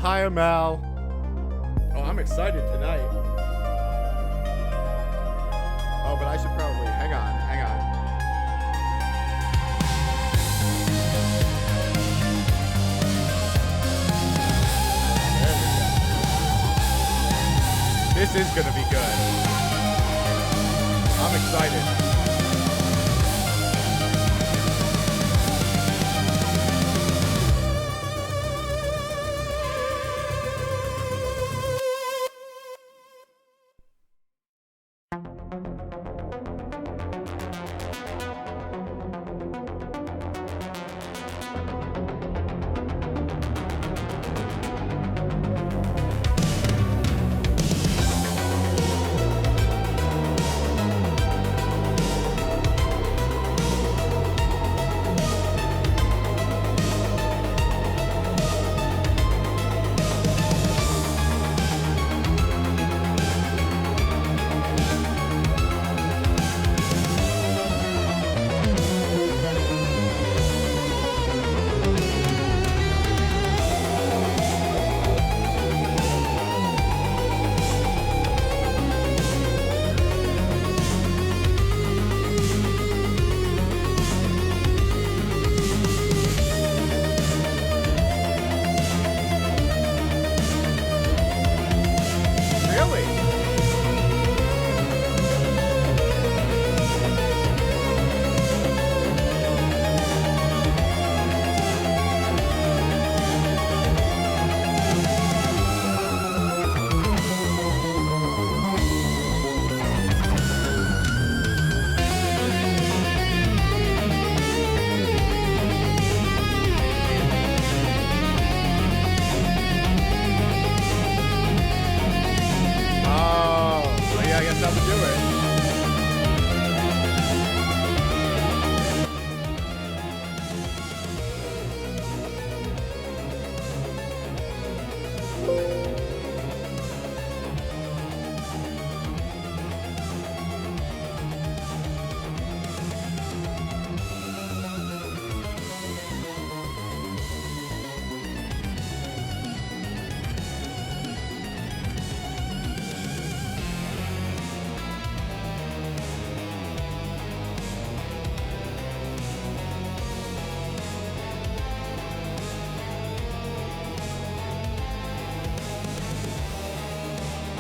Hi, Mal. Oh, I'm excited tonight. Oh, but I should probably hang on. This is gonna be good. I'm excited.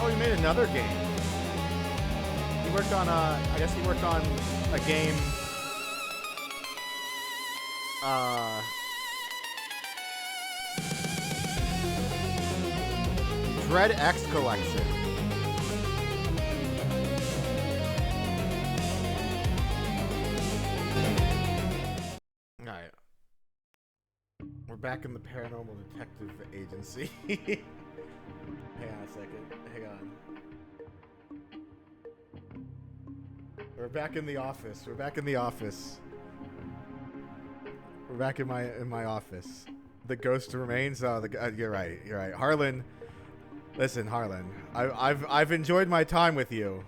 he made another game. He worked on I guess he worked on a game. Dread X Collection. Alright. We're back in the Paranormal Detective Agency. Hang on a second. Hang on. We're back in the office. We're back in the office. We're back in my office. The ghost remains. Oh, you're right. You're right. Harlan, listen, Harlan. I've enjoyed my time with you.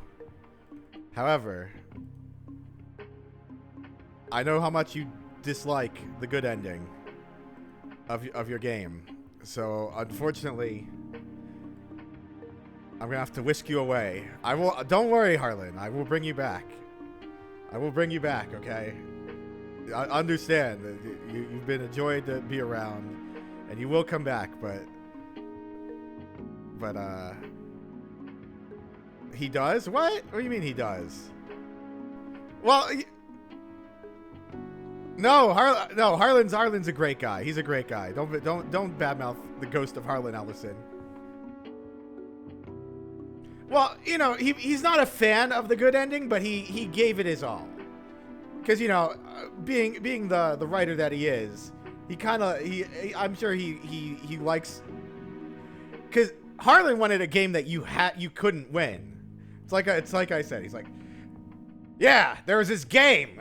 However, I know how much you dislike the good ending of your game. So unfortunately, I'm gonna have to whisk you away. I will. Don't worry, Harlan. I will bring you back. I will bring you back. Okay. I understand that you've been a joy to be around, and you will come back. But he does. What? What do you mean he does? Well. No, Harlan's a great guy. He's a great guy. Don't badmouth the ghost of Harlan Ellison. Well, you know, he's not a fan of the good ending, but he gave it his all. Because, you know, being the writer that he is, I'm sure he likes. Because Harlan wanted a game that you couldn't win. It's like I said. He's like, yeah, there was this game.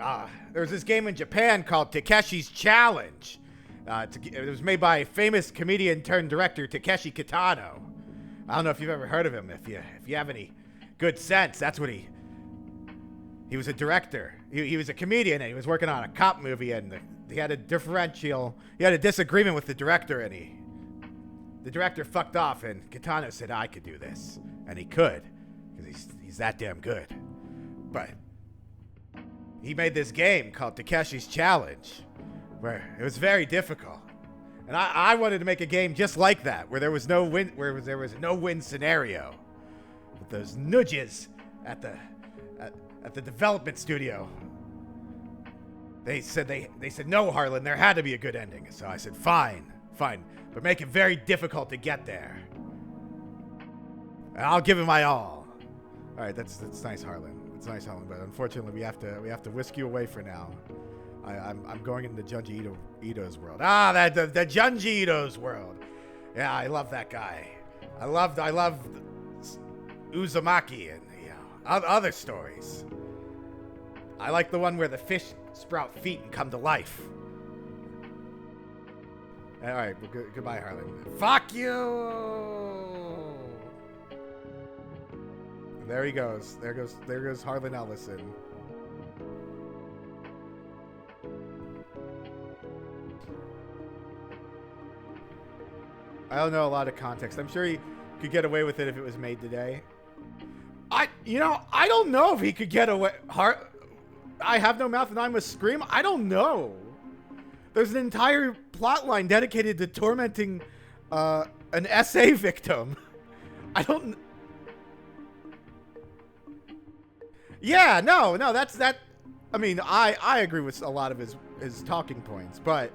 There was this game in Japan called Takeshi's Challenge. It was made by famous comedian turned director Takeshi Kitano. I don't know if you've ever heard of him. If you have any good sense, that's what he was a director. He was a comedian, and he was working on a cop movie, and he had a disagreement with the director, and the director fucked off, and Kitano said, I could do this. And he could, because he's that damn good. But he made this game called Takeshi's Challenge, where it was very difficult. And I wanted to make a game just like that, where there was no win, there was no win scenario. With those nudges at the development studio. They said no, Harlan, there had to be a good ending. So I said fine, but make it very difficult to get there. And I'll give it my all. All right, that's nice, Harlan. It's nice, Harlan, but unfortunately we have to whisk you away for now. I'm going into Junji Ito's world. The Junji Ito's world. Yeah, I love that guy. I love Uzumaki and other stories. I like the one where the fish sprout feet and come to life. All right, well, goodbye, Harlan. Fuck you. There he goes. There goes Harlan Ellison. I don't know a lot of context. I'm sure he could get away with it if it was made today. I don't know if he could get away. I Have No Mouth and I Must Scream. I don't know. There's an entire plot line dedicated to tormenting an SA victim. I don't. Yeah, no, that's that. I mean, I agree with a lot of his talking points, but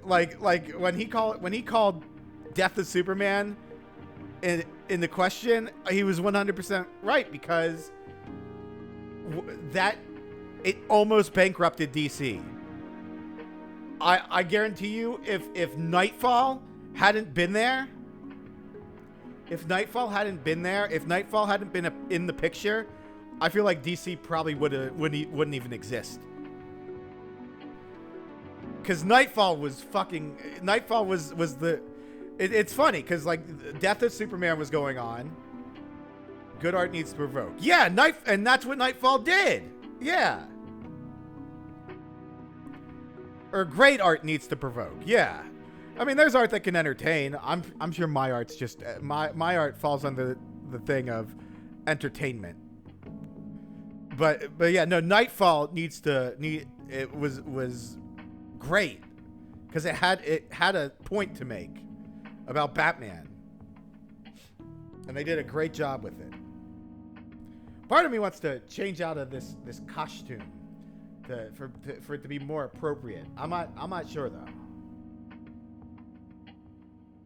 like when he called Death of Superman in the question, he was 100% right, because that it almost bankrupted DC. I guarantee you, if Nightfall hadn't been there, if Nightfall hadn't been in the picture, I feel like DC probably wouldn't even exist. Because Nightfall was the. It's funny because like Death of Superman was going on. Good art needs to provoke. Yeah, and that's what Nightfall did. Yeah. Or great art needs to provoke. Yeah. I mean, there's art that can entertain. I'm sure my art's just my art falls under the thing of entertainment. But yeah, no, Nightfall it was great because it had a point to make about Batman. And they did a great job with it. Part of me wants to change out of this costume for it to be more appropriate. I'm not sure though.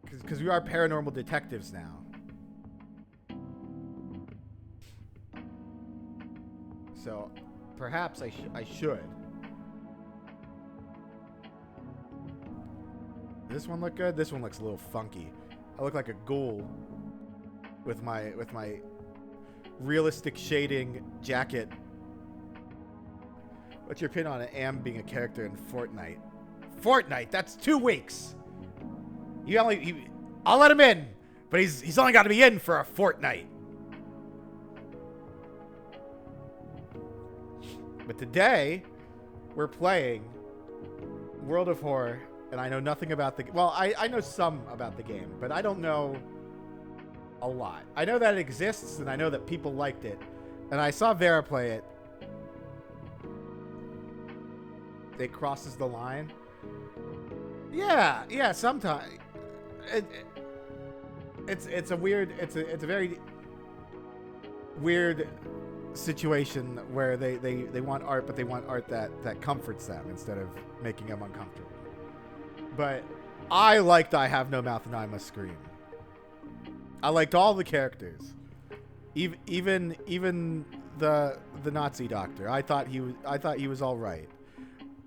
Because we are paranormal detectives now. So perhaps I should. Does this one look good? This one looks a little funky. I look like a ghoul with my realistic shading jacket. What's your opinion on Am being a character in Fortnite? Fortnite, that's 2 weeks. I'll let him in, but he's only got to be in for a fortnight. But today, we're playing World of Horror, and I know nothing about the... Well, I know some about the game, but I don't know a lot. I know that it exists, and I know that people liked it. And I saw Vera play it. It crosses the line. Yeah, sometimes. It's a very weird situation where they want art, but they want art that comforts them instead of making them uncomfortable. But I liked I Have No Mouth and I Must Scream. I liked all the characters, even the Nazi doctor. I thought he was all right,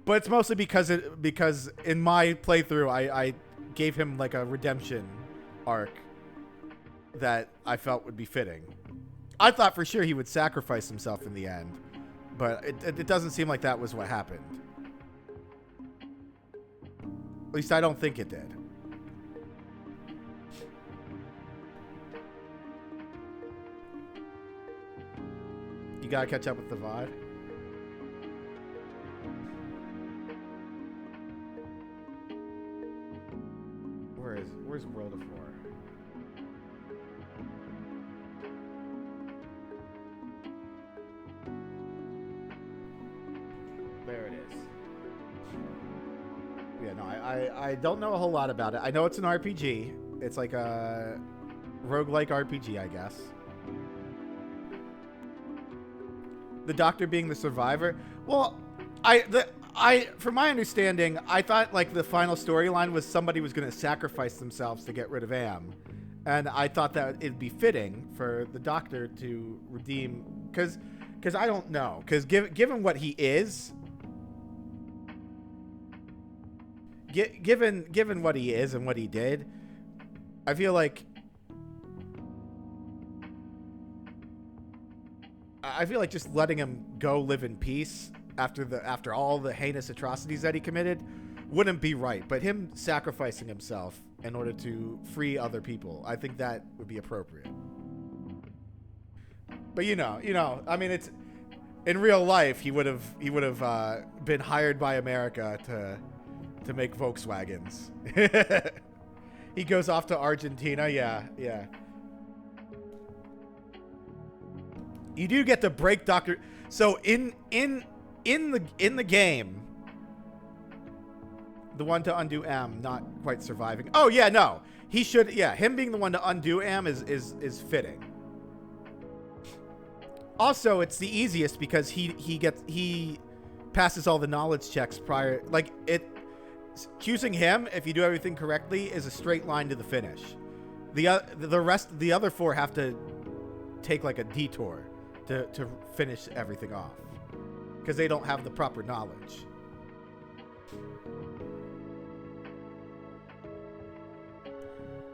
but it's mostly because in my playthrough I gave him like a redemption arc that I felt would be fitting. I thought for sure he would sacrifice himself in the end, but it doesn't seem like that was what happened. At least I don't think it did. You gotta catch up with the VOD. Where's World of Horror? There it is. Yeah, no, I don't know a whole lot about it. I know it's an RPG. It's like a roguelike RPG, I guess. The doctor being the survivor. Well, from my understanding, I thought like the final storyline was somebody was going to sacrifice themselves to get rid of Am, and I thought that it'd be fitting for the doctor to redeem, because I don't know, because given what he is, given what he is and what he did, I feel like just letting him go live in peace after all the heinous atrocities that he committed wouldn't be right. But him sacrificing himself in order to free other people, I think that would be appropriate. But you know, I mean, it's in real life he would have been hired by America to make Volkswagens. He goes off to Argentina. Yeah. You do get to break Dr. So in the game, the one to undo Am not quite surviving. Oh yeah, no. He should, yeah, him being the one to undo Am is fitting. Also, it's the easiest because he passes all the knowledge checks prior. Like choosing him, if you do everything correctly, is a straight line to the finish. The other 4 have to take like a detour to finish everything off because they don't have the proper knowledge.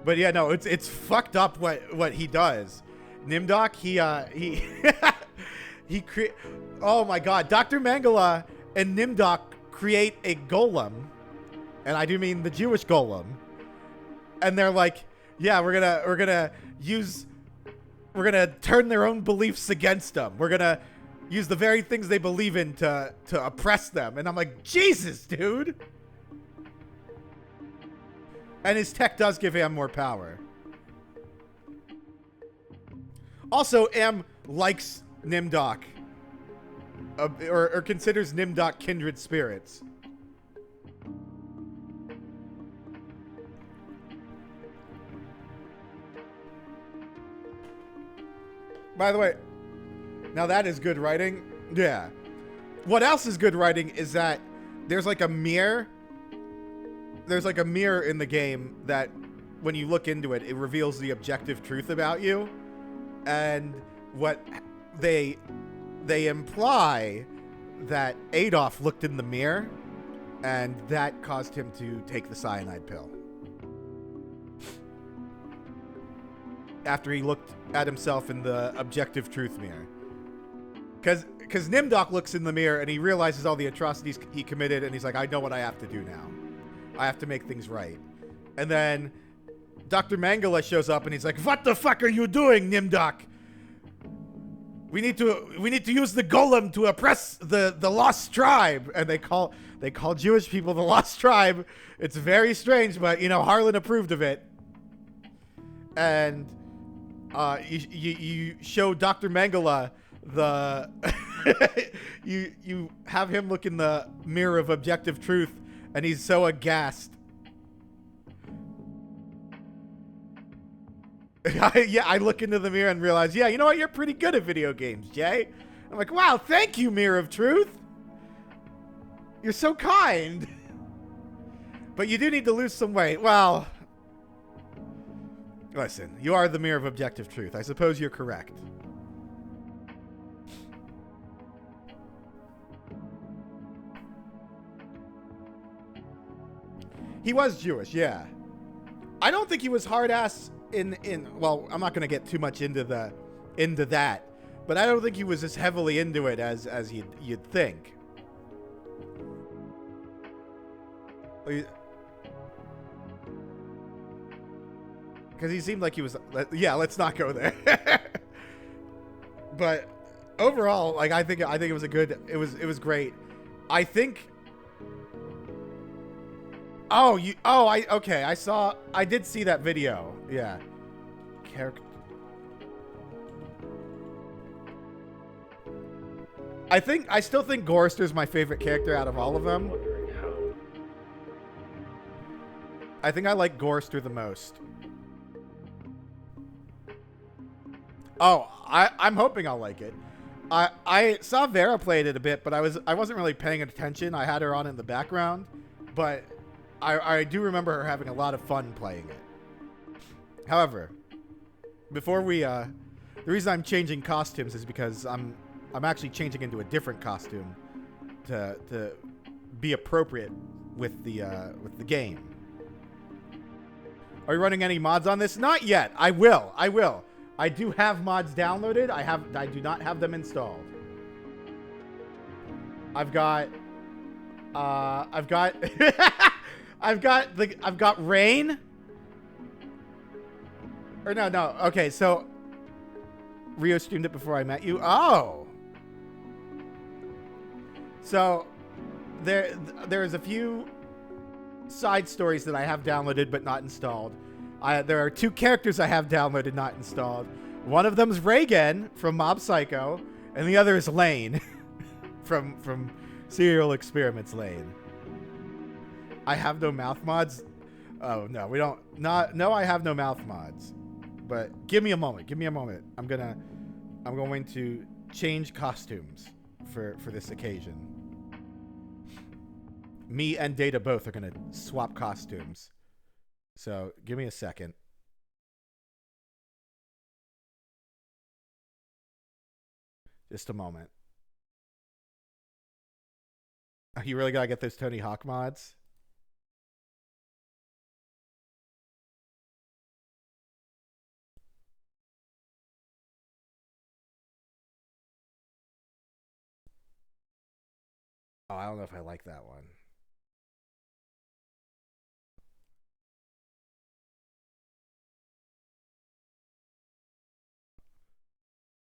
But yeah, no, it's fucked up what he does. Nimdok, oh my god, Dr. Mangala and Nimdok create a golem, and I do mean the Jewish golem. And they're like, yeah, we're gonna turn their own beliefs against them. We're gonna use the very things they believe in to oppress them. And I'm like, Jesus, dude. And his tech does give Am more power. Also, Am likes Nimdok. Or considers Nimdok kindred spirits. By the way, now that is good writing. Yeah. What else is good writing is that there's like a mirror. There's like a mirror in the game that when you look into it, it reveals the objective truth about you. And what they imply that Adolf looked in the mirror and that caused him to take the cyanide pill. After he looked at himself in the objective truth mirror. Because Nimdok looks in the mirror and he realizes all the atrocities he committed and he's like, I know what I have to do now. I have to make things right. And then Dr. Mangala shows up and he's like, what the fuck are you doing, Nimdok? We need to use the golem to oppress the lost tribe. And they call Jewish people the lost tribe. It's very strange, but you know, Harlan approved of it. And you show Dr. Mangala the you have him look in the mirror of objective truth and he's so aghast. I look into the mirror and realize, yeah, you know what? You're pretty good at video games, Jay. I'm like, wow, thank you, Mirror of Truth. You're so kind. But you do need to lose some weight. Well, listen, you are the Mirror of Objective Truth. I suppose you're correct. He was Jewish, yeah. I don't think he was hard-ass well, I'm not going to get too much into that, but I don't think he was as heavily into it as you'd think. Because he seemed like he was, yeah, let's not go there. But overall, like I think it was it was great. I think I did see that video. Yeah. Character. I still think Gorster's my favorite character out of all of them. I think I like Gorster the most. Oh, I'm hoping I'll like it. I saw Vera played it a bit, but I wasn't really paying attention. I had her on in the background, but I do remember her having a lot of fun playing it. However, before we the reason I'm changing costumes is because I'm actually changing into a different costume to be appropriate with the game. Are you running any mods on this? Not yet. I will. I do have mods downloaded. I do not have them installed. I've got Rain. Or no. Okay, so Rio streamed it before I met you. Oh. So there's a few side stories that I have downloaded but not installed. There are two characters I have downloaded, not installed. One of them is Reagan from Mob Psycho, and the other is Lane from Serial Experiments Lane. I have no mouth mods. Oh no, we don't. No, I have no mouth mods. But give me a moment. I'm going to change costumes for this occasion. Me and Data both are gonna swap costumes. So give me a second. Just a moment. You really gotta get those Tony Hawk mods? Oh, I don't know if I like that one.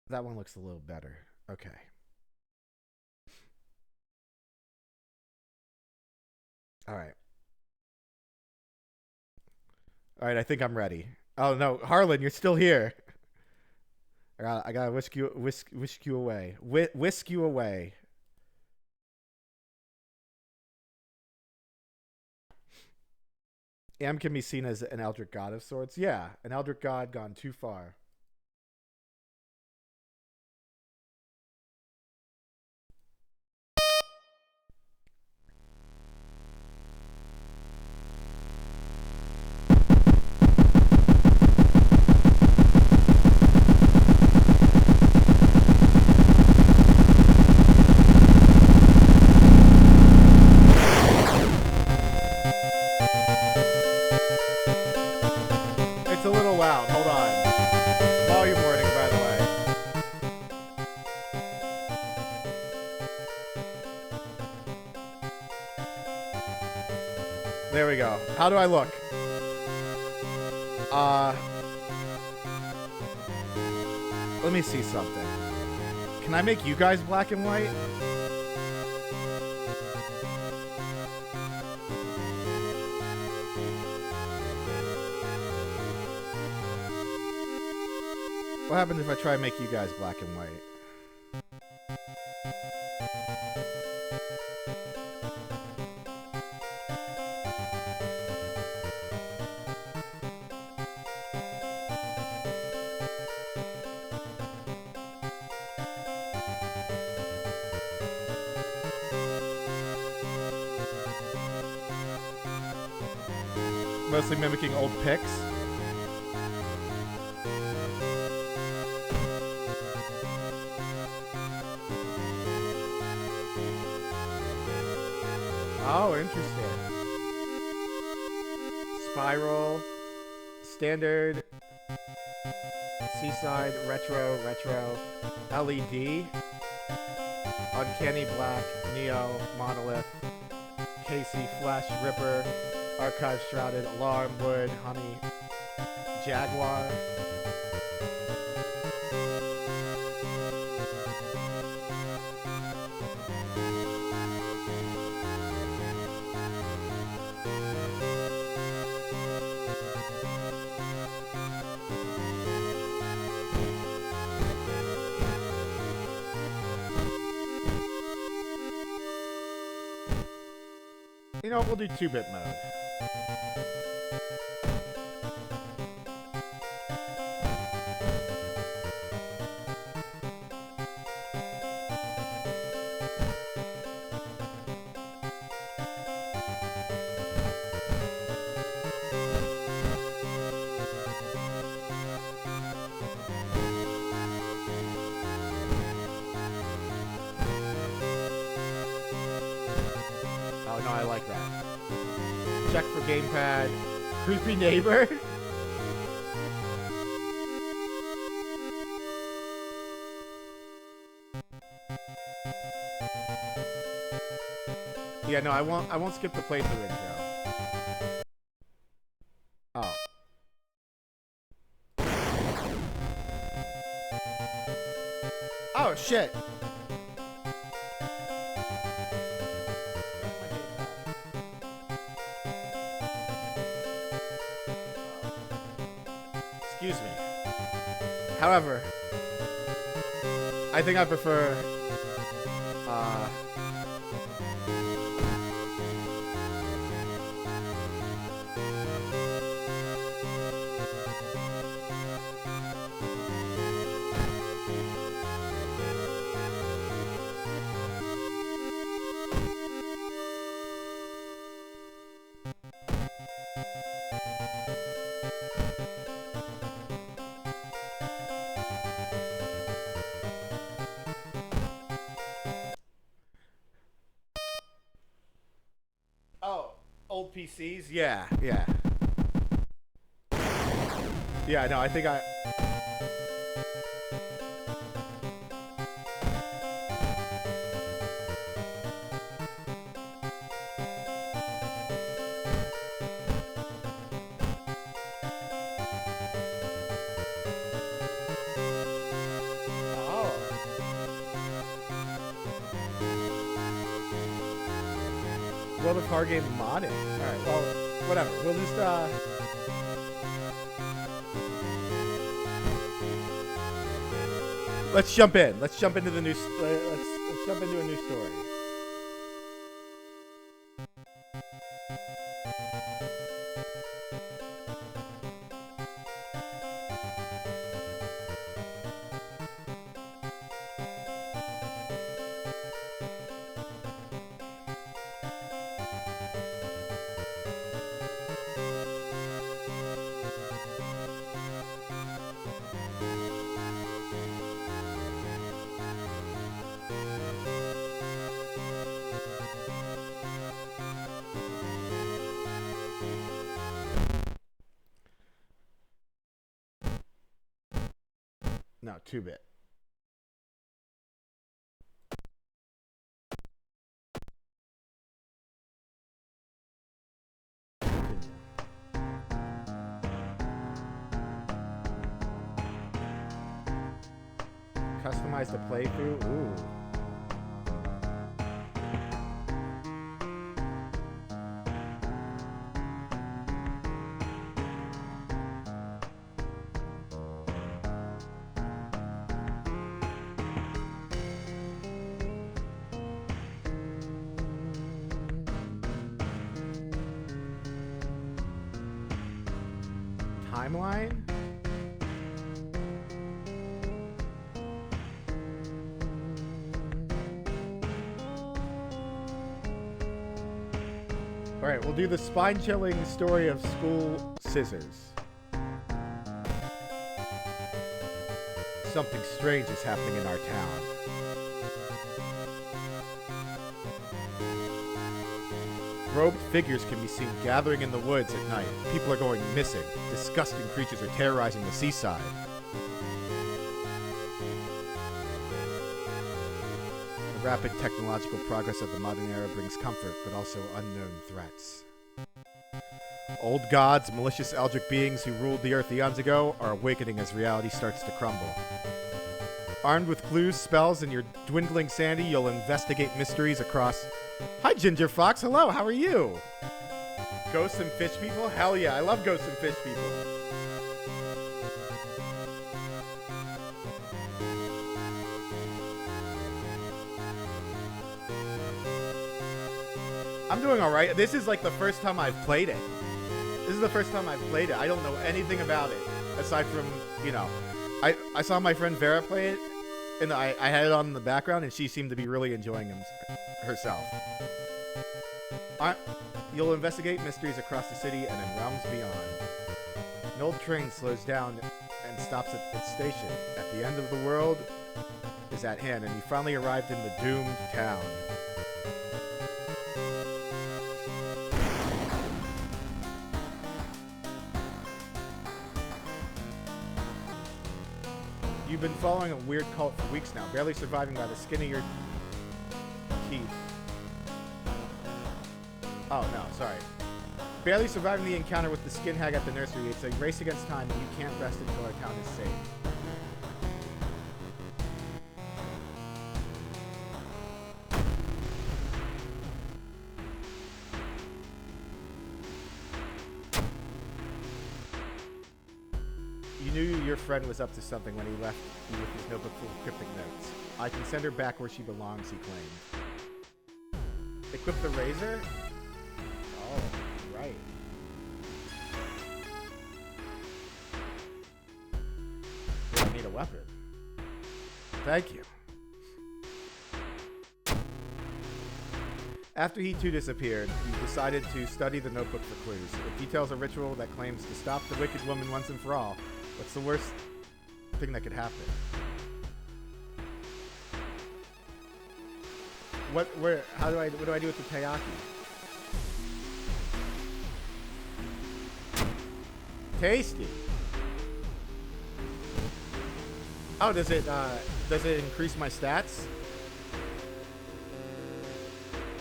That one looks a little better. Okay. All right. All right, I think I'm ready. Oh no, Harlan, you're still here. I gotta whisk you away. Whisk you away. Am can be seen as an Eldritch God of sorts. Yeah, an Eldritch God gone too far. loud. Hold on. Volume warning, by the way. There we go. How do I look? Let me see something. Can I make you guys black and white? What happens if I try and make you guys black and white? Mostly mimicking old pics. Oh, interesting. Spiral, standard, seaside, retro, LED, uncanny black, neo, monolith, Casey, flash, ripper, archive shrouded, alarm, wood, honey, jaguar. You know, we'll do 2-bit mode. Oh, no, I like that. Check for gamepad. Creepy neighbor. Yeah, no, I won't skip the playthrough intro. Oh. Oh, shit. Excuse me. However, I think I prefer, oh, old PCs? Yeah, yeah. Yeah, no, I think I... World of Car Game modding. Alright, well, whatever. We'll just, let's jump in. Let's jump into the new, let's jump into a new story. No, 2-bit. Customize the playthrough. Ooh. Timeline? Alright, we'll do the spine-chilling story of school scissors. Something strange is happening in our town. Robed figures can be seen gathering in the woods at night. People are going missing. Disgusting creatures are terrorizing the seaside. The rapid technological progress of the modern era brings comfort, but also unknown threats. Old gods, malicious eldritch beings who ruled the earth eons ago, are awakening as reality starts to crumble. Armed with clues, spells, and your dwindling sanity, you'll investigate mysteries across... Hi, Ginger Fox. Hello, how are you? Ghosts and fish people? Hell yeah, I love ghosts and fish people. I'm doing alright. This is like the first time I've played it. This is the first time I've played it. I don't know anything about it. Aside from, you know, I saw my friend Vera play it, and I had it on in the background, and she seemed to be really enjoying herself. You'll investigate mysteries across the city and in realms beyond. An old train slows down and stops at its station. At the end of the world is at hand, and you finally arrived in the doomed town. You've been following a weird cult for weeks now, barely surviving by the skin of your teeth. Oh, no, sorry. Barely surviving the encounter with the skin hag at the nursery. It's a race against time, and you can't rest until our town is safe. You knew your friend was up to something when he left you with his notebook full of cryptic notes. I can send her back where she belongs, he claimed. Equip the razor? Oh, right. I need a weapon. Thank you. After he too disappeared, you decided to study the notebook for clues. It details a ritual that claims to stop the wicked woman once and for all. What's the worst thing that could happen? What do I do with the Taiyaki? Tasty. Oh, does it increase my stats?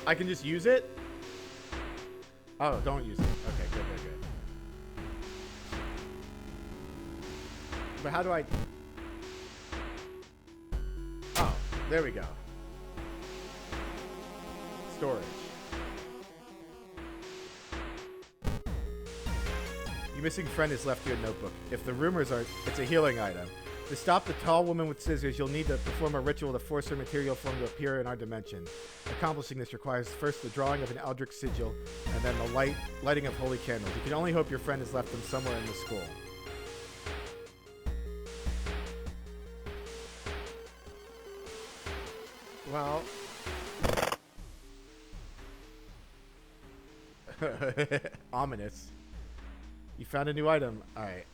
I can just use it? Oh, don't use it. Okay, good. But how do I... Oh, there we go. Storage. Your missing friend has left you a notebook. If the rumors are, it's a healing item. To stop the tall woman with scissors, you'll need to perform a ritual to force her material form to appear in our dimension. Accomplishing this requires first the drawing of an eldritch sigil, and then the lighting of holy candles. You can only hope your friend has left them somewhere in the school. Well... Ominous. You found a new item. Alright.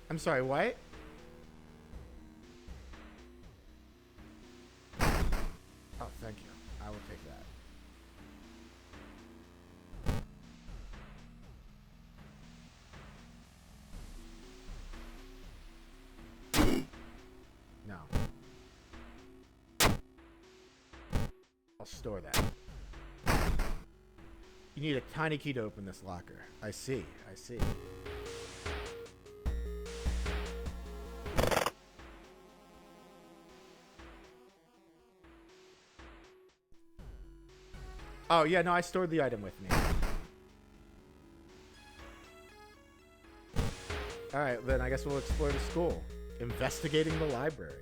I'm sorry, what? Oh, thank you. I will take that. I'll store that. You need a tiny key to open this locker. I see. I see. Oh, yeah, no, I stored the item with me. Alright, then I guess we'll explore the school. Investigating the library.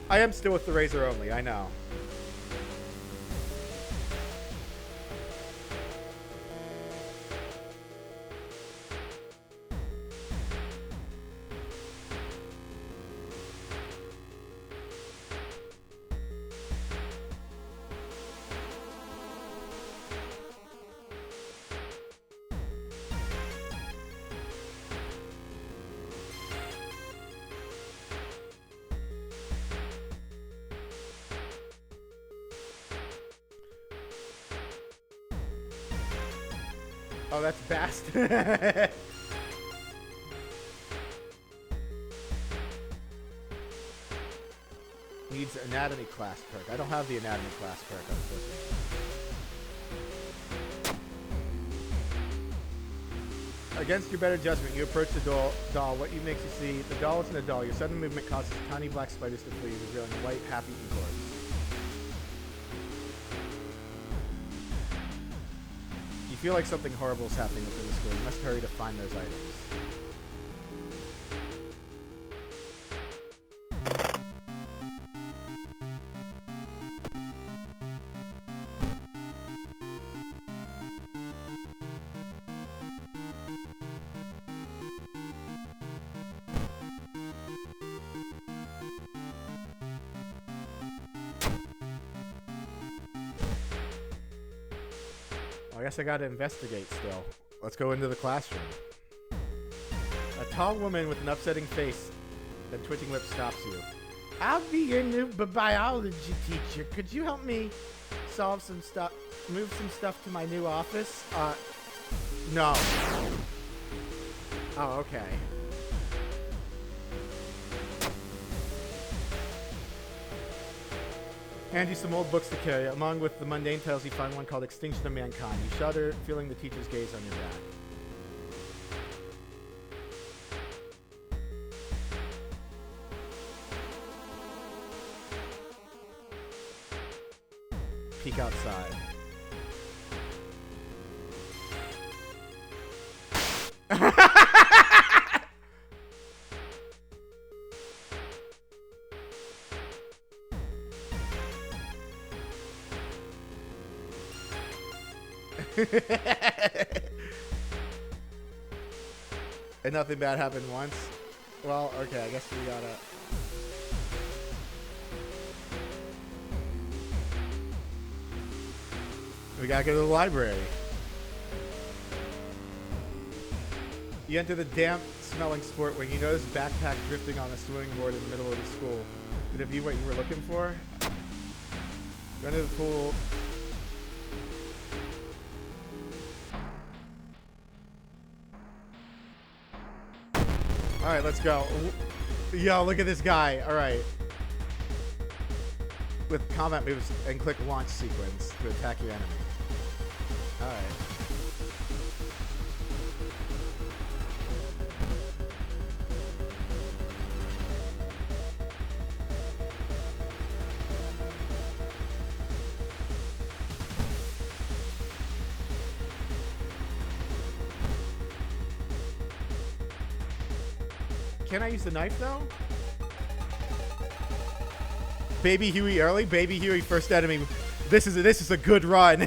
I am still with the razor only, I know. Oh, that's Bast. Needs anatomy class perk. I don't have the anatomy class perk, unfortunately. Against your better judgment, you approach the doll. What you makes you see, the doll isn't a doll. Your sudden movement causes tiny black spiders to flee, revealing a white, happy Igor. You feel like something horrible is happening within the school. You must hurry to find those items. I guess I gotta investigate still. Let's go into the classroom. A tall woman with an upsetting face and twitching lips stops you. I'll be your new biology teacher. Could you help me solve some stuff, move some stuff to my new office? No. Oh, okay. Hand you some old books to carry. Among with the mundane tales, you find one called Extinction of Mankind. You shudder, feeling the teacher's gaze on your back. Peek outside. And nothing bad happened once? Well, okay, I guess we gotta go to the library. You enter the damp smelling sport wing. You notice a backpack drifting on a swimming board in the middle of the school. Did it be what you were looking for? Go into the pool. Alright, let's go. Yo, look at this guy. Alright. With combat moves and click launch sequence to attack your enemy. Alright. Can I use the knife though? Baby Huey early, Baby Huey first enemy. This is a good run.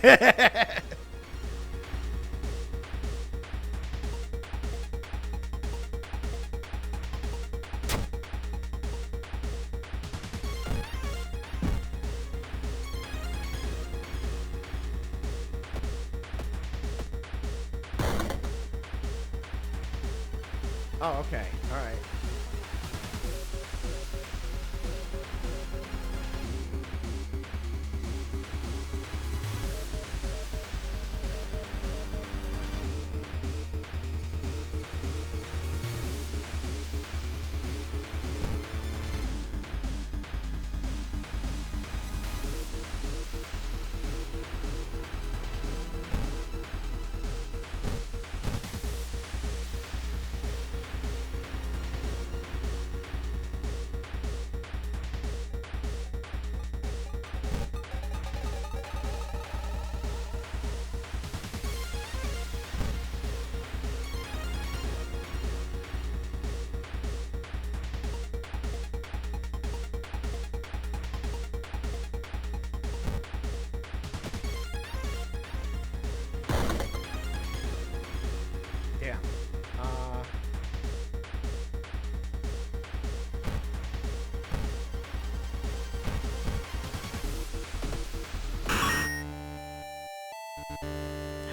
Oh, okay. All right.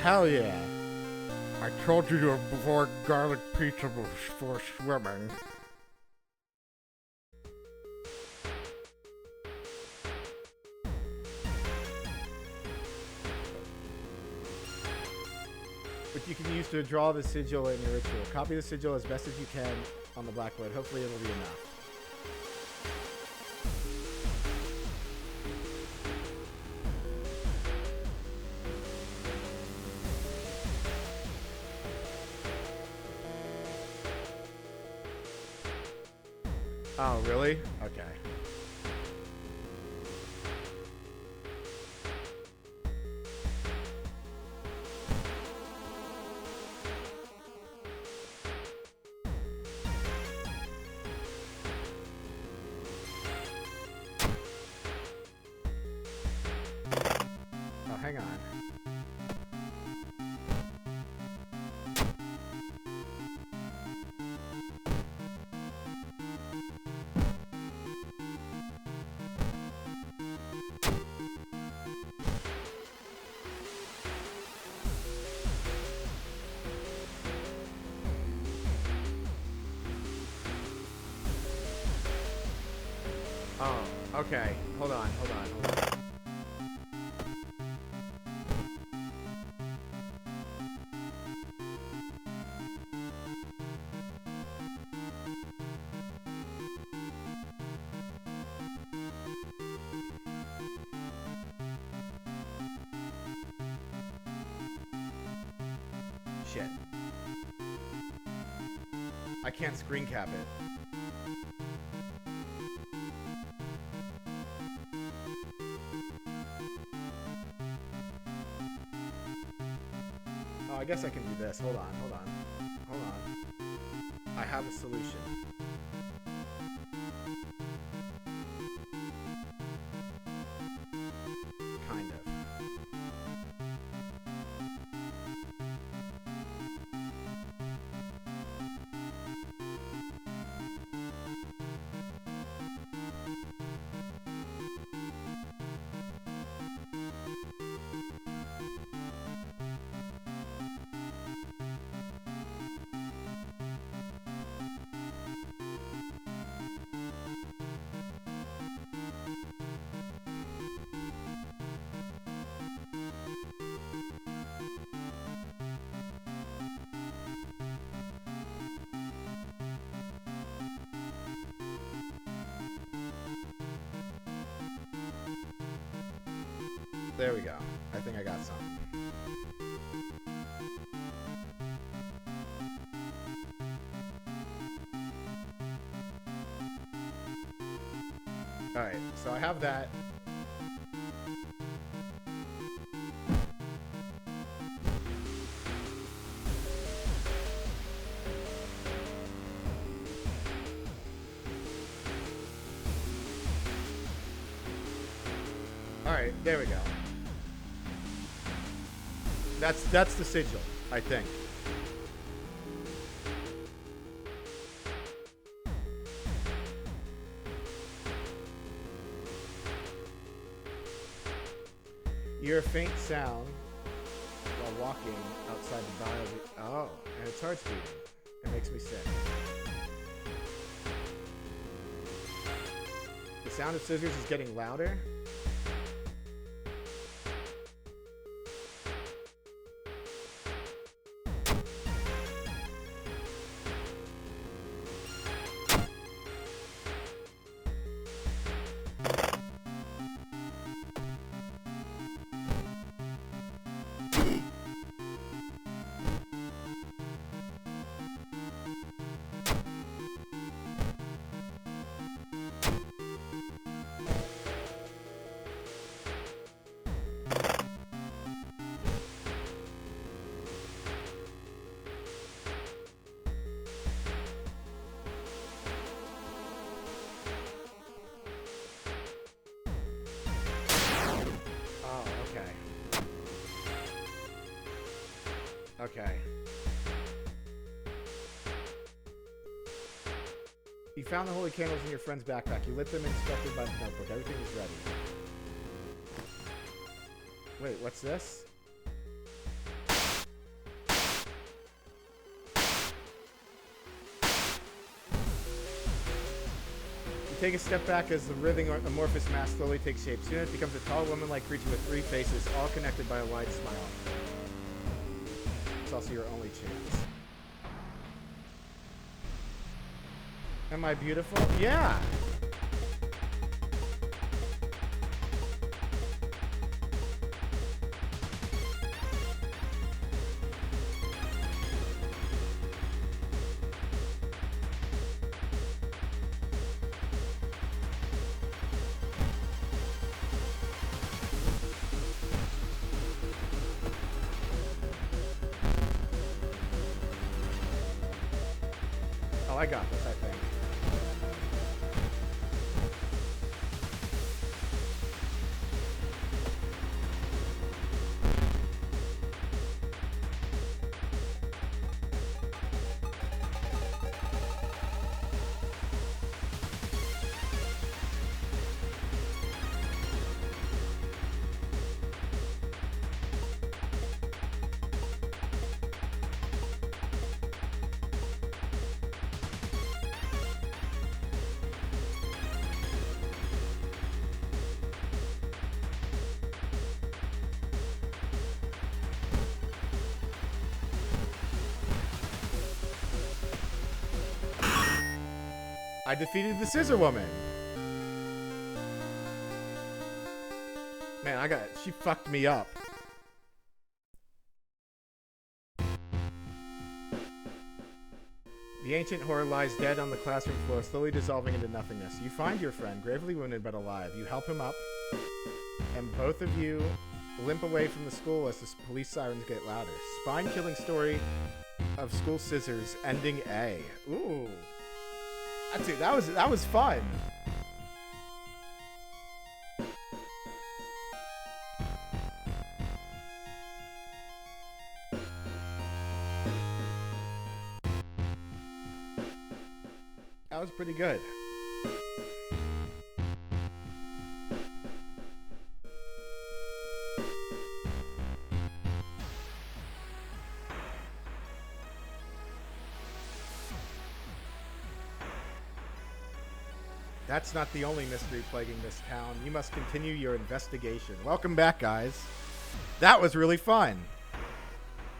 hell yeah. I told you to avoid garlic pizza before swimming. Which you can use to draw the sigil in your ritual. Copy the sigil as best as you can on the blackwood. Hopefully it'll be enough. Oh, really? Okay. Oh, hang on. Oh, okay. Hold on. Shit. I can't screen cap it. Oh, I guess I can do this. Hold on. I have a solution. Kind of. There we go. I think I got something. Alright, so I have that. Alright, there we go. That's the sigil, I think. You hear a faint sound while walking outside the dial. Oh, and it starts beating. It makes me sick. The sound of scissors is getting louder. Okay. You found the holy candles in your friend's backpack. You lit them instructed by the notebook. Everything is ready. Wait, what's this? Take a step back as the writhing amorphous mass slowly takes shape. Soon it becomes a tall woman-like creature with 3 faces, all connected by a wide smile. It's also your only chance. Am I beautiful? Yeah! Oh, I got this, I think. I defeated the Scissor Woman. Man, she fucked me up. The ancient horror lies dead on the classroom floor, slowly dissolving into nothingness. You find your friend, gravely wounded but alive. You help him up, and both of you limp away from the school as the police sirens get louder. Spine-killing story of School Scissors, ending A. Ooh. Dude, that was fun. That was pretty good. That's not the only mystery plaguing this town. You must continue your investigation. Welcome back, guys. That was really fun.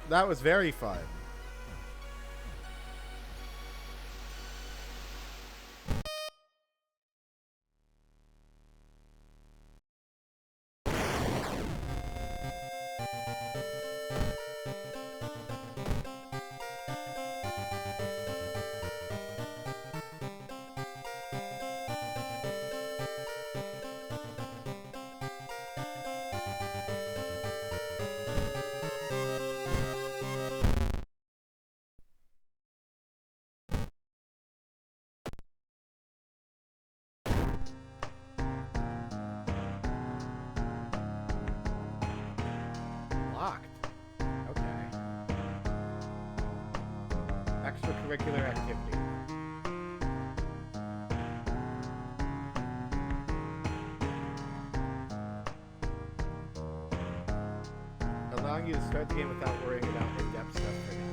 That was very fun. Extracurricular activity. Allowing you to start the game without worrying about in-depth stuff for now.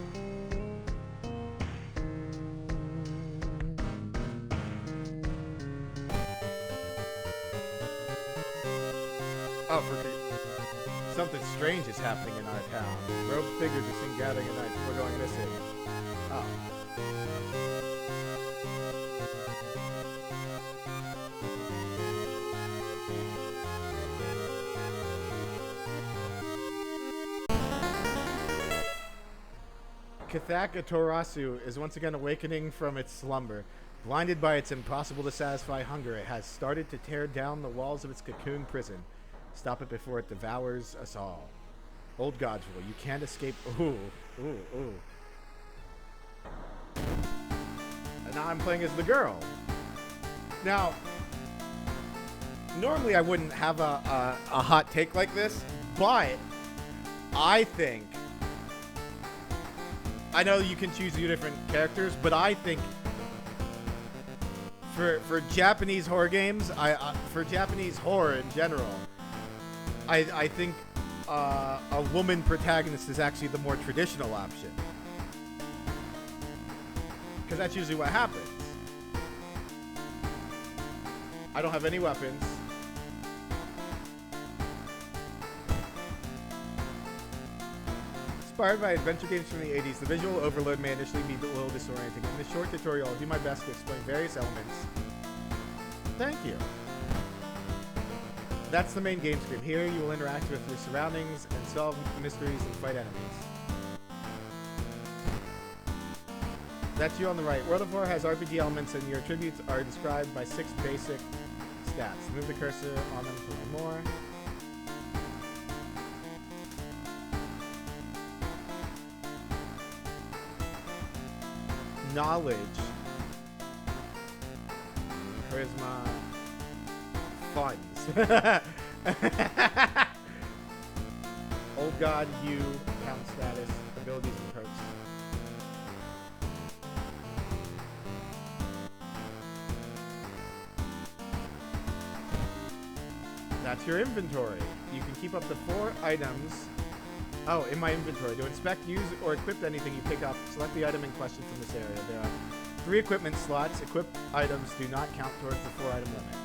Oh, something strange is happening in our town. Robed figures are seen gathering at night. We're going missing. Oh. Kathaka Torasu is once again awakening from its slumber. Blinded by its impossible to satisfy hunger, it has started to tear down the walls of its cocoon prison. Stop it before it devours us all. Old Godsville, you can't escape. Ooh, ooh, ooh. And now I'm playing as the girl. Now, normally I wouldn't have a hot take like this, but I think, I know you can choose your different characters, but I think for Japanese horror games, for Japanese horror in general, I think a woman protagonist is actually the more traditional option. Because that's usually what happens. I don't have any weapons. Inspired by adventure games from the 80s, the visual overload may initially be a little disorienting. In this short tutorial, I'll do my best to explain various elements. Thank you. That's the main game screen. Here, you will interact with your surroundings and solve mysteries and fight enemies. That's you on the right. World of War has RPG elements, and your attributes are described by 6 basic stats. Move the cursor on them to learn more. Knowledge, charisma, funds. Old God, you, talent status, abilities and perks. That's your inventory. You can keep up to 4 items. Oh, in my inventory. To inspect, use, or equip anything you pick up, select the item in question from this area. There are 3 equipment slots. Equipped items do not count towards the 4-item limit.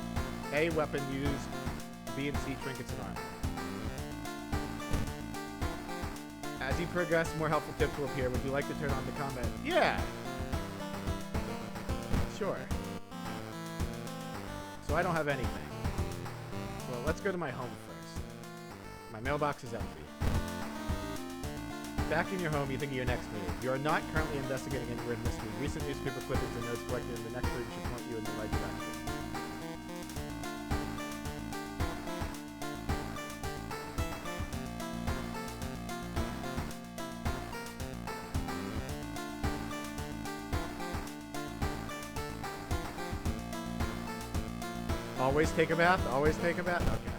A, weapon used. B and C, trinkets and armor. As you progress, more helpful tips will appear. Would you like to turn on the combat? Yeah! Sure. So I don't have anything. Well, let's go to my home first. My mailbox is empty. Back in your home, you think of your next move. You are not currently investigating any weird mystery. Recent newspaper clippings and notes collected in the next room should point you in the right direction. Always take a bath? Always take a bath? Okay.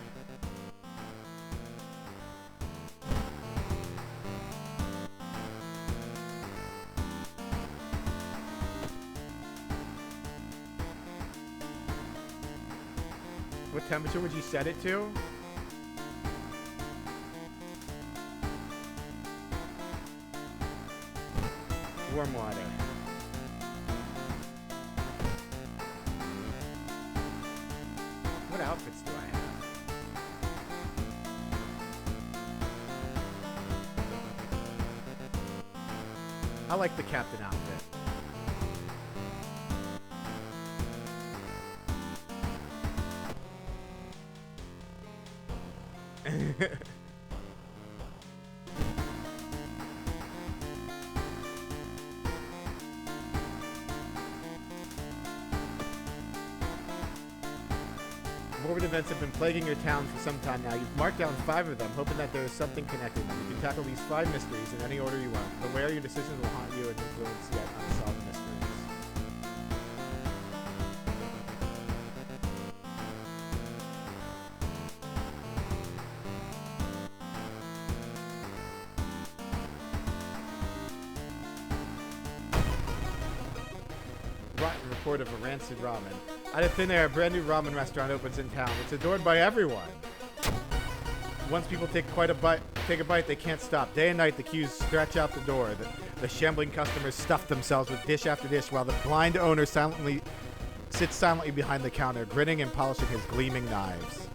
What temperature would you set it to? Warm water. What outfits do I have? I like the captain outfit. Morbid events have been plaguing your town for some time now. You've marked down 5 of them, hoping that there is something connecting them. You can tackle these 5 mysteries in any order you want. Beware, your decisions will haunt you and influence yet unsolved mysteries. Rotten report of a rancid ramen. Out of thin air, a brand new ramen restaurant opens in town. It's adored by everyone. Once people take a bite, they can't stop. Day and night, the queues stretch out the door. The shambling customers stuff themselves with dish after dish, while the blind owner sits silently behind the counter, grinning and polishing his gleaming knives.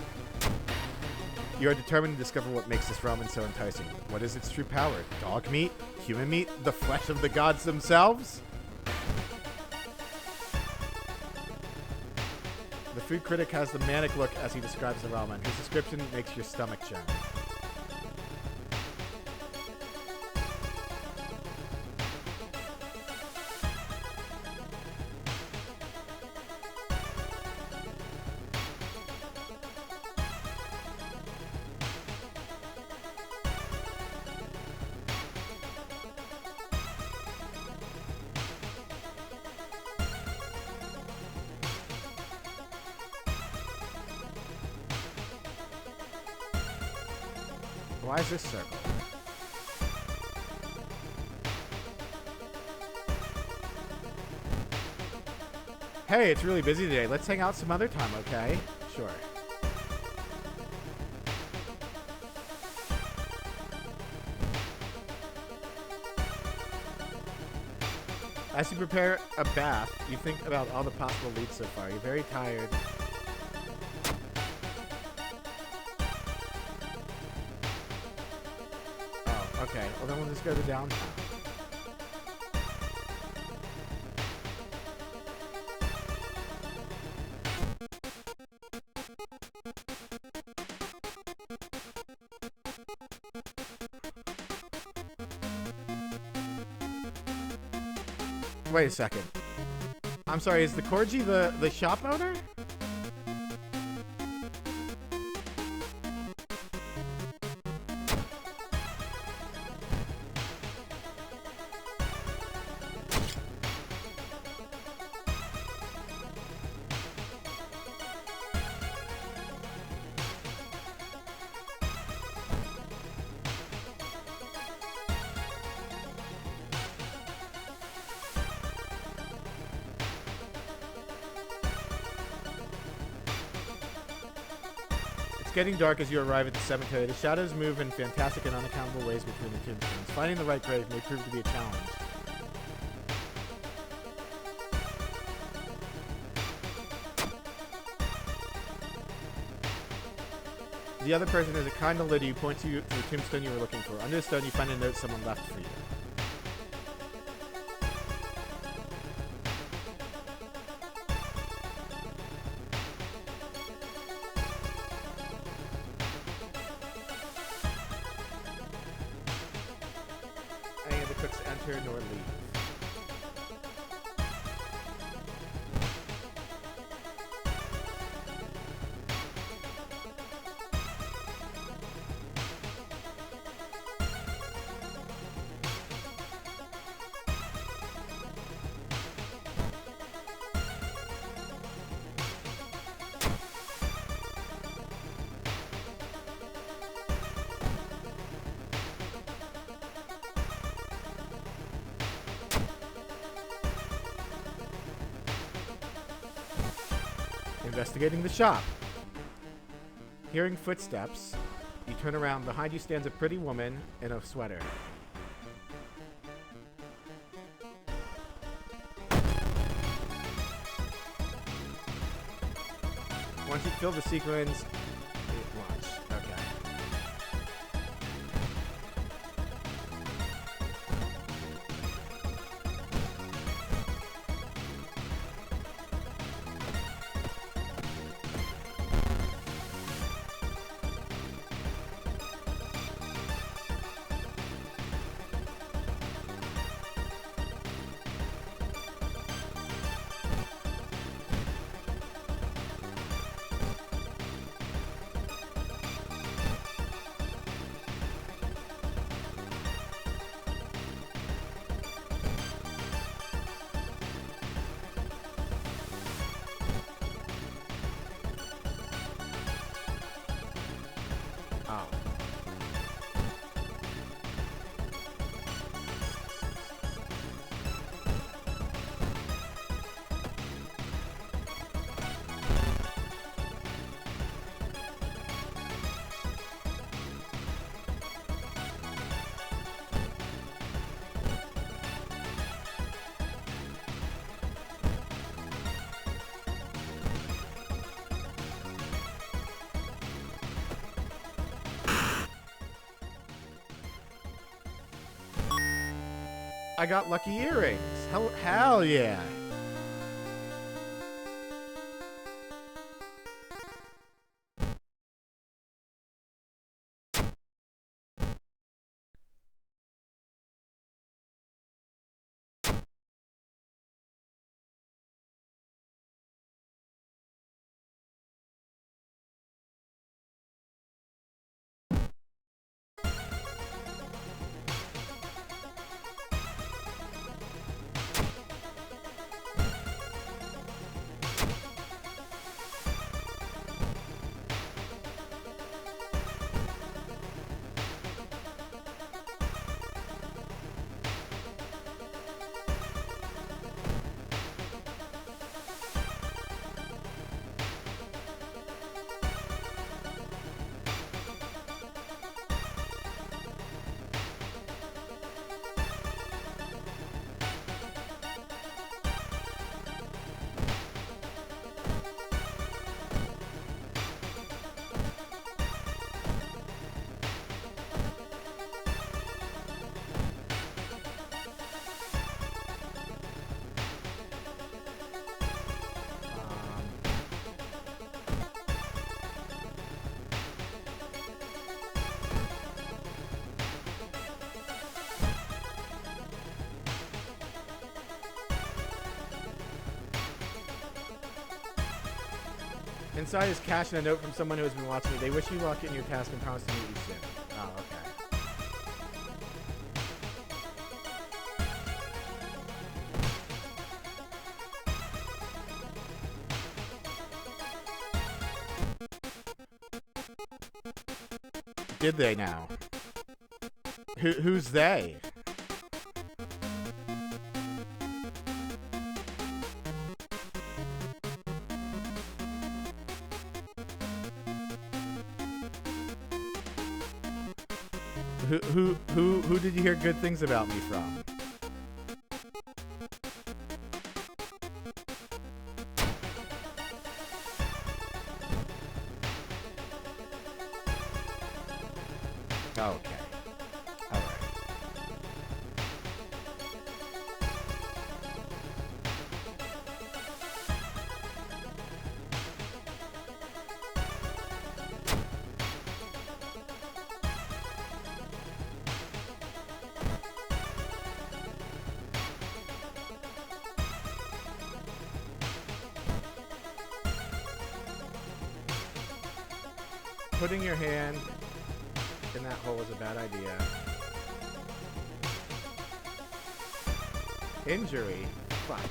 You are determined to discover what makes this ramen so enticing. What is its true power? Dog meat? Human meat? The flesh of the gods themselves? The food critic has the manic look as he describes the ramen. His description makes your stomach churn. Why is this circle? Hey, it's really busy today. Let's hang out some other time, okay? Sure. As you prepare a bath, you think about all the possible leads so far. You're very tired Okay, well then we'll just go to downtown. Wait a second. I'm sorry, is the Corgi the shop owner? Getting dark as you arrive at the cemetery. The shadows move in fantastic and unaccountable ways between the tombstones. Finding the right grave may prove to be a challenge. The other person is a kind old lady who points you to the tombstone you were looking for. Under the stone, you find a note someone left for you. Enter nor leave. Investigating the shop. Hearing footsteps, you turn around. Behind you stands a pretty woman in a sweater. Once you fill the sequence, it launch. Okay. Oh. I got lucky earrings. Hell yeah. Inside is cash and a note from someone who has been watching me. They wish you luck in your task and promise to meet you soon. Oh, okay. Did they now? Who's they? Who did you hear good things about me from? Okay. All right. Putting your hand in that hole is a bad idea. Injury? Fuck.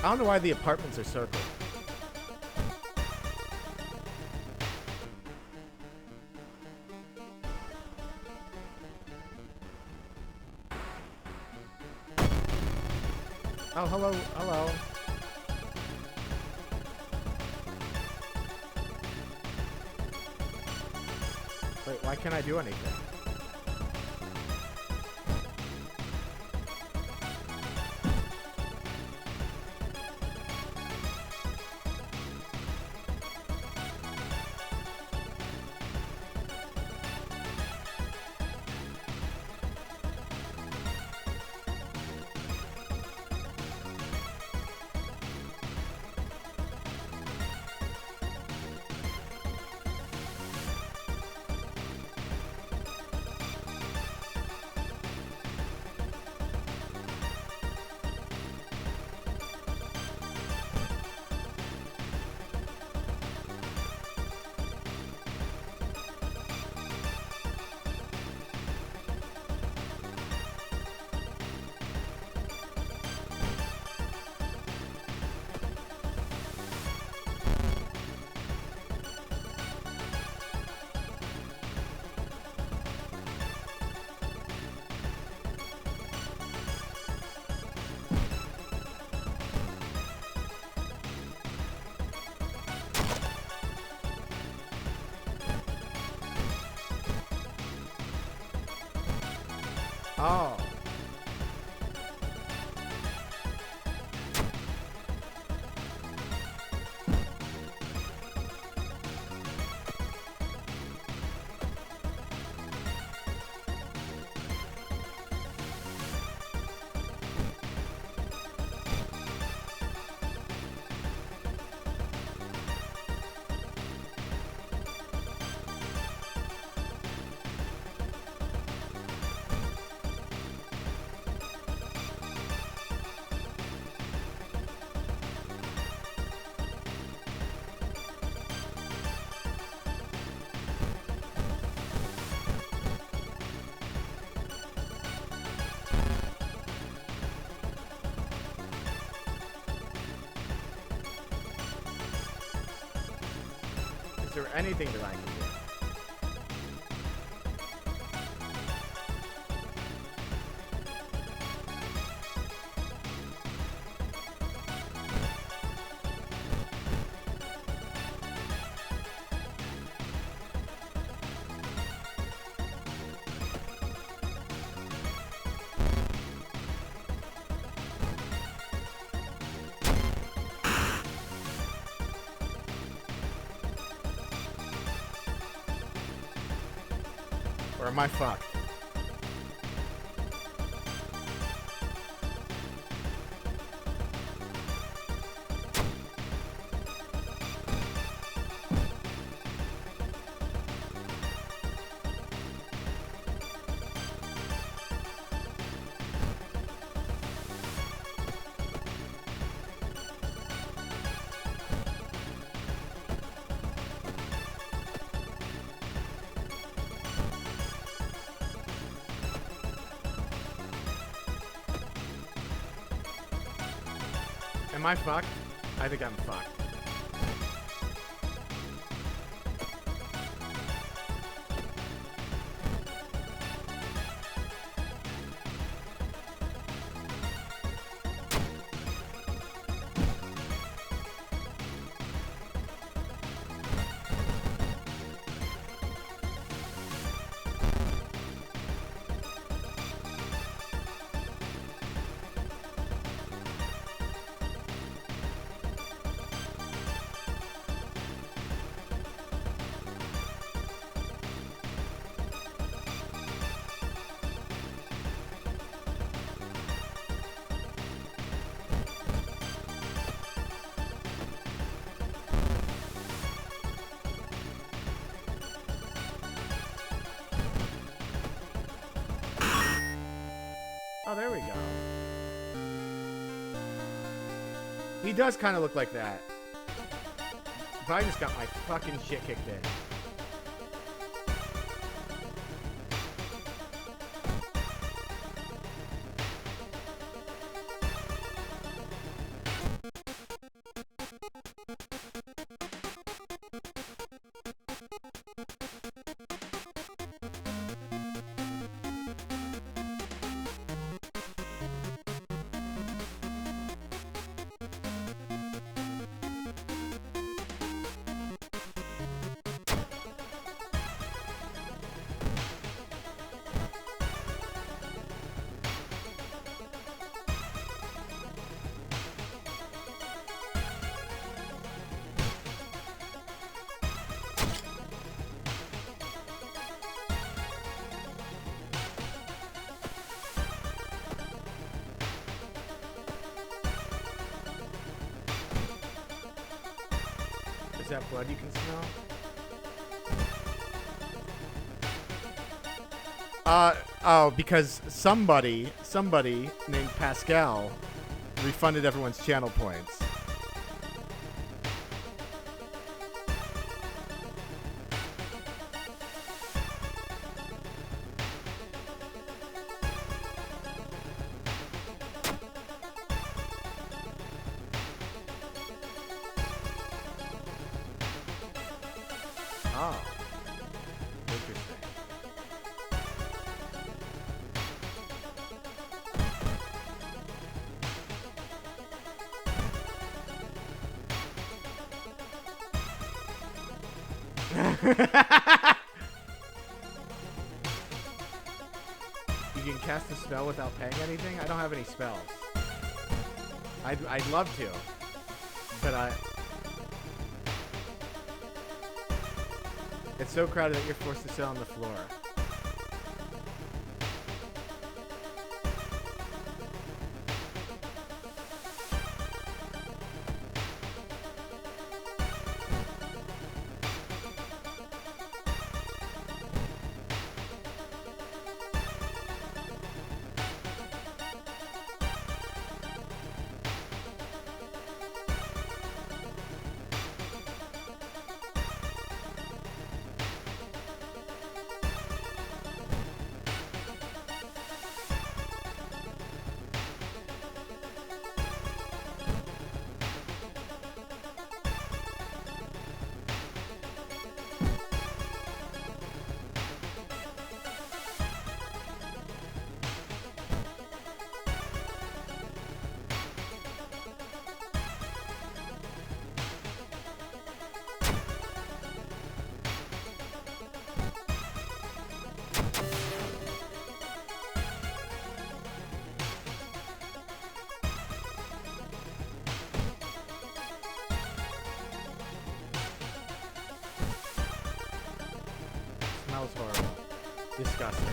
I don't know why the apartments are circled. Oh, hello, hello. Wait, why can't I do anything? Oh. Is there anything that I can do? Or am I fucked? Am I fucked? I think I'm fucked. Oh, there we go. He does kind of look like that. But I just got my fucking shit kicked in. Is that blood you can smell? Oh, because somebody named Pascal refunded everyone's channel points. Oh. Interesting. You can cast a spell without paying anything? I don't have any spells. I'd love to. But it's so crowded that you're forced to sit on the floor. Smells horrible. Disgusting.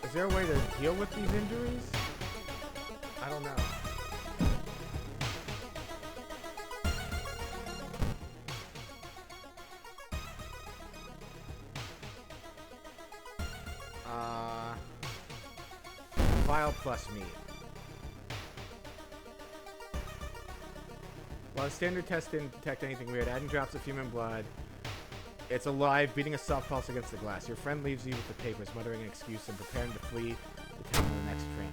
Is there a way to deal with these injuries? I don't know. Vial plus meat. While the standard test didn't detect anything weird, adding drops of human blood. It's alive, beating a soft pulse against the glass. Your friend leaves you with the papers, muttering an excuse and preparing to flee the town on the next train.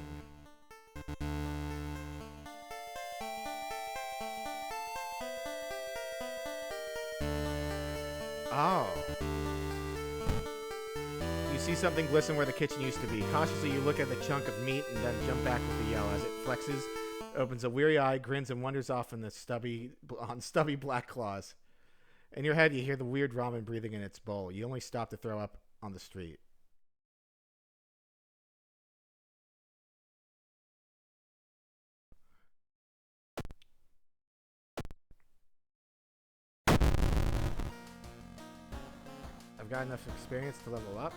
Oh. You see something glisten where the kitchen used to be. Cautiously, you look at the chunk of meat and then jump back with a yell as it flexes, opens a weary eye, grins, and wanders off on stubby black claws. In your head, you hear the weird ramen breathing in its bowl. You only stop to throw up on the street. I've got enough experience to level up.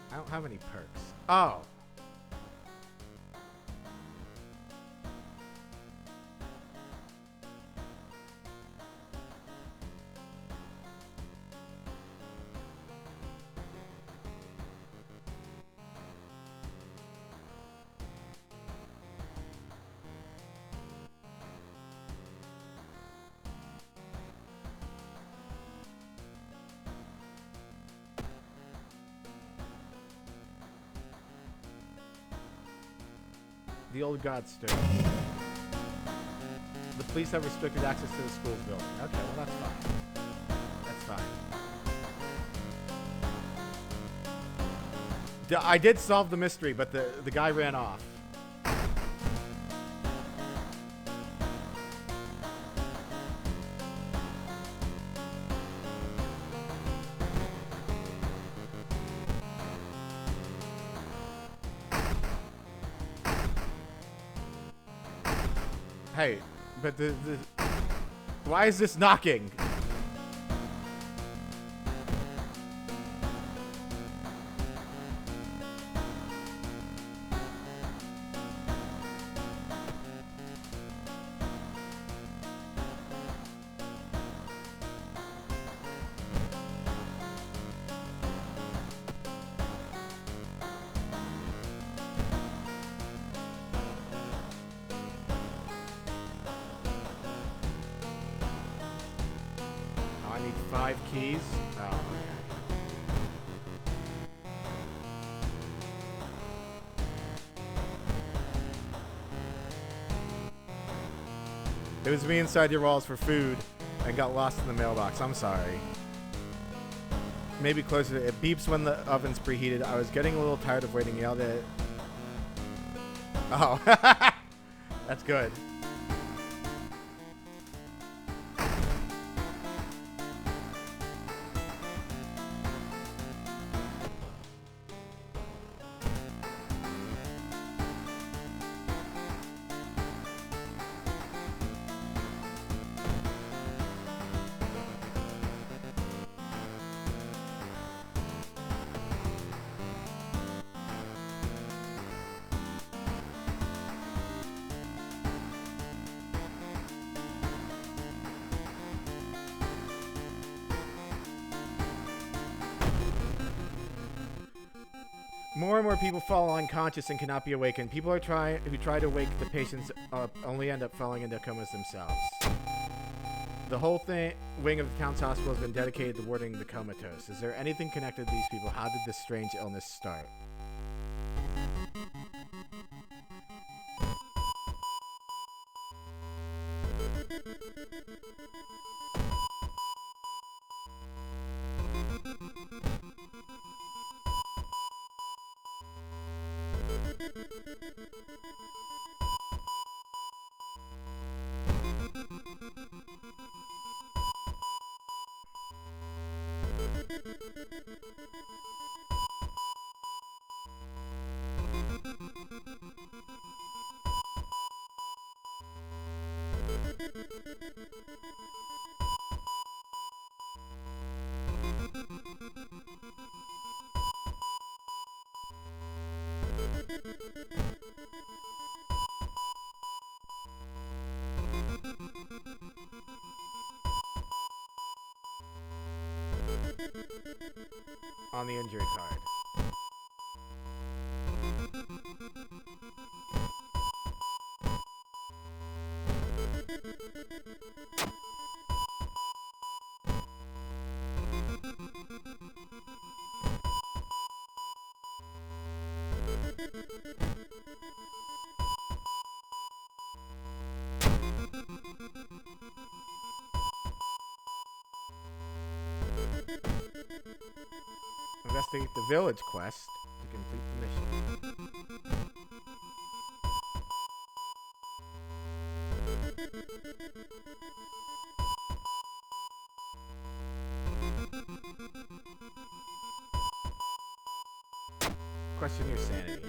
I don't have any perks. Oh. The old god stir. The police have restricted access to the school's building. Okay, well that's fine. That's fine. I did solve the mystery, but the guy ran off. Hey, but why is this knocking? I need 5 keys. Oh, okay. It was me inside your walls for food. I got lost in the mailbox. I'm sorry. Maybe closer to it. Beeps when the oven's preheated. I was getting a little tired of waiting. Yelled at it. Oh. That's good. More and more people fall unconscious and cannot be awakened. People who try to wake the patients up only end up falling into comas themselves. The whole wing of the town's hospital has been dedicated to warding the comatose. Is there anything connected to these people? How did this strange illness start? On the injury card. Investigate the village quest to complete the mission. Question your sanity.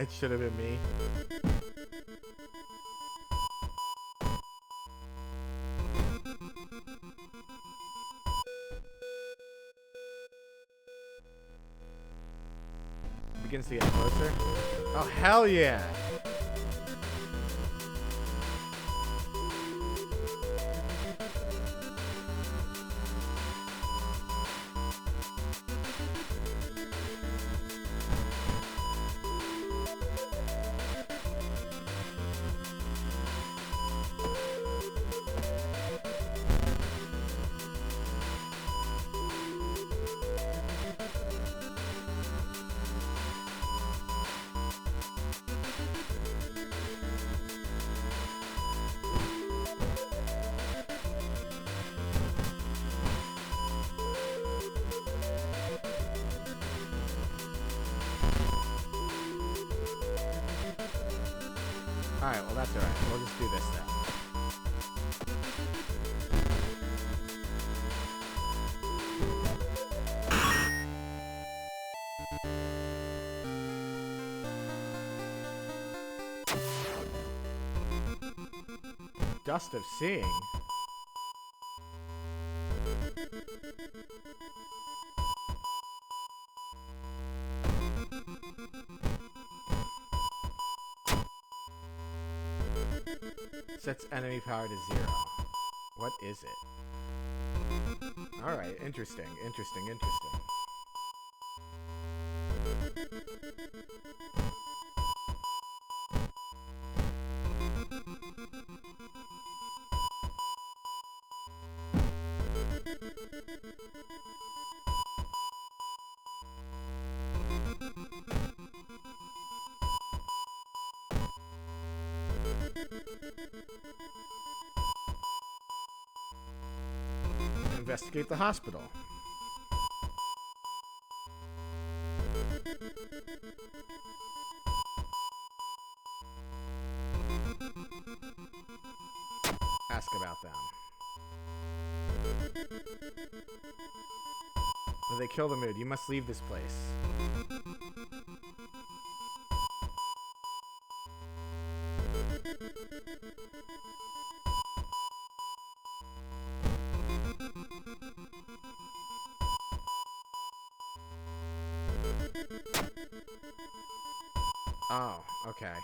It should have been me. Begins to get closer. Oh, hell yeah! Alright, well that's alright. We'll just do this then. Dust of Seeing? Sets enemy power to 0. What is it? Alright, interesting, interesting, interesting. Investigate the hospital. Ask about them. Will they kill the mood? You must leave this place. Oh, okay.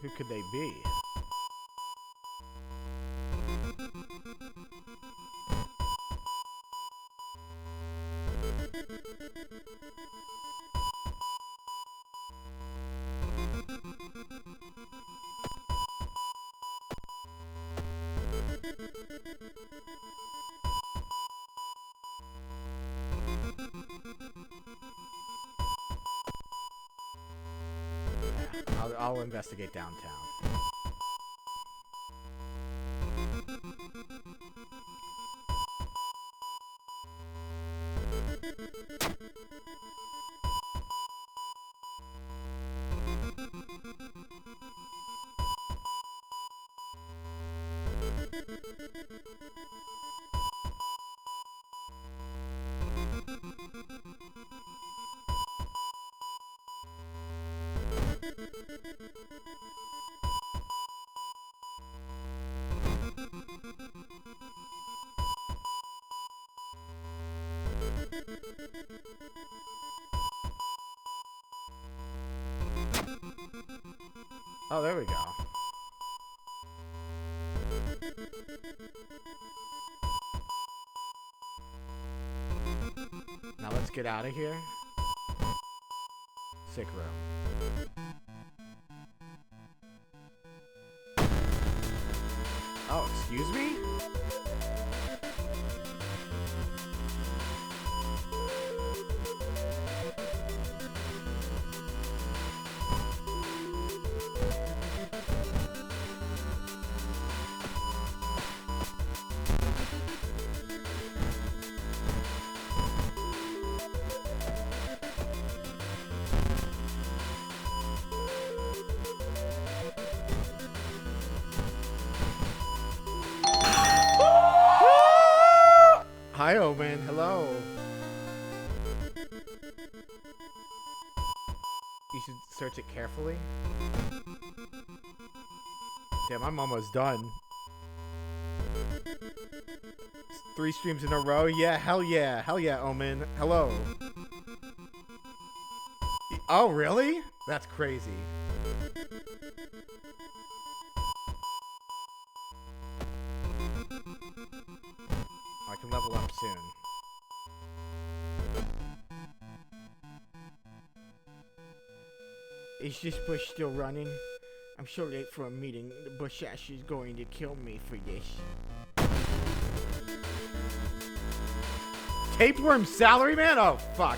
Who could they be? I'll investigate downtown. Oh, there we go. Now let's get out of here. Sick room. Oh, excuse me? Hi, Omen. Hello. You should search it carefully. Damn, I'm almost done. 3 streams in a row? Yeah, hell yeah. Hell yeah, Omen. Hello. Oh, really? That's crazy. I can level up soon. Is this bush still running? I'm so late for a meeting. The bush ash is going to kill me for this. Tapeworm Salaryman? Oh, fuck.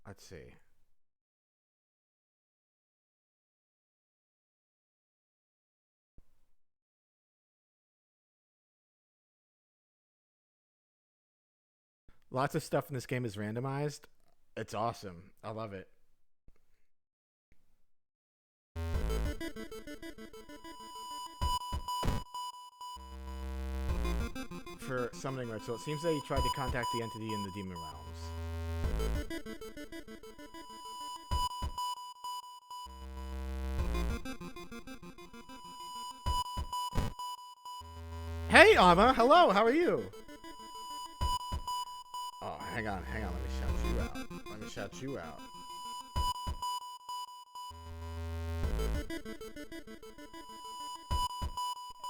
Let's see. Lots of stuff in this game is randomized. It's awesome. I love it. For summoning right, so it seems that he tried to contact the entity in the demon realms. Hey, Amma. Hello. How are you? Oh, hang on. Let me shout you out. out. Let me shout you out.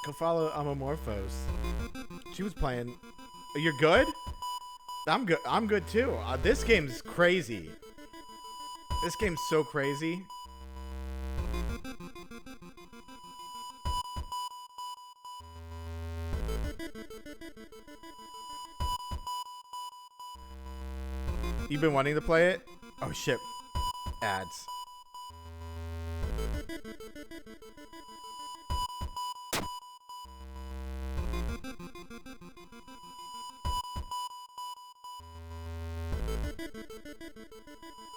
Go follow Amorphos. She was playing. You're good? I'm good. I'm good too. This game's crazy. This game's so crazy. You've been wanting to play it? Oh shit. Ads.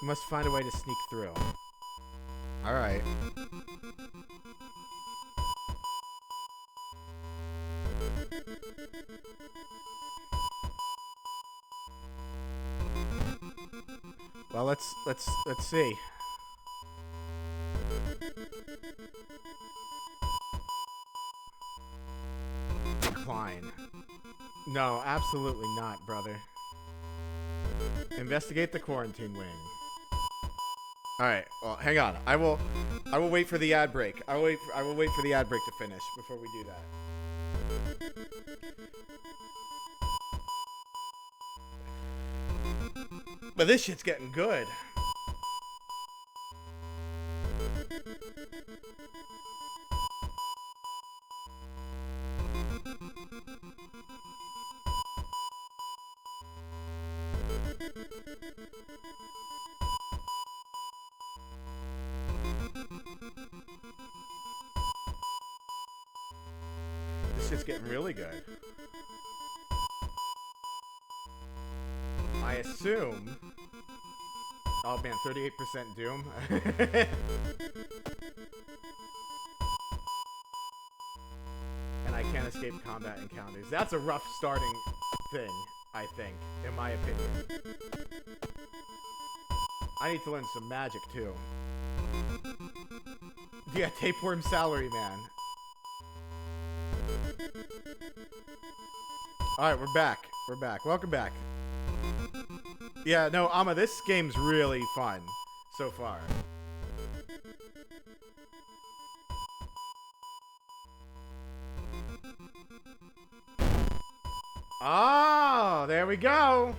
Must find a way to sneak through. Alright. Well, let's see. Decline. No, absolutely not, brother. Investigate the quarantine wing. All right. Well, hang on. I will wait for the ad break. I will wait for the ad break to finish before we do that. But this shit's getting good. This shit's getting really good. I assume. Oh man, 38% Doom. And I can't escape combat encounters. That's a rough starting thing, I think, in my opinion. I need to learn some magic too. Yeah, Tapeworm Salary Man. Alright, we're back. We're back. Welcome back. Yeah, no, Amma, this game's really fun so far. Oh, there we go.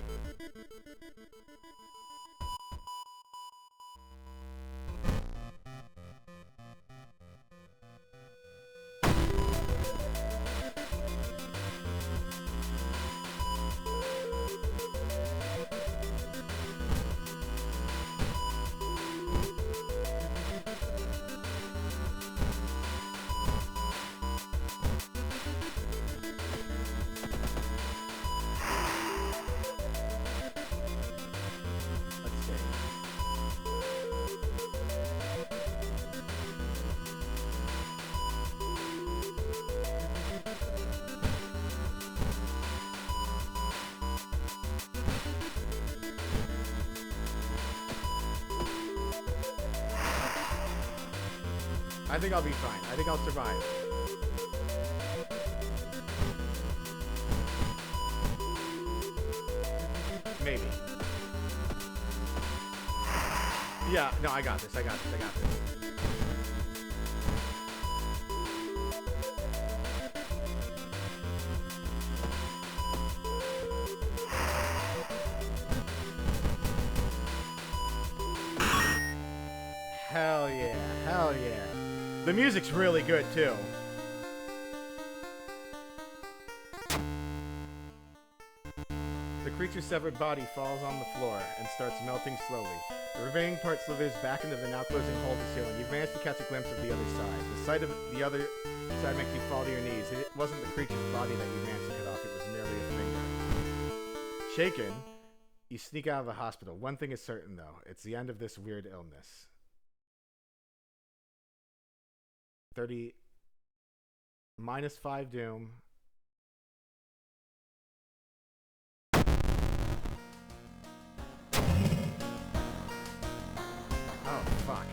I think I'll be fine. I think I'll survive. Maybe. Yeah, no, I got this. I got this. I got this. Hell yeah. Hell yeah. The music's really good, too. The creature's severed body falls on the floor and starts melting slowly. The remaining part slithers back into the now closing hole of the ceiling. You've managed to catch a glimpse of the other side. The sight of the other side makes you fall to your knees. It wasn't the creature's body that you managed to cut off. It was merely a finger. Shaken, you sneak out of the hospital. One thing is certain, though. It's the end of this weird illness. 30 minus 5 Doom. Oh fuck.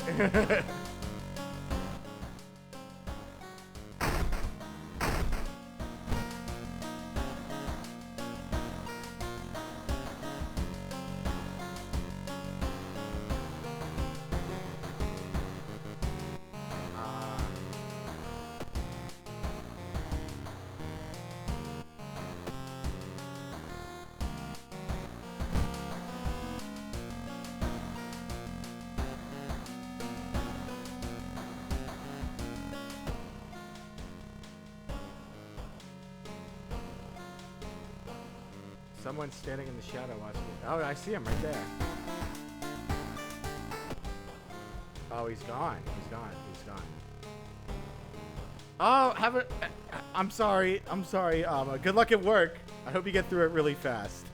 Someone's standing in the shadow watching. Oh, I see him right there. Oh, he's gone. He's gone. He's gone. Oh, I'm sorry. I'm sorry. Good luck at work. I hope you get through it really fast.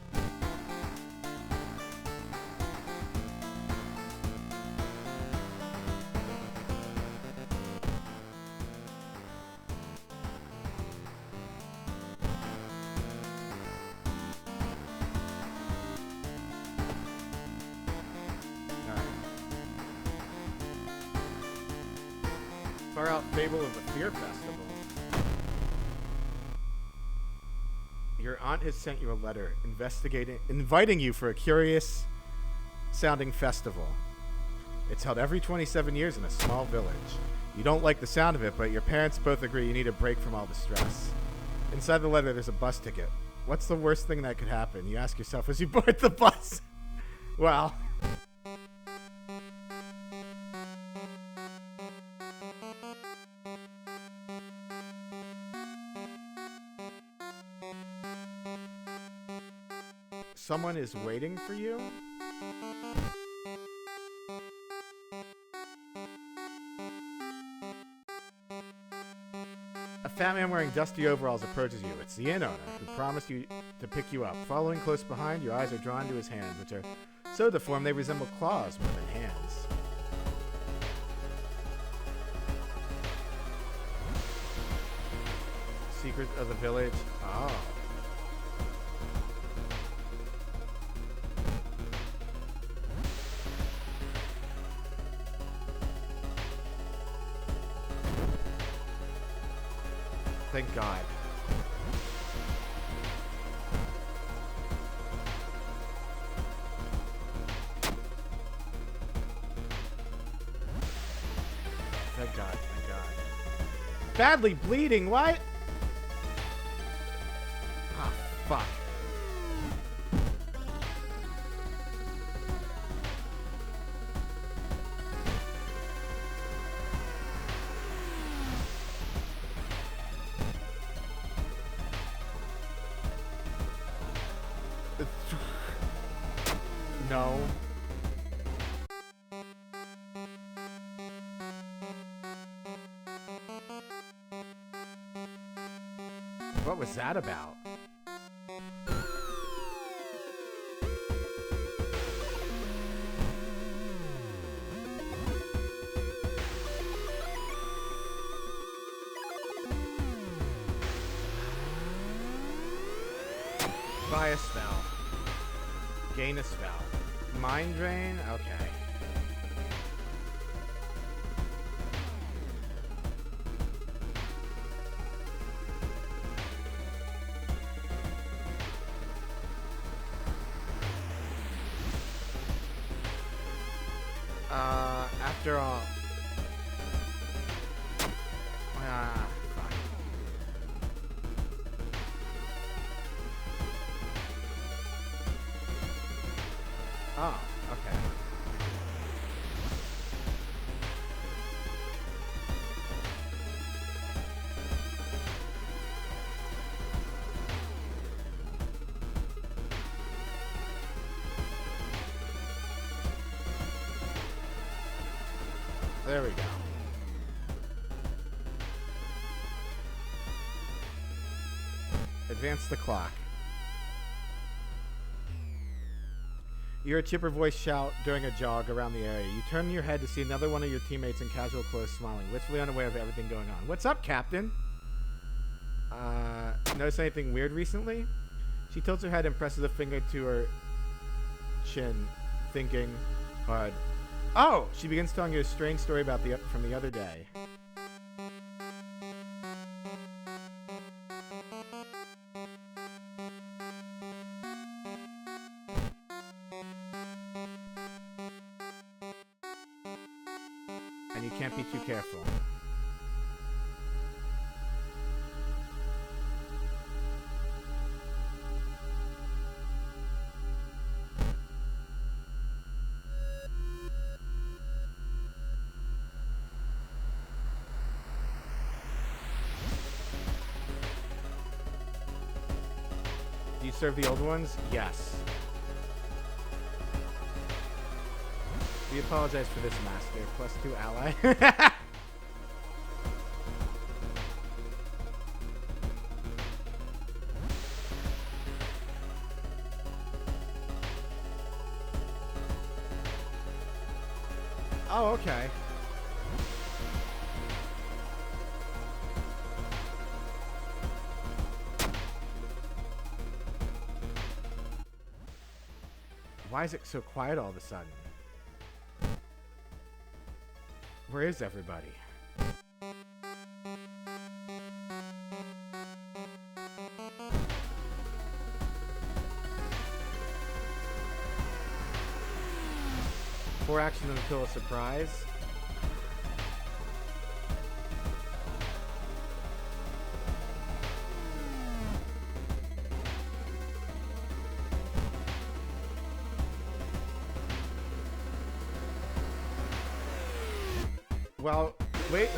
Far Out Fable of the Fear Festival. Your aunt has sent you a letter inviting you for a curious sounding festival. It's held every 27 years in a small village. You don't like the sound of it, but your parents both agree you need a break from all the stress. Inside the letter, there's a bus ticket. What's the worst thing that could happen? You ask yourself as you board the bus. Well... Someone is waiting for you? A fat man wearing dusty overalls approaches you. It's the inn owner who promised you to pick you up. Following close behind, your eyes are drawn to his hands, which are so deformed they resemble claws more than hands. Secret of the village. Oh. Thank God. Thank God, thank God. Badly bleeding, what? Ah, fuck. No. What was that about? Buy a spell. Gain a spell. Mind Drain? Okay. After all... fuck. Oh, okay. There we go. Advance the clock. You hear a chipper voice shout during a jog around the area. You turn your head to see another one of your teammates in casual clothes smiling, blissfully unaware of everything going on. What's up, Captain? Notice anything weird recently? She tilts her head and presses a finger to her chin, thinking hard. Oh! She begins telling you a strange story about from the other day. And you can't be too careful. Do you serve the old ones? Yes. We apologize for this, Master. +2 ally. Oh, okay. Why is it so quiet all of a sudden? Where is everybody? Before action until a surprise. Well,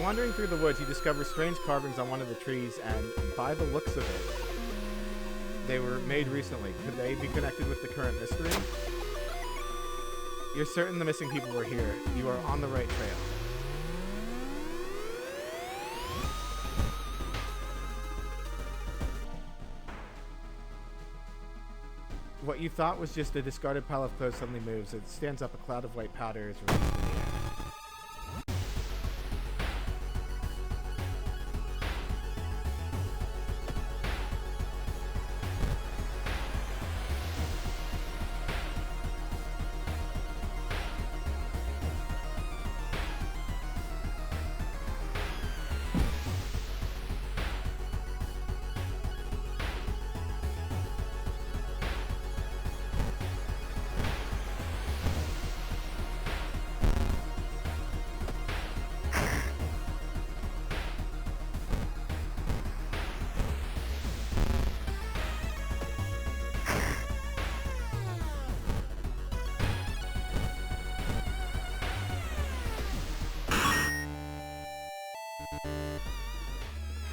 wandering through the woods, you discover strange carvings on one of the trees, and by the looks of it, they were made recently. Could they be connected with the current mystery? You're certain the missing people were here. You are on the right trail. What you thought was just a discarded pile of clothes suddenly moves. It stands up, a cloud of white powder is released in the air.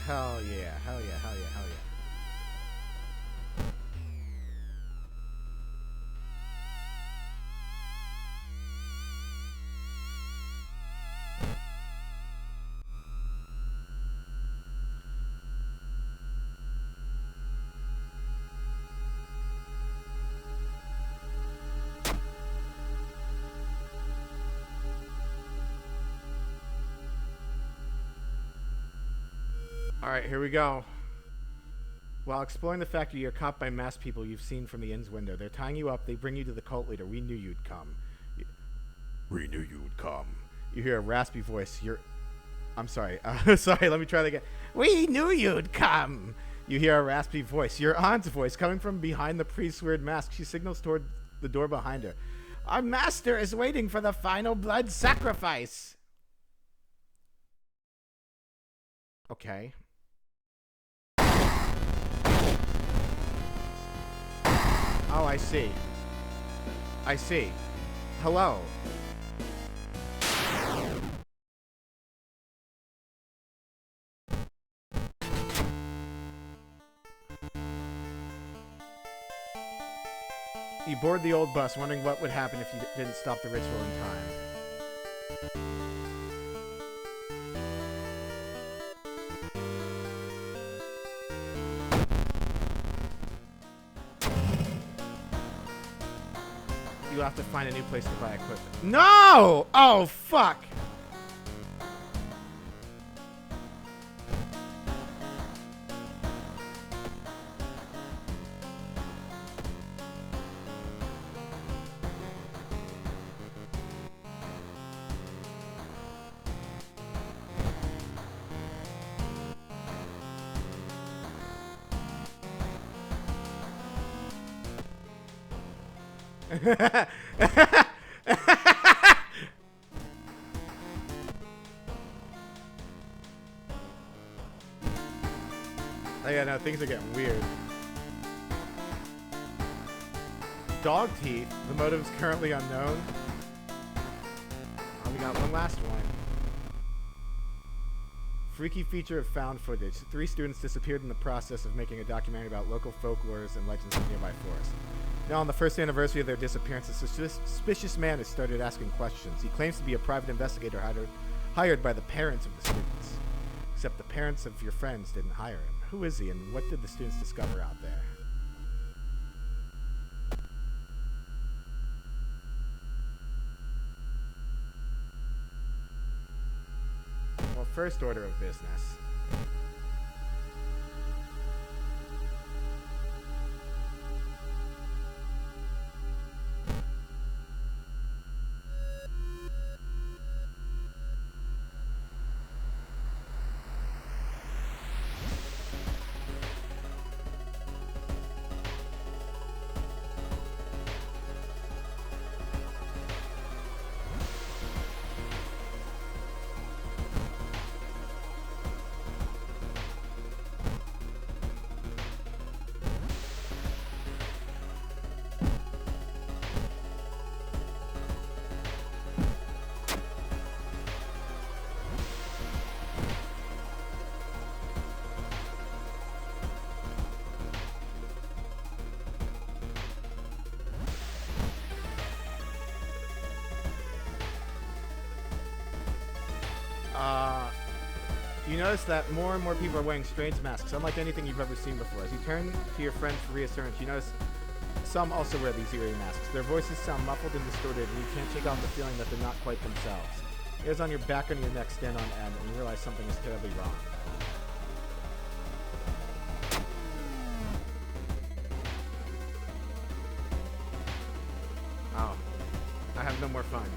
Hell yeah, hell yeah, hell yeah, hell yeah. Alright, here we go. While exploring the factory, you're caught by masked people you've seen from the inn's window. They're tying you up. They bring you to the cult leader. We knew you'd come. We knew you would come. You hear a raspy voice. I'm sorry. Sorry, let me try that again. We knew you'd come. You hear a raspy voice. Your aunt's voice coming from behind the priest's weird mask. She signals toward the door behind her. Our master is waiting for the final blood sacrifice. Okay. Oh, I see. I see. Hello. You board the old bus, wondering what would happen if you didn't stop the ritual in time. You have to find a new place to buy equipment. No! Oh, fuck! Oh, yeah, no, things are getting weird. Dog teeth. The motive is currently unknown. Oh, we got one last one. Freaky feature of found footage. 3 students disappeared in the process of making a documentary about local folklores and legends of nearby forests. Now, on the first anniversary of their disappearance, a suspicious man has started asking questions. He claims to be a private investigator hired by the parents of the students. Except the parents of your friends didn't hire him. Who is he, and what did the students discover out there? Well, first order of business. You notice that more and more people are wearing strange masks, unlike anything you've ever seen before. As you turn to your friends for reassurance, you notice some also wear these eerie masks. Their voices sound muffled and distorted, and you can't shake off the feeling that they're not quite themselves. Hairs on your back and your neck stand on end, and you realize something is terribly wrong. Oh. I have no more funds.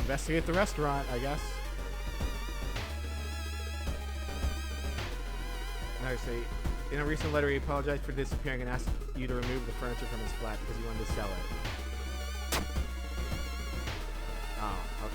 Investigate the restaurant, I guess. Seriously, in a recent letter, he apologized for disappearing and asked you to remove the furniture from his flat because he wanted to sell it. Oh, okay.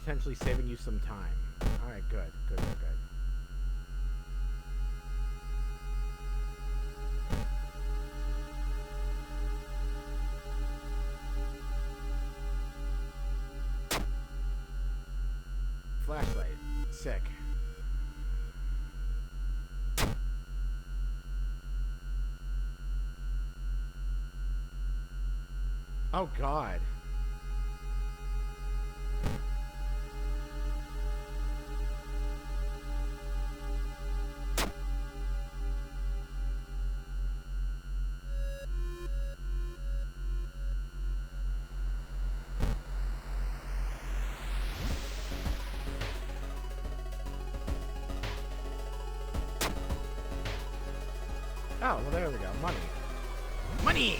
Potentially saving you some time. Alright, good. Flashlight. Sick. Oh god. Oh, well, there we go. Money. Money!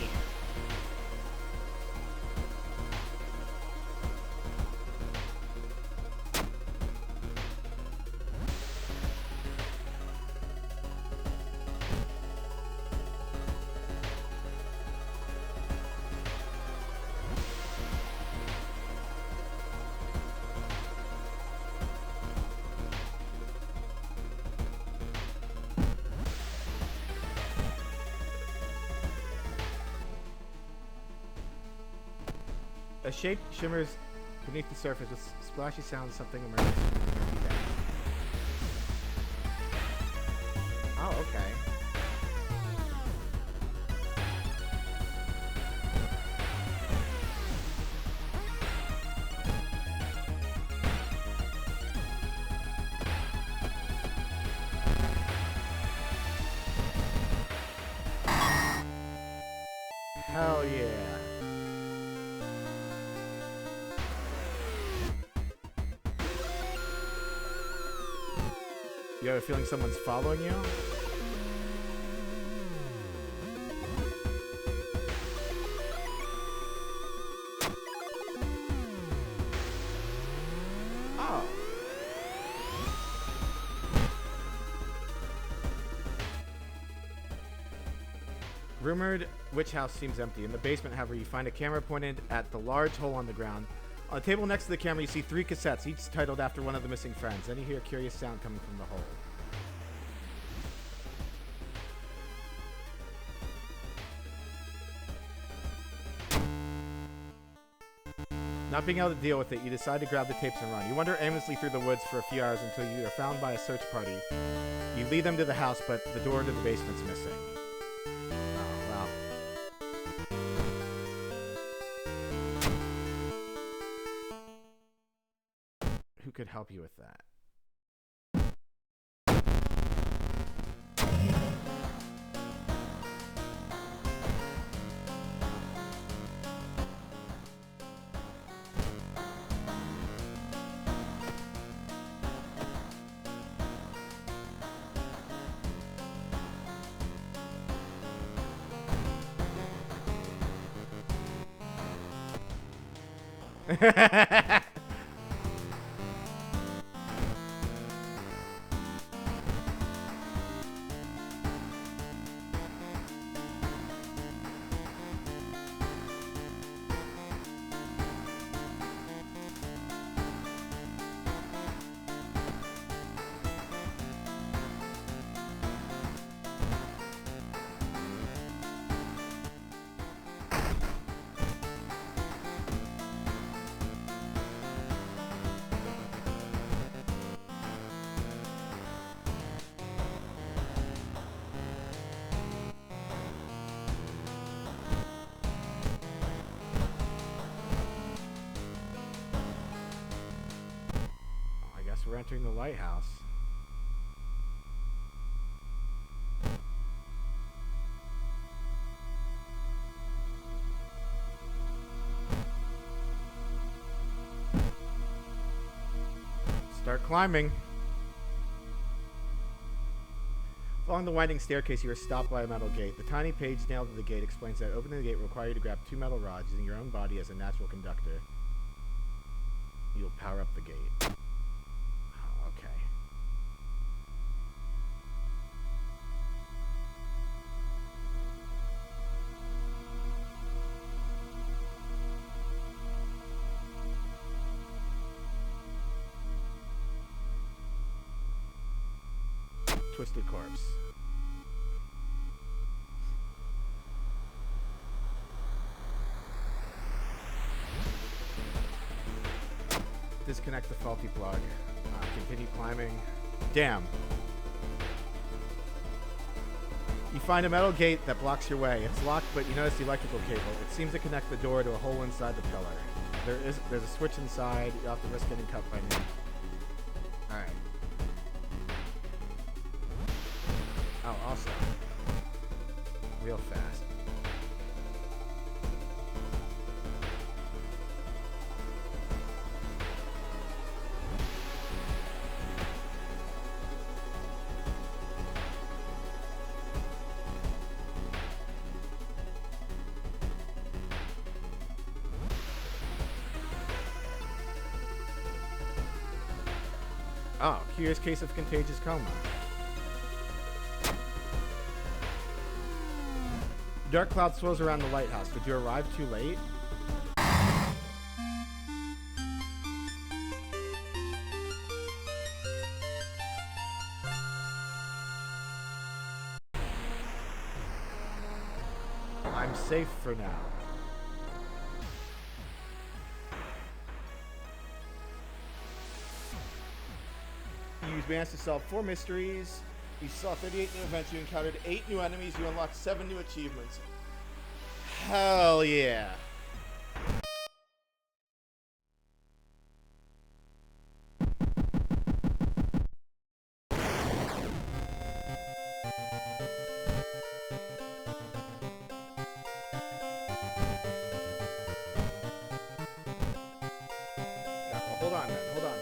A shape shimmers beneath the surface with splashy sounds, something emerges from the murky depths. Oh, okay. Hell yeah. You have a feeling someone's following you? Oh. Rumored witch house seems empty. In the basement, however, you find a camera pointed at the large hole on the ground. On the table next to the camera, you see 3 cassettes, each titled after one of the missing friends. Then you hear a curious sound coming from the hole. Not being able to deal with it, you decide to grab the tapes and run. You wander aimlessly through the woods for a few hours until you are found by a search party. You lead them to the house, but the door to the basement's missing. Oh, wow. Who could help you with that? We're entering the lighthouse. Start climbing. Along the winding staircase, you are stopped by a metal gate. The tiny page nailed to the gate explains that opening the gate will require you to grab 2 metal rods using your own body as a natural conductor. You'll power up the gate. Okay. Twisted corpse. Disconnect the faulty plug. Continue climbing. Damn. You find a metal gate that blocks your way. It's locked, but you notice the electrical cable. It seems to connect the door to a hole inside the pillar. There's a switch inside. You'll have to risk getting cut by me. Alright. Oh, also. Real fast. Oh, curious case of contagious coma. Dark cloud swirls around the lighthouse. Did you arrive too late? I'm safe for now. You use mass to solve 4 mysteries. You saw 38 new events, you encountered 8 new enemies, you unlocked 7 new achievements. Hell yeah. Hold on, man. Hold on.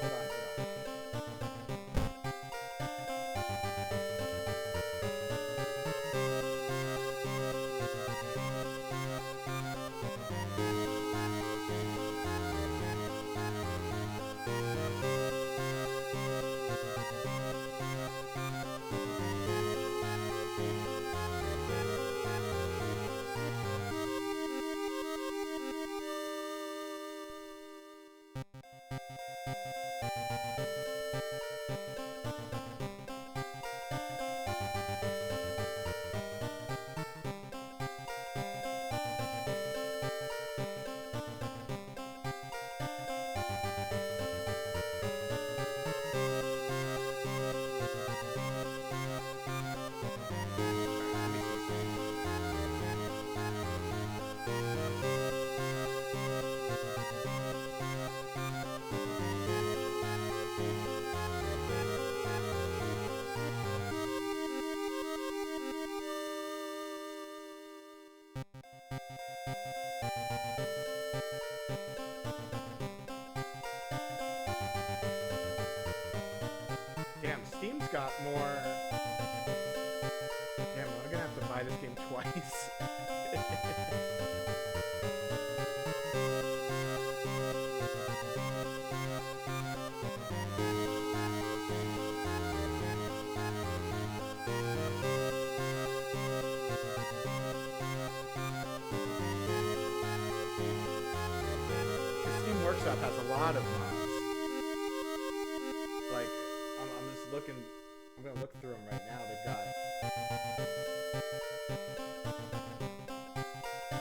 Damn, Steam's got more. Damn, I'm gonna have to buy this game twice. Steam Workshop has a lot of mods. Like, I'm just looking. I'm gonna look through them right now. They've got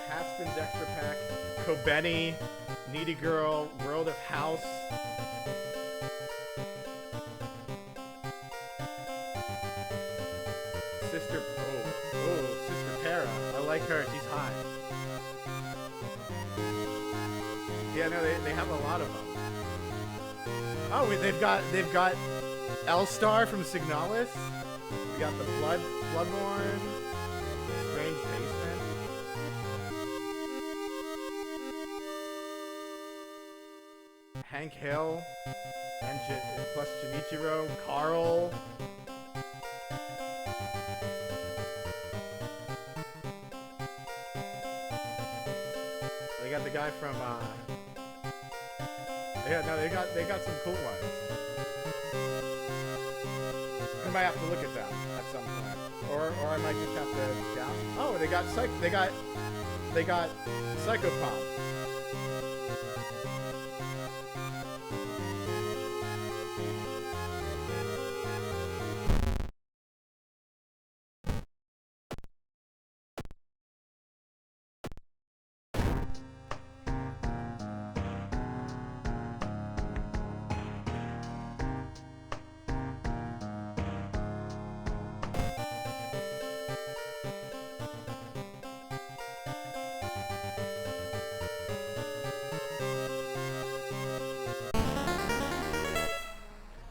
Haspin's Extra Pack, Kobeni, Needy Girl, World of House. Sister Para. I like her. She's hot. Yeah, no, they have a lot of them. Oh, they've got L-Star from Signalis. We got the Bloodborne, Strange Basement. Hank Hill, and plus Junichiro, Carl. They got the guy from yeah, no, they got some cool ones. I might have to look at them at some point, or I might just have to down. Oh, they got Psychopomp.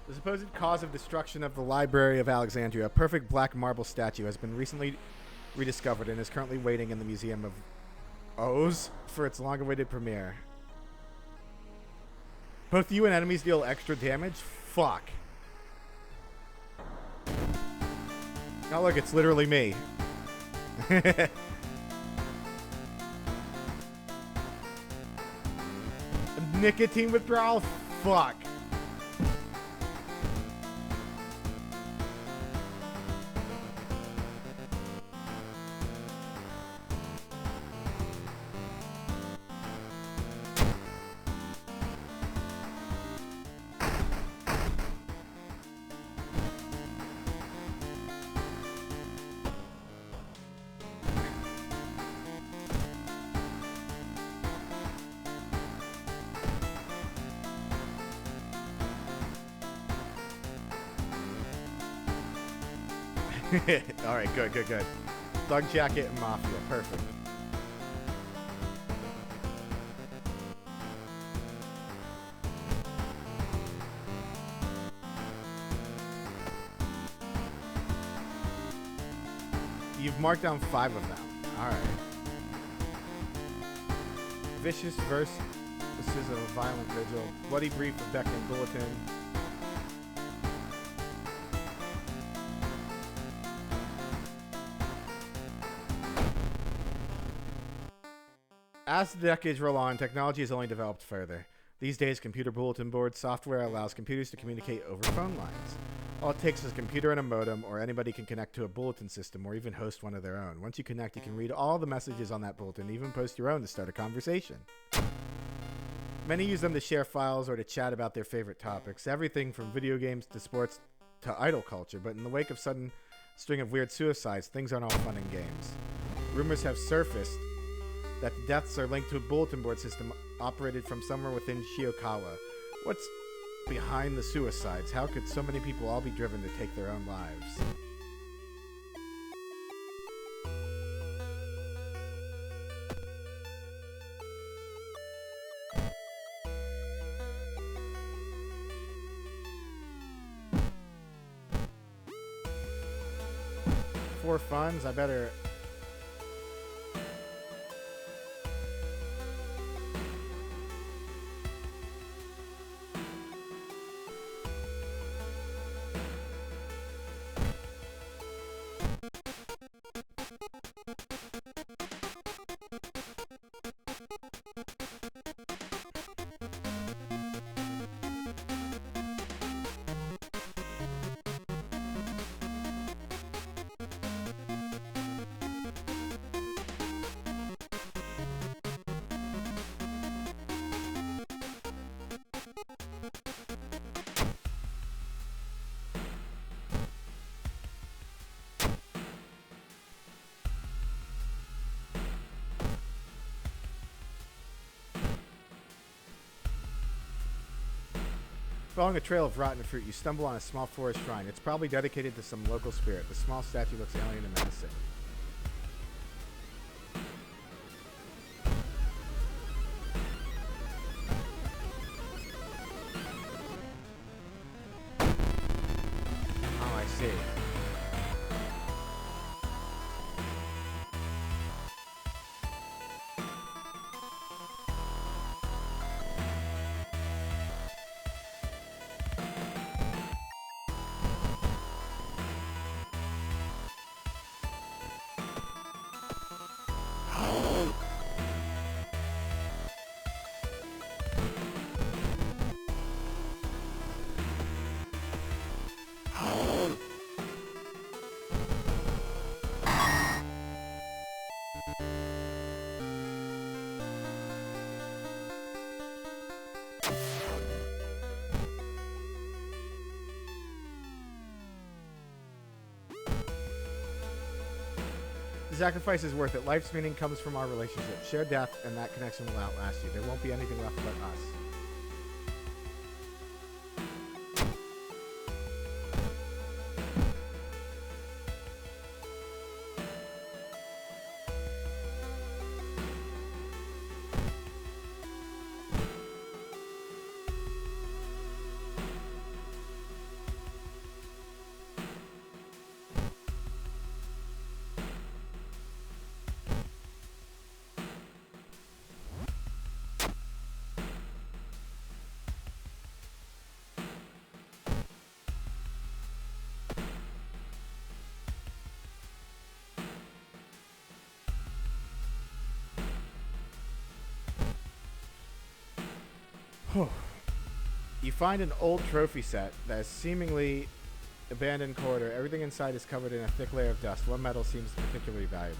The supposed cause of destruction of the Library of Alexandria, a perfect black marble statue, has been recently rediscovered and is currently waiting in the Museum of Oz for its long-awaited premiere. Both you and enemies deal extra damage? Fuck. Now look, it's literally me. Nicotine withdrawal? Fuck. All right, good, good, good. Thug Jacket and Mafia, perfect. You've marked down 5 of them. All right. Vicious verse. This is a violent vigil. Bloody brief of Declan Bulletin. As the decades roll on, technology has only developed further. These days, computer bulletin board software allows computers to communicate over phone lines. All it takes is a computer and a modem, or anybody can connect to a bulletin system or even host one of their own. Once you connect, you can read all the messages on that bulletin, even post your own to start a conversation. Many use them to share files or to chat about their favorite topics, everything from video games to sports to idol culture, but in the wake of sudden string of weird suicides, things aren't all fun and games. Rumors have surfaced that the deaths are linked to a bulletin board system operated from somewhere within Shiokawa. What's behind the suicides? How could so many people all be driven to take their own lives? For funds, I better... Following a trail of rotten fruit, you stumble on a small forest shrine. It's probably dedicated to some local spirit. The small statue looks alien and menacing. Oh, I see. The sacrifice is worth it. Life's meaning comes from our relationship. Share death, and that connection will outlast you. There won't be anything left but us. You find an old trophy set that is seemingly abandoned corridor. Everything inside is covered in a thick layer of dust. One metal seems particularly valuable.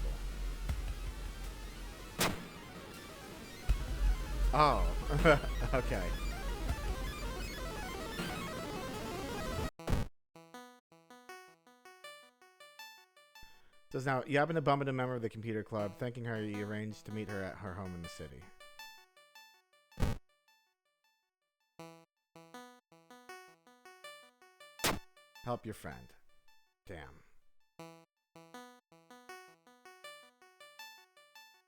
Oh, okay. Says now, you happen to bump into a member of the computer club. Thanking her, you arranged to meet her at her home in the city. Help your friend. Damn.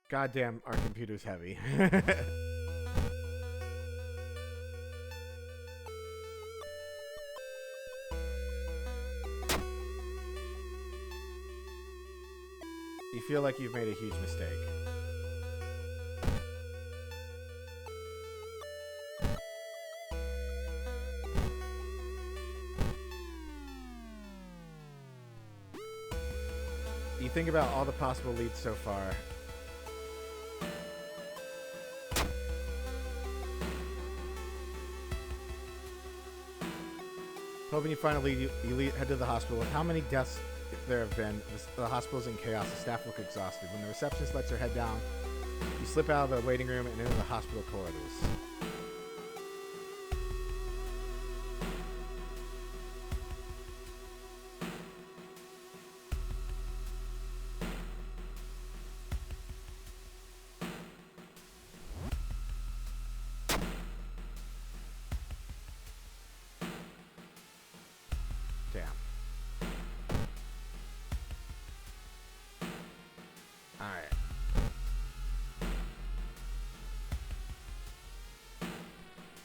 Goddamn, our computer's heavy. You feel like you've made a huge mistake. You think about all the possible leads so far. Hoping you find a lead, you head to the hospital. With how many deaths there have been, the hospital's in chaos. The staff look exhausted. When the receptionist lets her head down, you slip out of the waiting room and into the hospital corridors.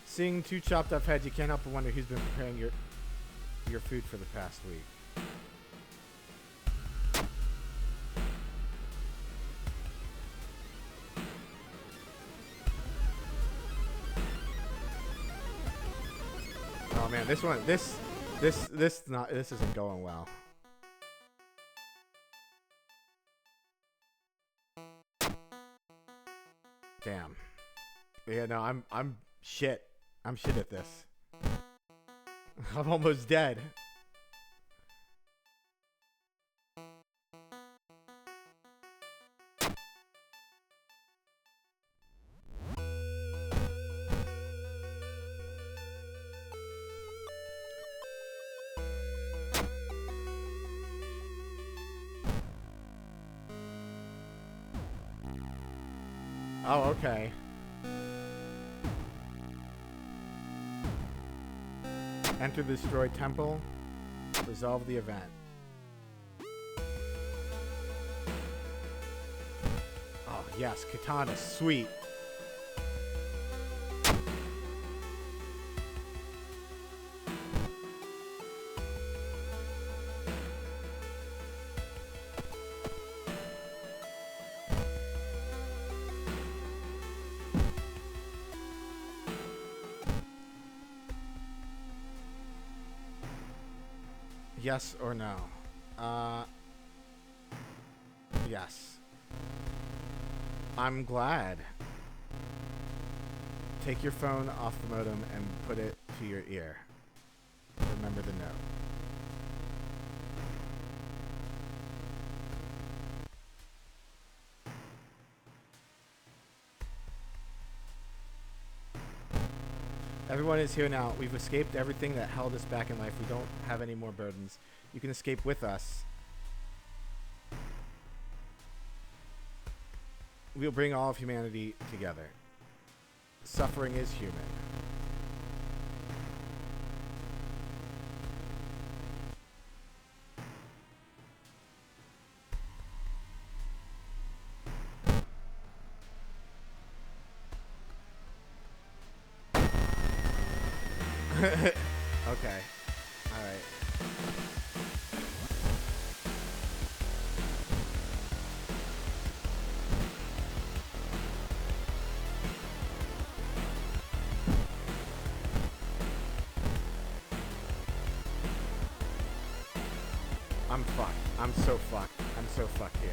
Seeing two chopped up heads, you can't help but wonder who's been preparing your food for the past week. Oh man, this isn't going well. Damn. Yeah, no, I'm shit. I'm shit at this. I'm almost dead. Oh, okay. Enter the destroyed temple. Resolve the event. Oh, yes. Katana. Sweet. Yes or no? Yes. I'm glad. Take your phone off the modem and put it to your ear. Remember the note. Everyone is here now. We've escaped everything that held us back in life. We don't have any more burdens. You can escape with us. We'll bring all of humanity together. Suffering is human. Okay. All right. I'm fucked. I'm so fucked. I'm so fucked here.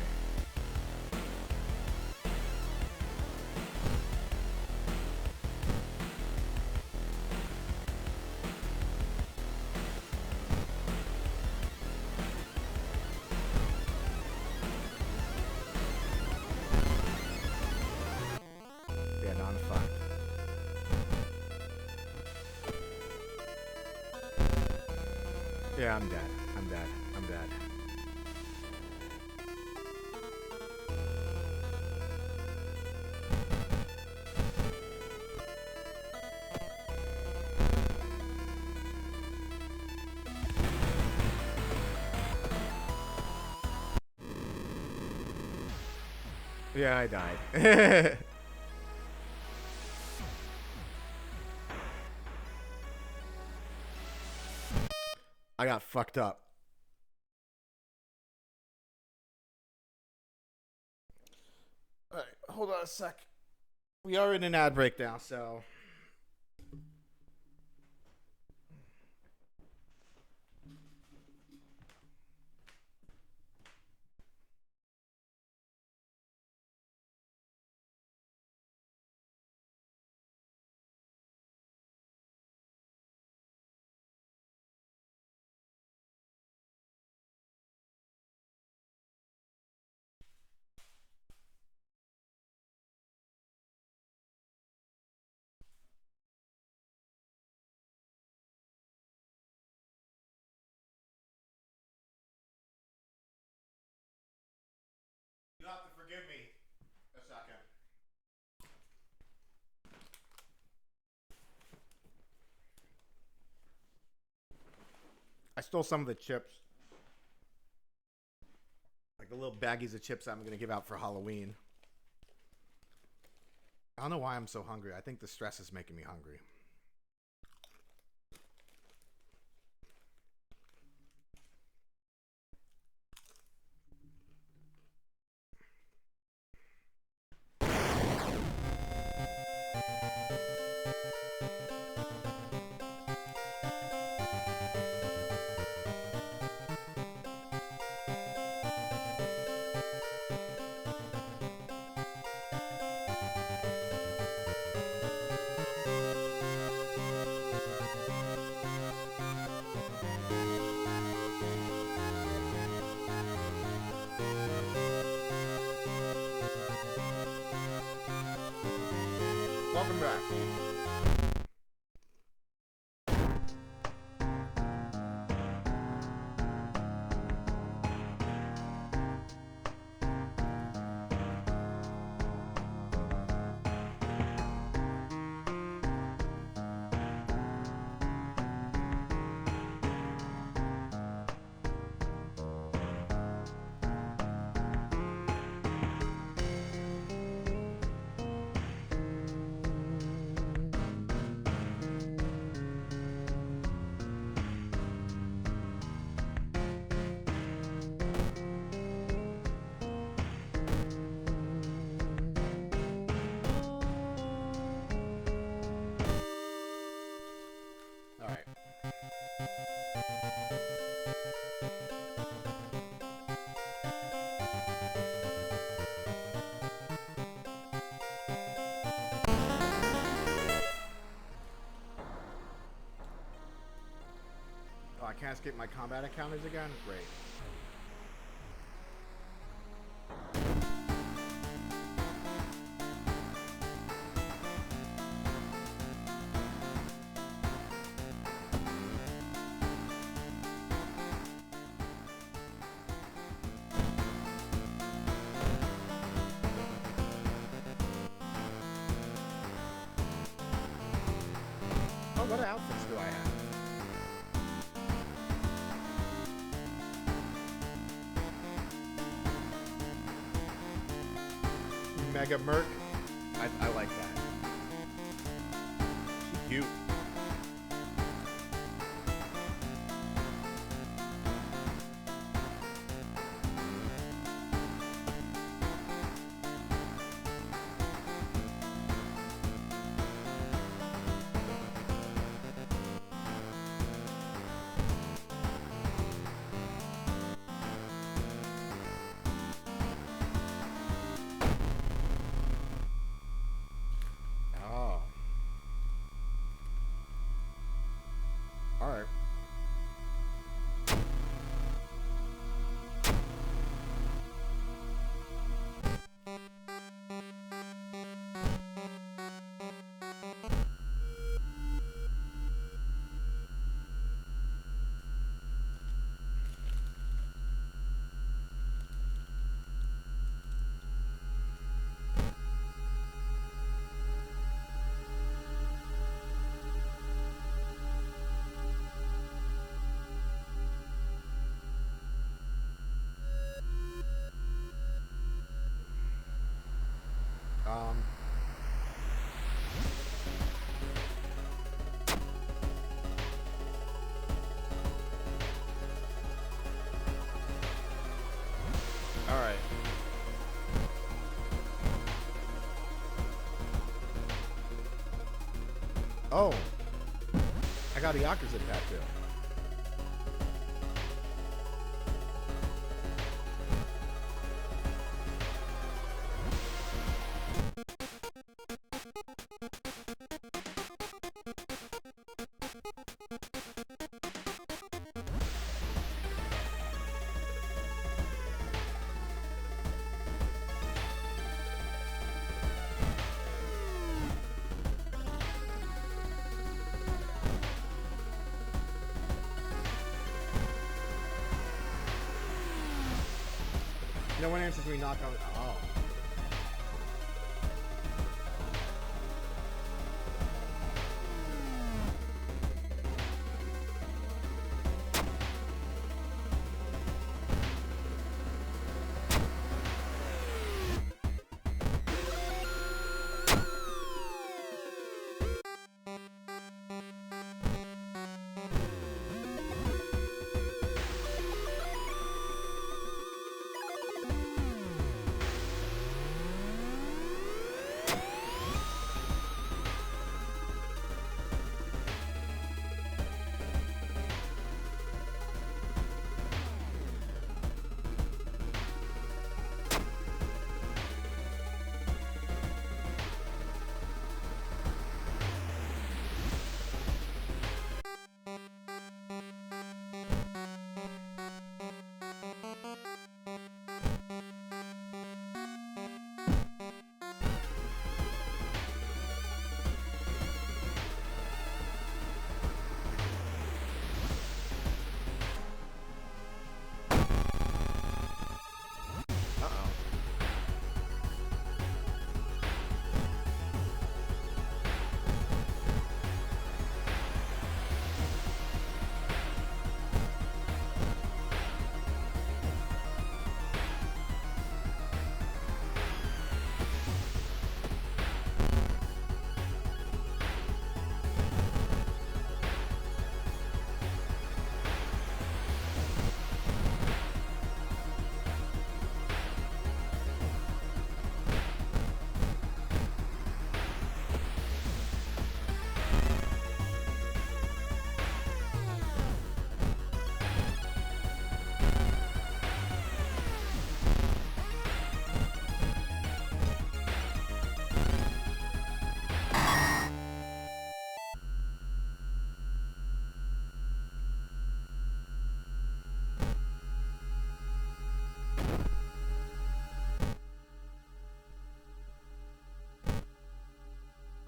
Yeah, no, I'm fucked. Yeah, I'm dead. I'm dead. I'm dead. Yeah, I died. I got fucked up. All right, hold on a sec. We are in an ad break now, so. You have to forgive me a second. I stole some of the chips. Like the little baggies of chips I'm going to give out for Halloween. I don't know why I'm so hungry. I think the stress is making me hungry. Welcome back. All right. Oh, I can't escape my combat encounters again? Great. Oh, what outfits do I have? Mega Merc. I like that. She's cute. Oh. Oh. I got a Yakuza tattoo. No one answers when we knock on. Oh.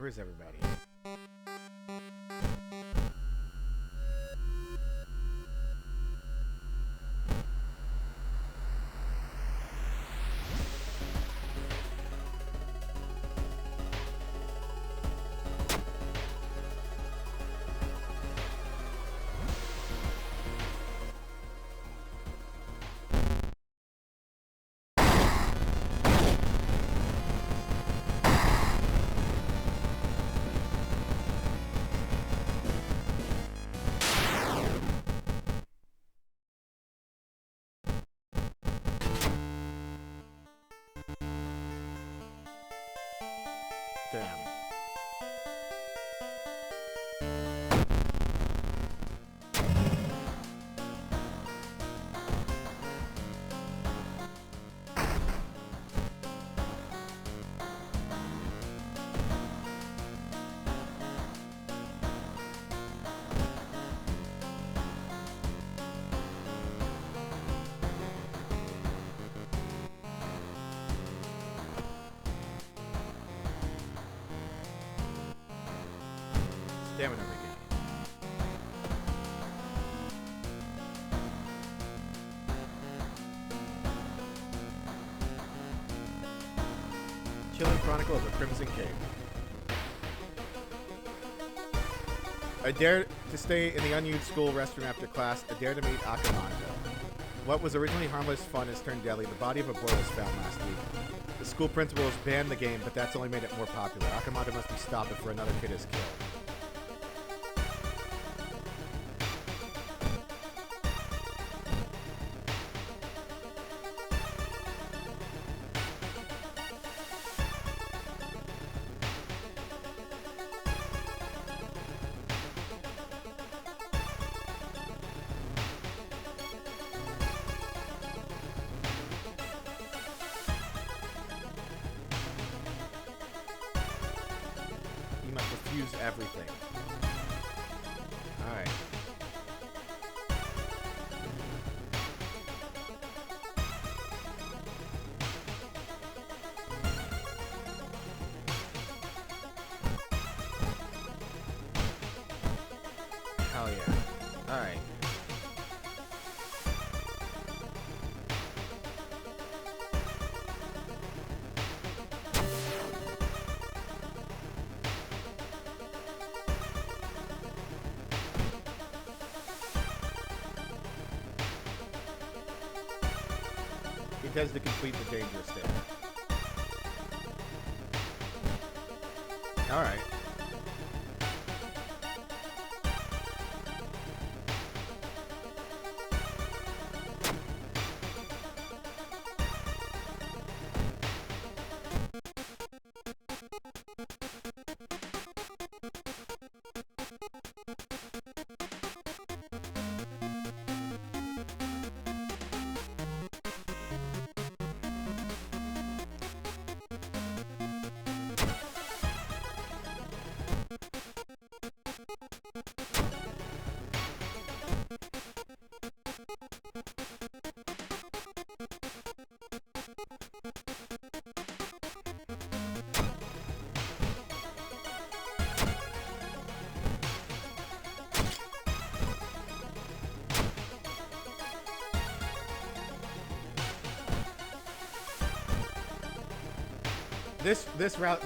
Where's everybody? Damn. Stamina regain. Chilling Chronicle of the Crimson Cave. I dare to stay in the unused school restroom after class. I dare to meet Akamoto. What was originally harmless fun has turned deadly. The body of a boy was found last week. The school principal has banned the game, but that's only made it more popular. Akamoto must be stopped before another kid is killed. confuse everything. All right. Hell yeah. All right. It does to complete the dangerous stare. All right.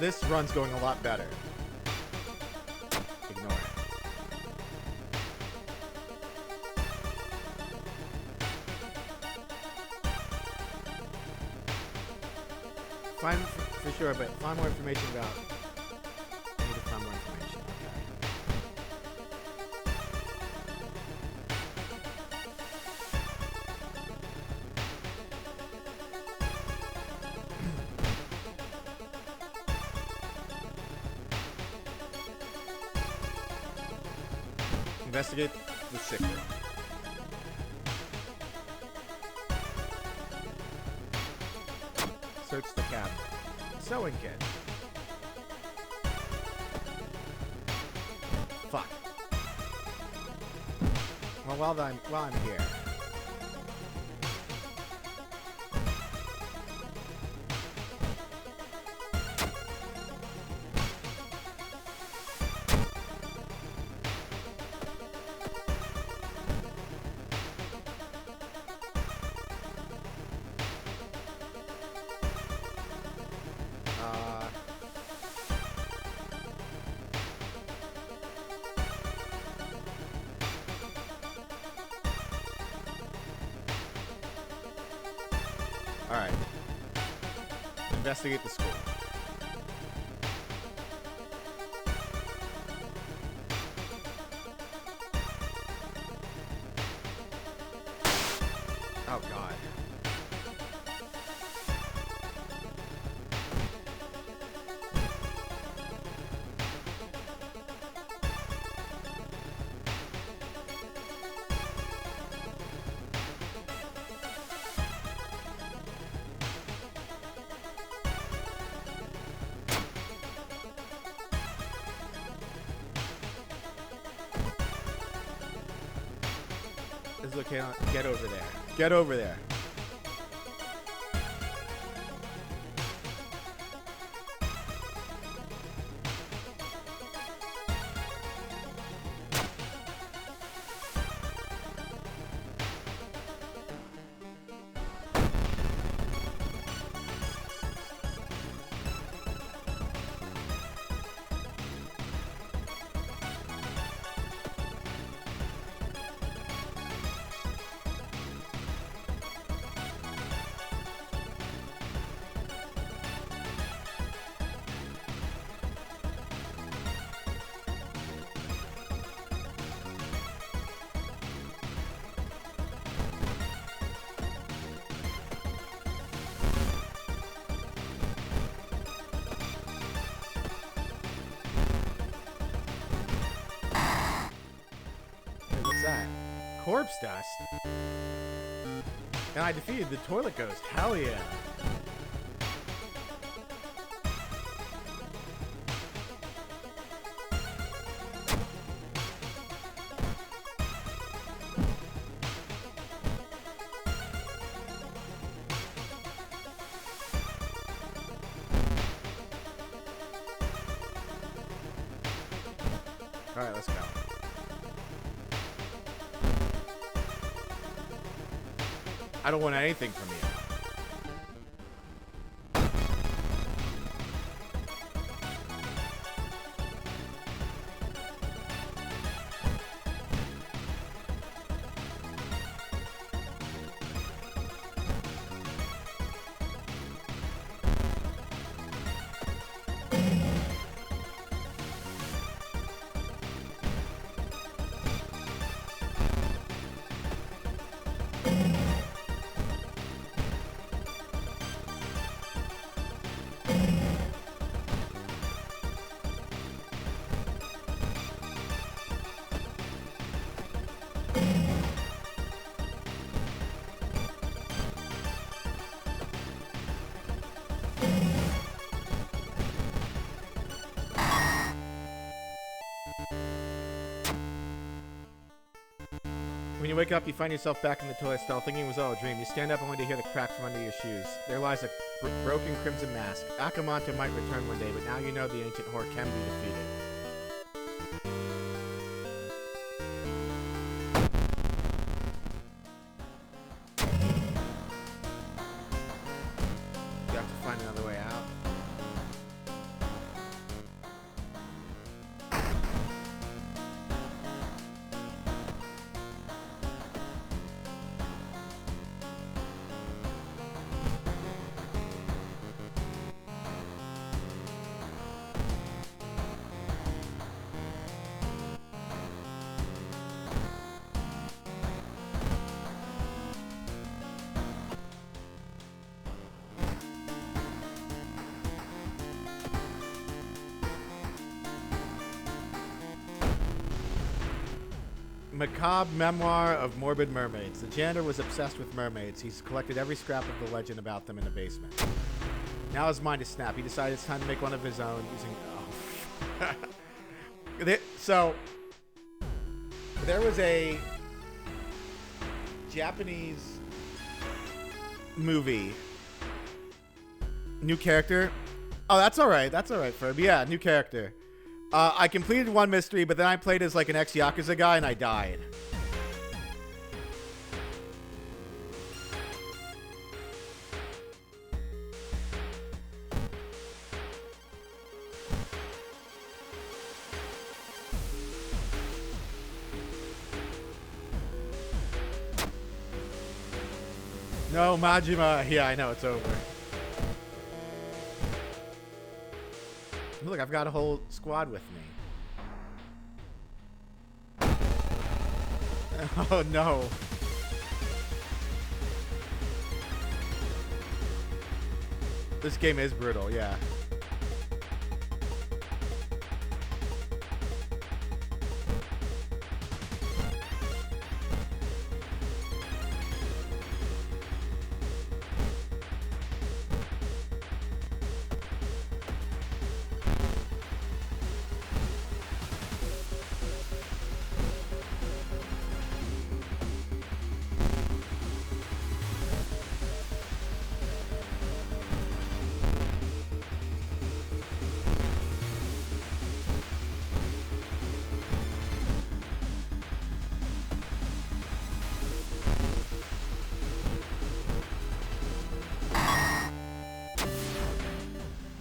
This run's going a lot better. Ignore it. Find for sure, but find more information about. I need to find more information. Investigate the sick room. Search the cabinet. Sewing kit. Fuck. Well, while I'm here. Alright. Investigate the school. Oh, God. It's okay. Get over there. Get over there. That? Corpse dust? And I defeated the toilet ghost. Hell yeah. let's go. I don't want anything from you. When you wake up, you find yourself back in the toilet stall, thinking it was all a dream. You stand up only to hear the crack from under your shoes. There lies a broken crimson mask. Akamanto might return one day, but now you know the ancient whore can be defeated. You have to find another way out. Macabre Memoir of Morbid Mermaids. The janitor was obsessed with mermaids. He's collected every scrap of the legend about them in the basement. Now his mind is snapped. He decided it's time to make one of his own using... Oh. So, there was a Japanese movie. New character. Oh, that's alright. That's alright, Ferb. Yeah, new character. I completed one mystery, but then I played as like an ex-Yakuza guy and I died. No, Majima. Yeah, I know, it's over. Look, I've got a whole squad with me. Oh, no. This game is brutal, yeah.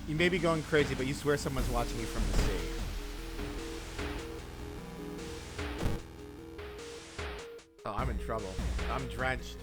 You may be going crazy, but you swear someone's watching you from the sea. Oh, I'm in trouble. I'm drenched.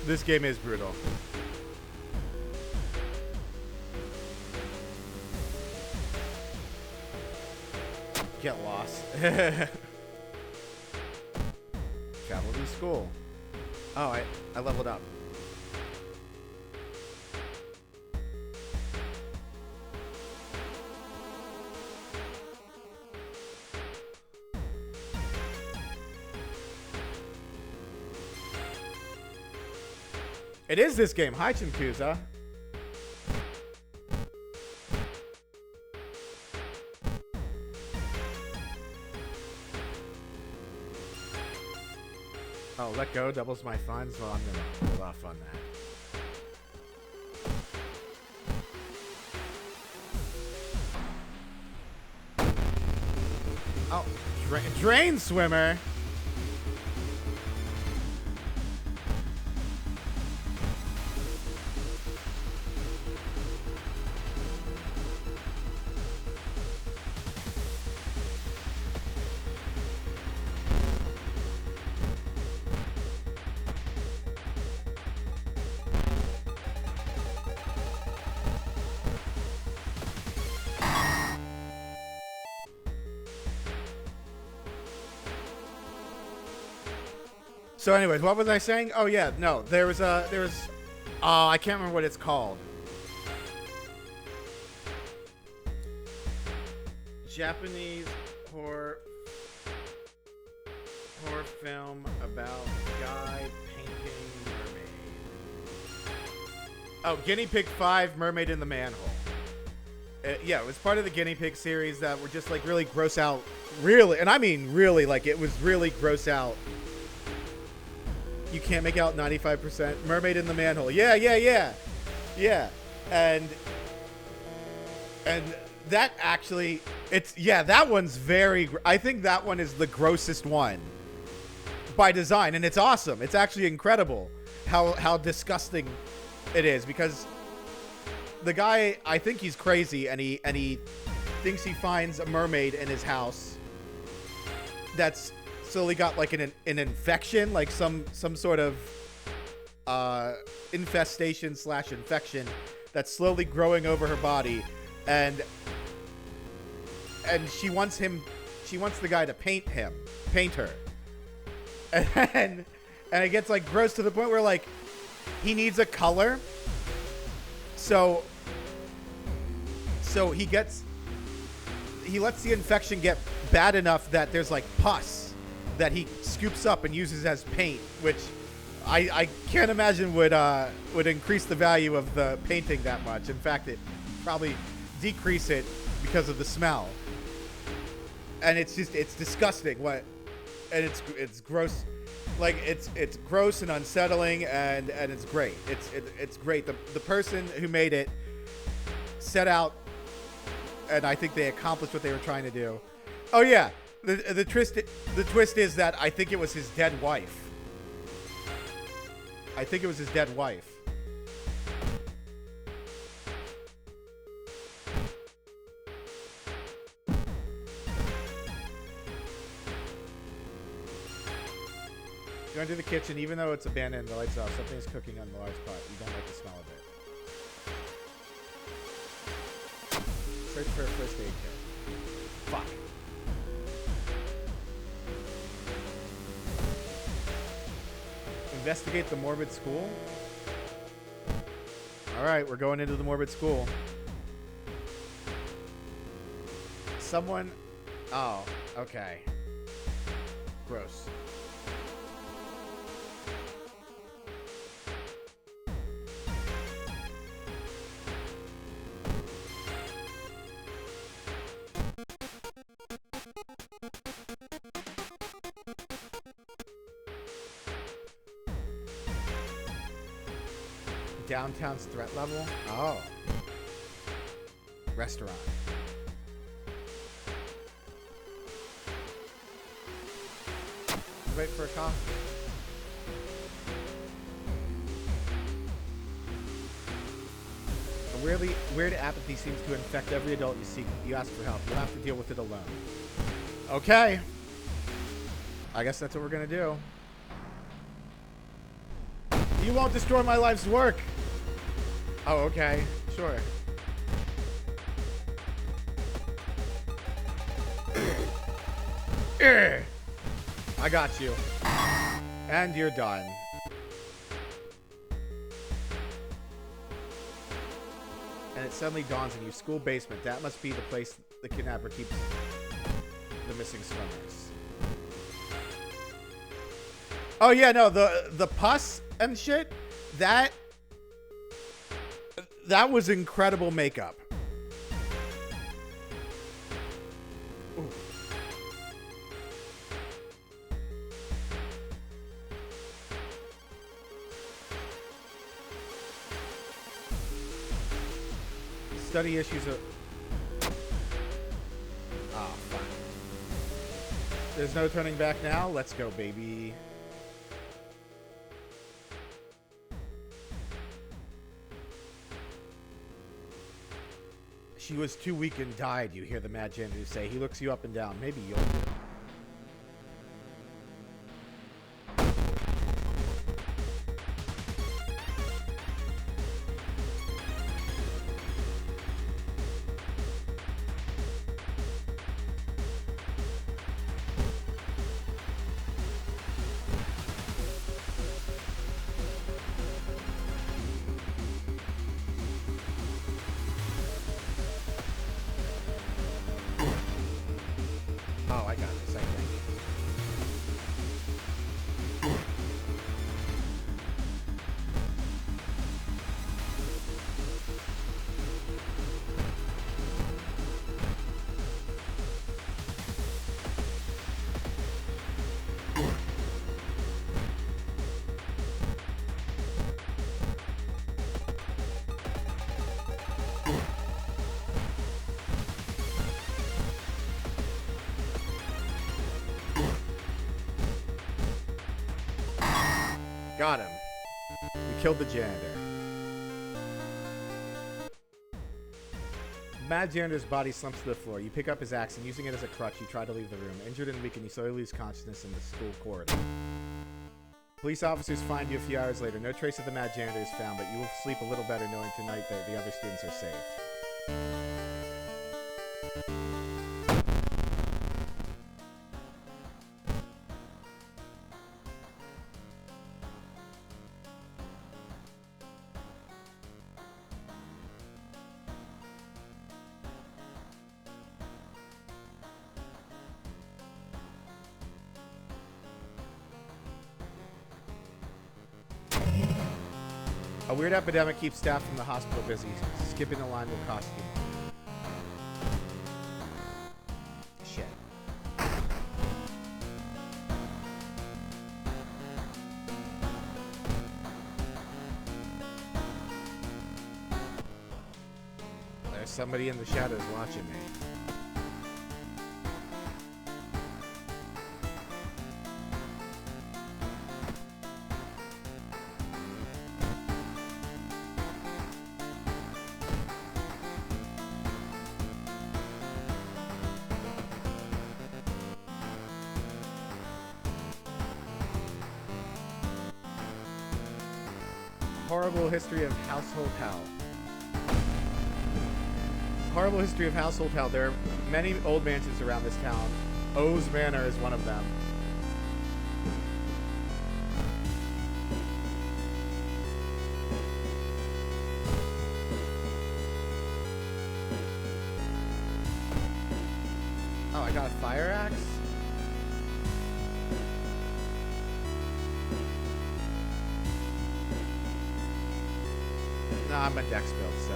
This game is brutal. Get lost. Travel to school. Oh, I leveled up. It is this game. Hi, Chimkuza. Oh, let go doubles my funds. Well, I'm gonna hold off on that. Oh, drain swimmer. So anyways, what was I saying? Oh yeah, no, there was I can't remember what it's called. Japanese horror film about guy painting mermaid. Oh, Guinea Pig 5, Mermaid in the Manhole. Yeah, it was part of the Guinea Pig series that were just like really gross out, really, and I mean really, like it was really gross out. You can't make out 95%. Mermaid in the Manhole. Yeah. And that actually, that one's very, I think that one is the grossest one by design. And it's awesome. It's actually incredible how disgusting it is, because the guy, I think he's crazy, and he thinks he finds a mermaid in his house that's slowly got like an infection, like some sort of infestation / infection that's slowly growing over her body, and she wants the guy to paint her, and it gets like gross to the point where like he needs a color, so he lets the infection get bad enough that there's like pus that he scoops up and uses as paint, which I can't imagine would increase the value of the painting that much. In fact, it probably decrease it because of the smell. And it's disgusting. And it's gross. Like it's gross and unsettling, and it's great. It's great. The person who made it set out, and I think they accomplished what they were trying to do. Oh yeah. The twist is that I think it was his dead wife. I think it was his dead wife. Go into the kitchen, even though it's abandoned and the lights off. Something's cooking on the large pot. You don't like the smell of it. Search for a first aid kit. Fuck. Investigate the morbid school. All right, we're going into the morbid school. Someone. Oh, okay. Gross. Downtown's threat level? Oh. Restaurant. Wait for a coffee. A weird apathy seems to infect every adult you ask for help. You'll have to deal with it alone. Okay. I guess that's what we're gonna do. You won't destroy my life's work. Oh, okay. Sure. I got you. And you're done. And it suddenly dawns on you. School basement. That must be the place the kidnapper keeps the missing swimmers. Oh, yeah, no. The pus and shit, that was incredible makeup. Ooh. Study issues of... Oh, fuck. There's no turning back now. Let's go, baby. She was too weak and died, you hear the mad janitor say. He looks you up and down. Maybe you'll... Oh, I got this, I think. Got him. We killed the janitor. Mad janitor's body slumps to the floor. You pick up his axe and using it as a crutch, you try to leave the room. Injured and weakened, you slowly lose consciousness in the school corridor. Police officers find you a few hours later. No trace of the mad janitor is found, but you will sleep a little better knowing tonight that the other students are safe. A weird epidemic keeps staff from the hospital busy. Skipping the line will cost you more. Shit. There's somebody in the shadows watching me. Horrible history of household hell. Horrible history of household hell. There are many old mansions around this town. O's Manor is one of them. Oh, I got a fire axe? Nah, I'm a dex build, so...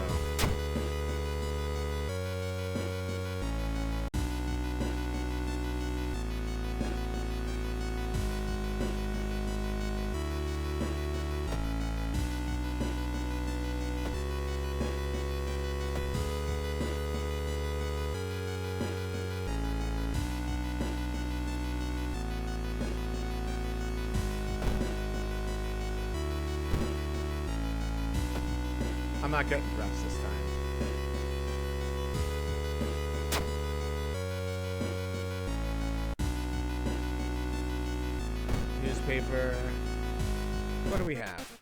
I'm not getting reps this time. Newspaper. What do we have?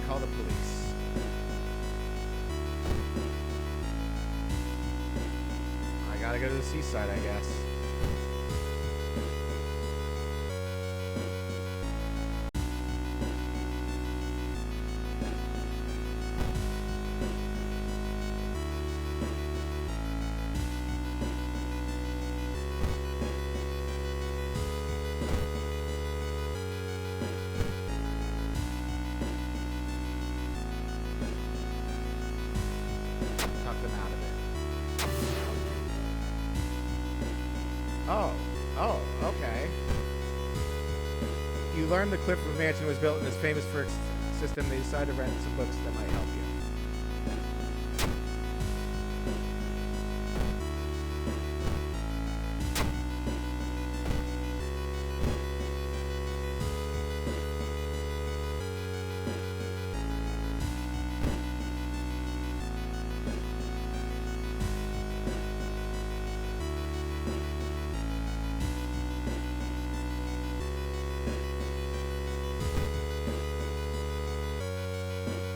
Call the police. Gotta go to the seaside, I guess. You learn the Clifford Mansion was built and is famous for its system. They decided to rent some books that might help you.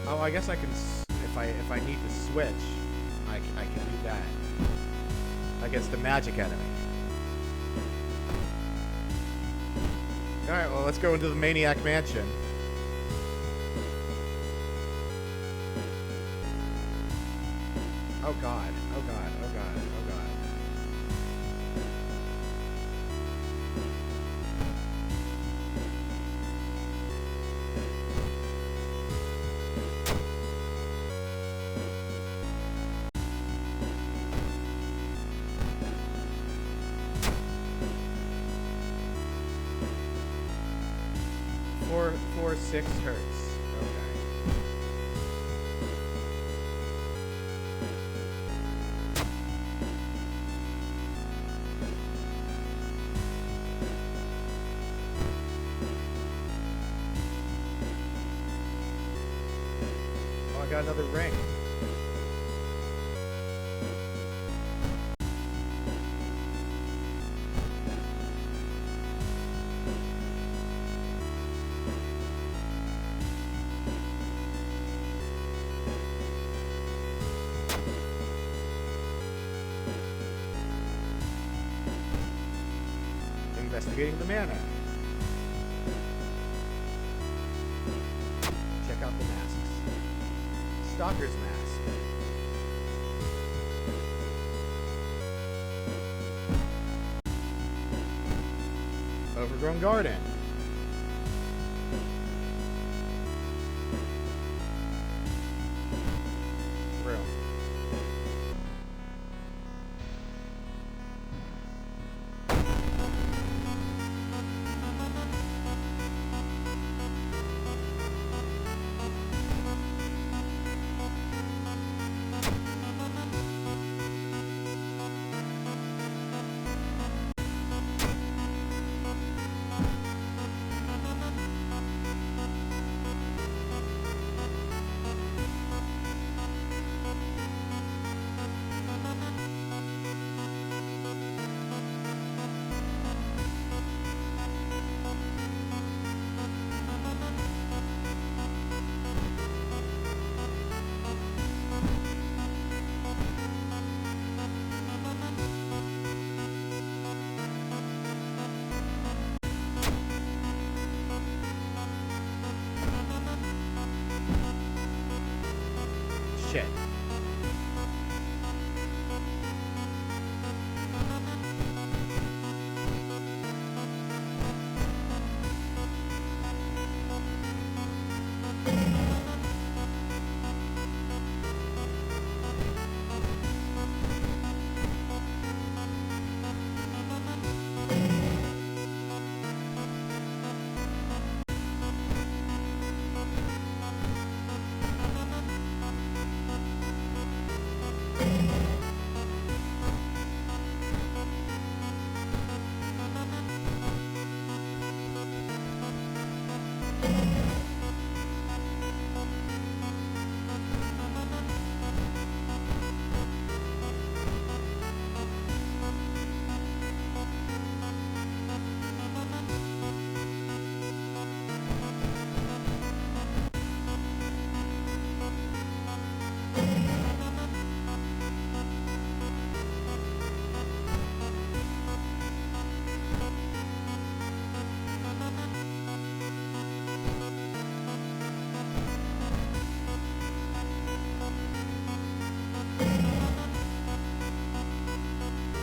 Oh, I guess I can. If I need to switch, I can do that against the magic enemy. All right, well, let's go into the Maniac Mansion. Oh God! Oh God! Oh God! Oh God! Four, 6 hertz. Okay. Oh, I got another ring. Investigating the manor. Check out the masks. Stalker's mask. Overgrown garden. Room. Shit.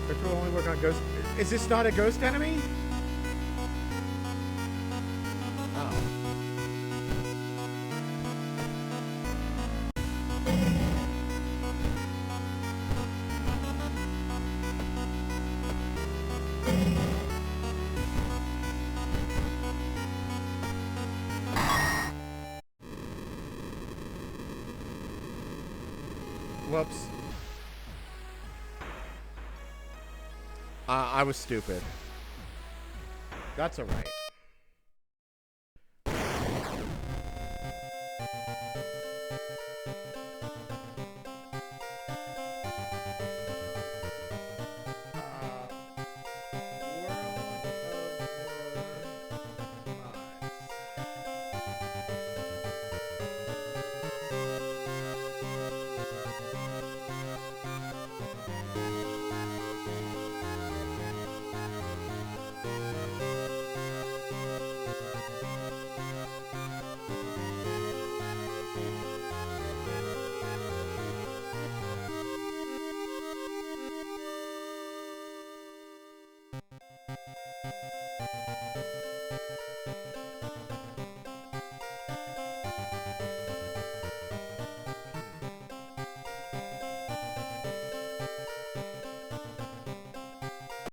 Which will only work on ghost. Is this not a ghost enemy? Oh. Whoops. I was stupid. That's alright.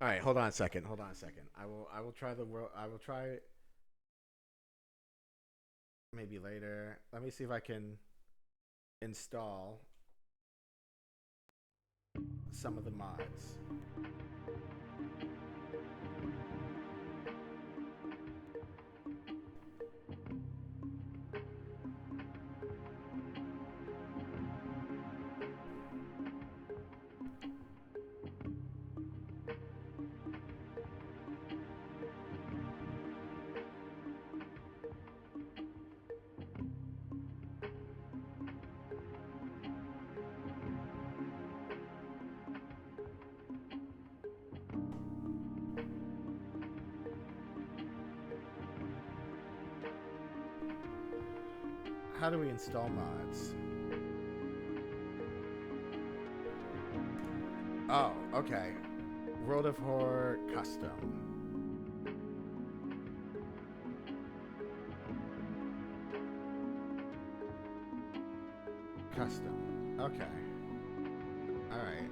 All right, hold on a second. Hold on a second. I will try the world. I will try it maybe later. Let me see if I can install some of the mods. How do we install mods? Oh, okay. World of Horror Custom. Custom. Okay. All right.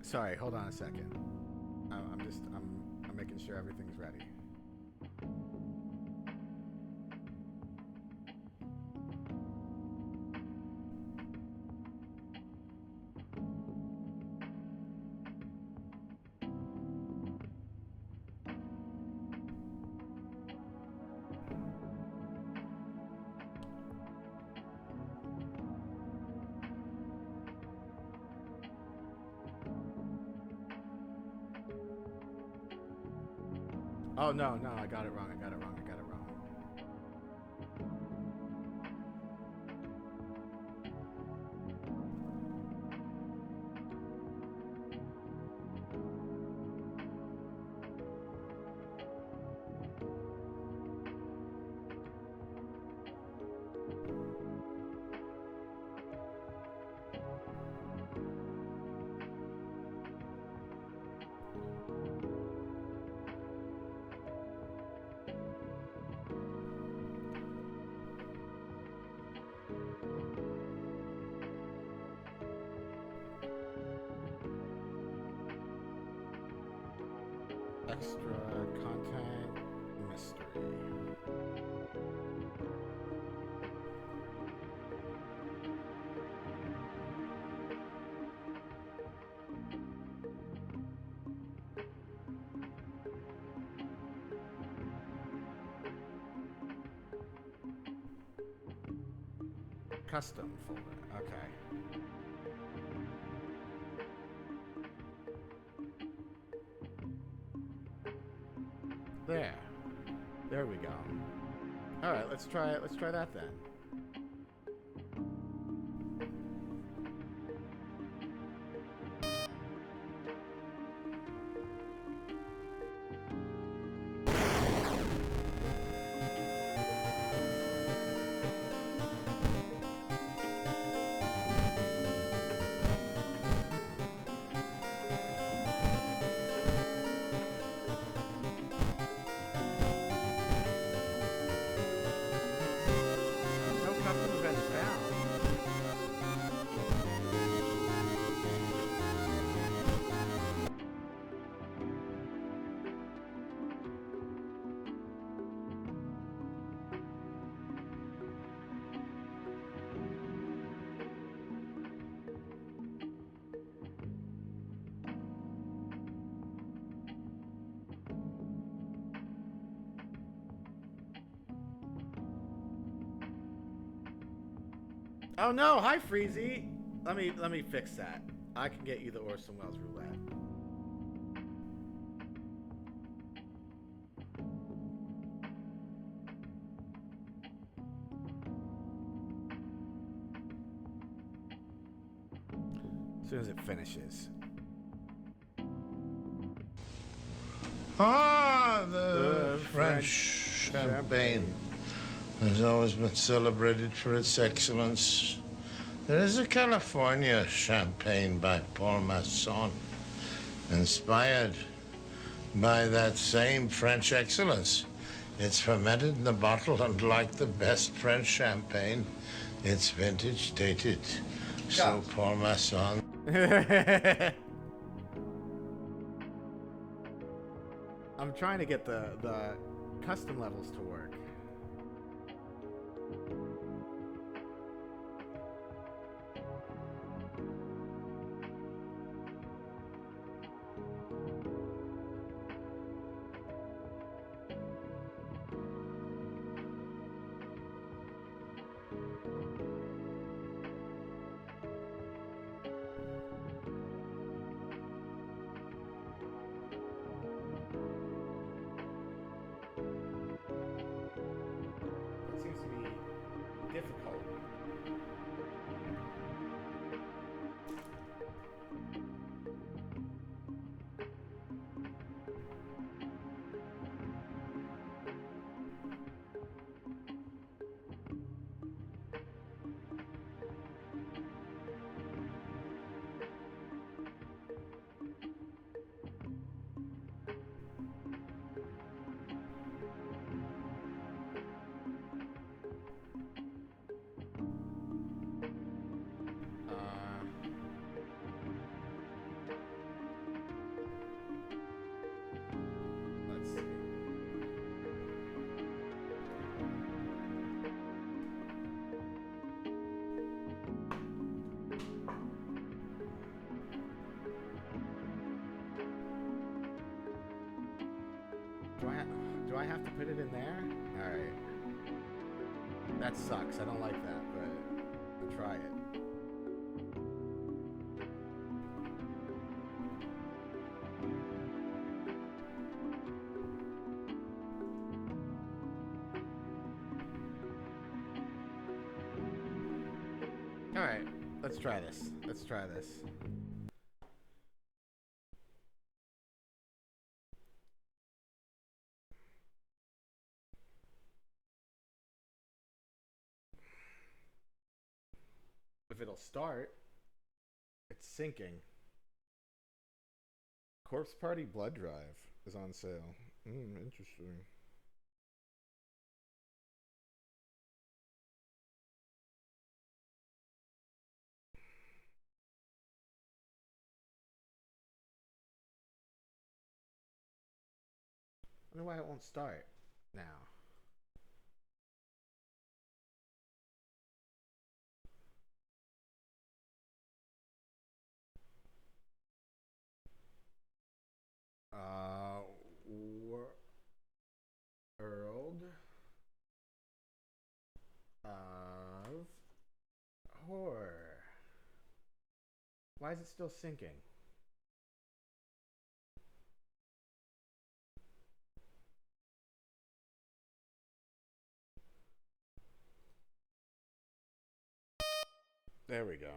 Sorry, hold on a second. I'm making sure everything's ready. Oh, no, I got it wrong. I got it wrong. Extra content mystery. Custom folder. Okay. There we go. All right, let's try it. Let's try that then. Oh no, hi Freezy. Let me fix that. I can get you the Orson Welles roulette. As soon as it finishes. Ah, the French champagne has always been celebrated for its excellence. There is a California champagne by Paul Masson, inspired by that same French excellence. It's fermented in the bottle, and like the best French champagne, it's vintage dated. So Paul Masson. I'm trying to get the custom levels to work. It seems to be difficult. Let's see. Do I have to put it in there? All right. That sucks. I don't like that, but I'll try it. All right. Let's try this. Let's try this. If it'll start, it's syncing. Corpse Party Blood Drive is on sale. Interesting. I wonder why it won't start now. World of Horror. Why is it still syncing? There we go.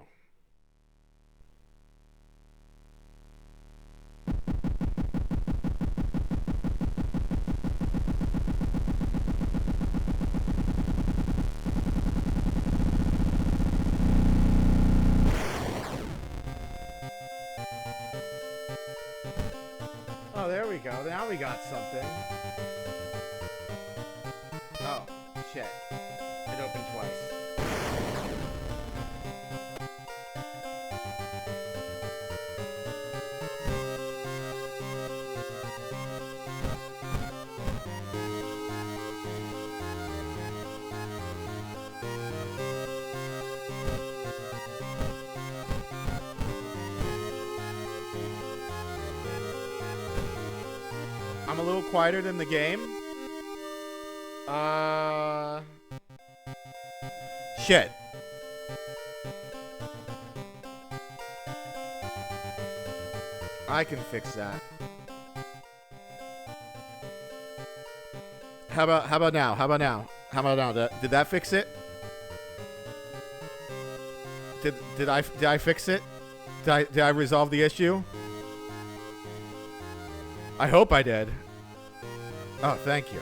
Oh, there we go. Now we got something. Oh, shit. It opened twice. I'm a little quieter than the game. Shit. I can fix that. How about now? How about now? How about now? Did that fix it? Did I fix it? Did I resolve the issue? I hope I did. Oh, thank you.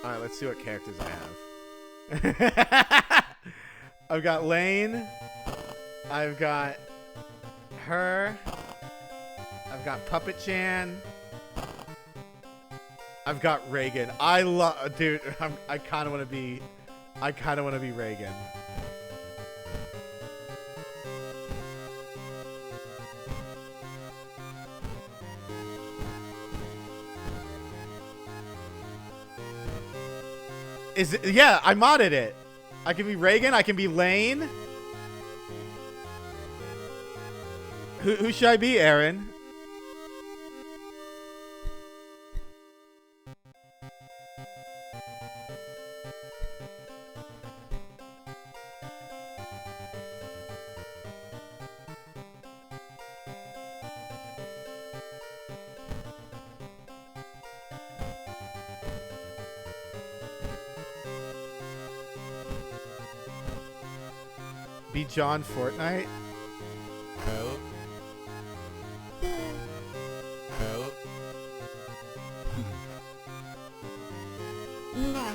Alright, let's see what characters I have. I've got Lane. I've got her. I've got Puppet Chan. I've got Reagan. I love, dude. I kind of want to be. I kind of want to be Reagan. Is it, yeah, I modded it. I can be Reagan. I can be Lane. Who should I be, Aaron? Be John Fortnite? Help. Help. No.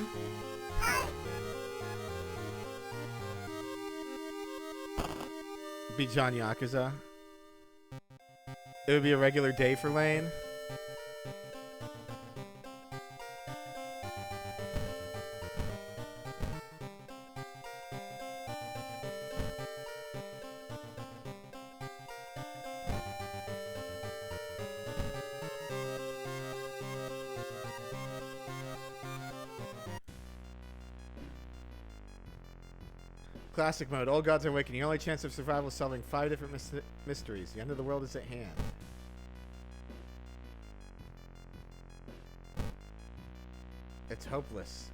Be John Yakuza? It would be a regular day for Lane. Classic mode. All gods are awakening. Your only chance of survival is solving 5 different mysteries. The end of the world is at hand. It's hopeless.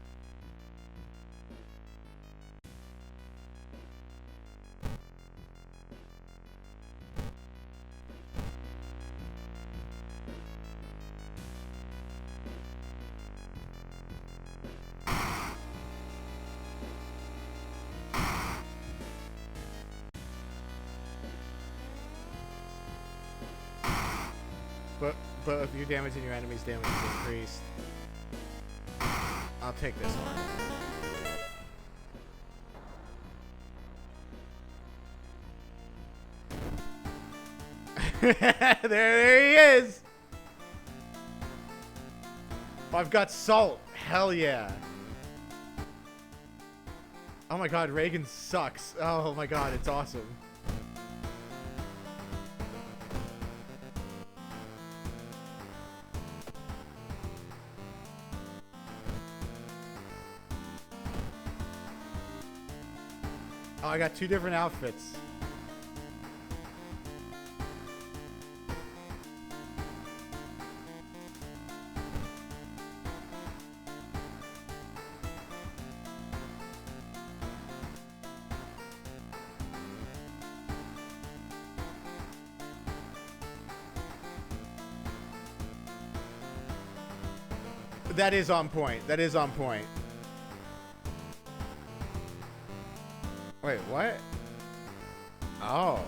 But if your damage and your enemy's damage is increased, I'll take this one. there he is. Oh, I've got salt. Hell yeah. Oh my god, Reagan sucks. Oh my god, it's awesome. Oh, I got 2 different outfits. That is on point. That is on point. Wait, what? Oh.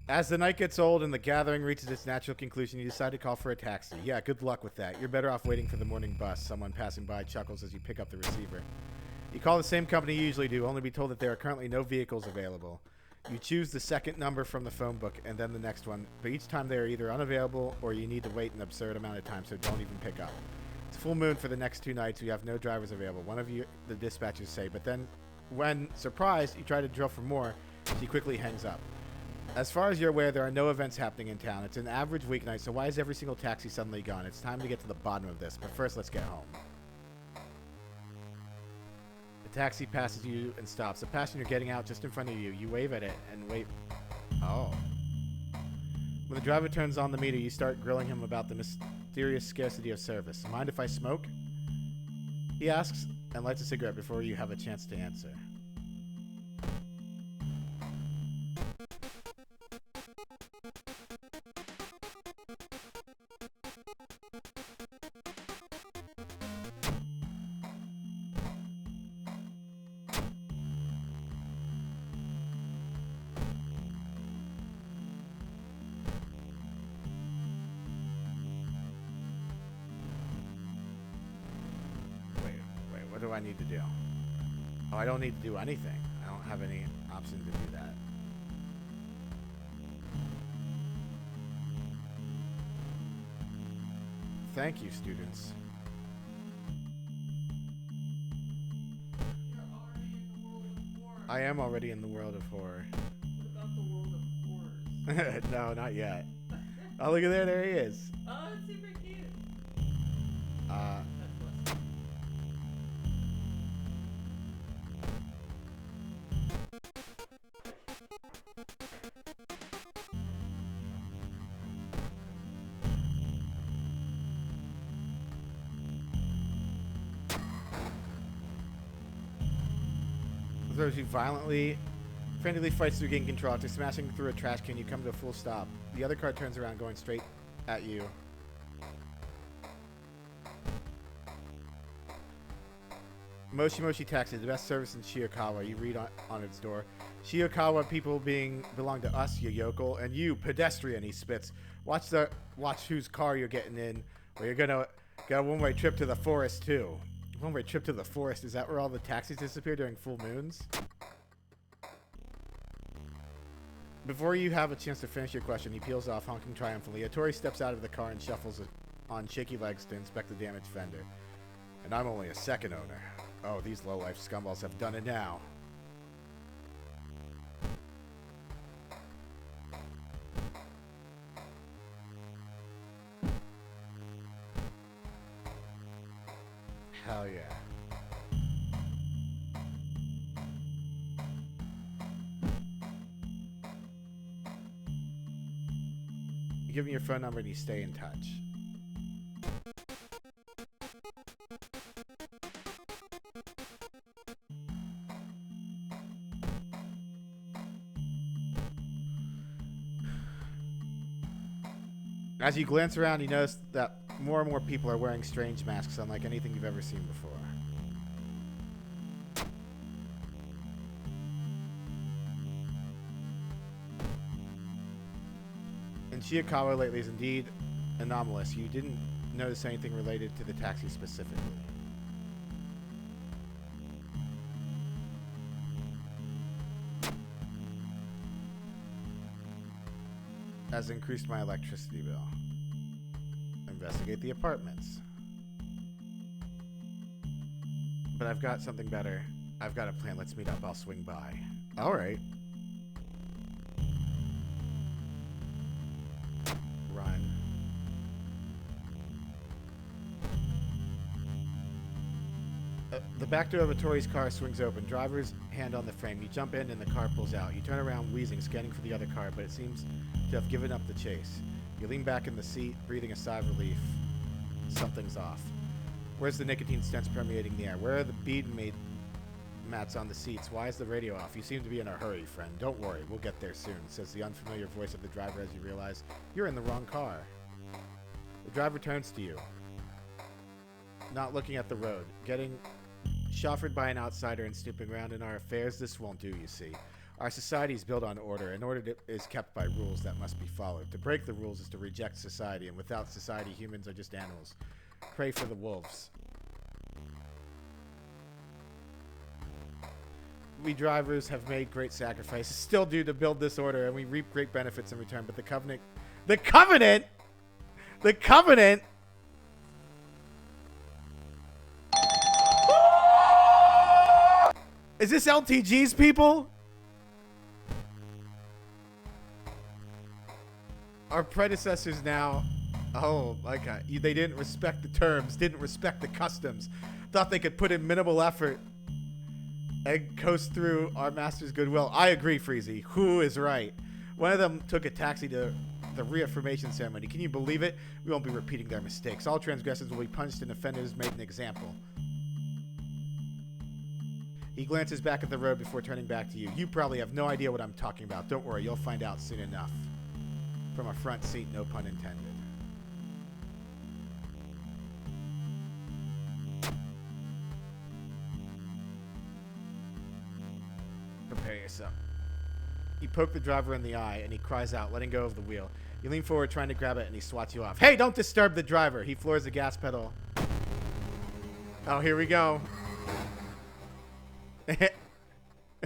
As the night gets old and the gathering reaches its natural conclusion, you decide to call for a taxi. Yeah, good luck with that. You're better off waiting for the morning bus. Someone passing by chuckles as you pick up the receiver. You call the same company you usually do, only to be told that there are currently no vehicles available. You choose the second number from the phone book and then the next one, but each time they are either unavailable or you need to wait an absurd amount of time, so don't even pick up. It's full moon for the next 2 nights. We have no drivers available. One of you, the dispatchers say, but then when surprised, you try to drill for more. She quickly hangs up. As far as you're aware, there are no events happening in town. It's an average weeknight, so why is every single taxi suddenly gone? It's time to get to the bottom of this, but first let's get home. The taxi passes you and stops. The passenger getting out just in front of you. You wave at it and wait. Oh. When the driver turns on the meter, you start grilling him about the mysterious scarcity of service. Mind if I smoke? He asks and lights a cigarette before you have a chance to answer. What do I need to do? Oh, I don't need to do anything. I don't have any option to do that. Thank you, students. I am already in the world of horror. What about the world of horrors? No, not yet. Oh, look at there. There he is. Oh, it's super cute. Throws you frantically fights through getting control. After smashing through a trash can, you come to a full stop. The other car turns around, going straight at you. Moshi Moshi Taxi, the best service in Shiokawa. You read on its door. Shiokawa people belong to us, you yokel, and you, pedestrian, he spits. Watch whose car you're getting in, or you're gonna get a one-way trip to the forest, too. One-way trip to the forest. Is that where all the taxis disappear during full moons? Before you have a chance to finish your question, he peels off, honking triumphantly. Hattori steps out of the car and shuffles on shaky legs to inspect the damaged fender. And I'm only a second owner. Oh, these low-life scumballs have done it now. Hell yeah. You give me your phone number and you stay in touch. As you glance around, you notice that more and more people are wearing strange masks, unlike anything you've ever seen before. And Shiokawa lately is indeed anomalous. You didn't notice anything related to the taxi specifically. Has increased my electricity bill. Investigate the apartments. But I've got something better. I've got a plan. Let's meet up. I'll swing by. All right. Run. The back door of Hattori's car swings open. Driver's hand on the frame. You jump in and the car pulls out. You turn around wheezing, scanning for the other car, but it seems to have given up the chase. You lean back in the seat, breathing a sigh of relief. Something's off. Where's the nicotine stench permeating the air? Where are the bead mats on the seats? Why is the radio off? You seem to be in a hurry, friend. Don't worry, we'll get there soon, says the unfamiliar voice of the driver as you realize you're in the wrong car. The driver turns to you, not looking at the road. Getting chauffeured by an outsider and snooping around in our affairs, this won't do, you see. Our society is built on order, and order is kept by rules that must be followed. To break the rules is to reject society, and without society, humans are just animals. Pray for the wolves. We drivers have made great sacrifices, still do to build this order, and we reap great benefits in return. But the Covenant... The Covenant! The Covenant! Is this LTG's people? Our predecessors now... Oh, my God. They didn't respect the terms, didn't respect the customs, thought they could put in minimal effort and coast through our master's goodwill. I agree, Freezy. Who is right? One of them took a taxi to the reaffirmation ceremony. Can you believe it? We won't be repeating their mistakes. All transgressors will be punished and offenders made an example. He glances back at the road before turning back to you. You probably have no idea what I'm talking about. Don't worry, you'll find out soon enough. From a front seat, no pun intended. Prepare yourself. You poke the driver in the eye, and he cries out, letting go of the wheel. You lean forward, trying to grab it, and he swats you off. Hey, don't disturb the driver! He floors the gas pedal. Oh, here we go.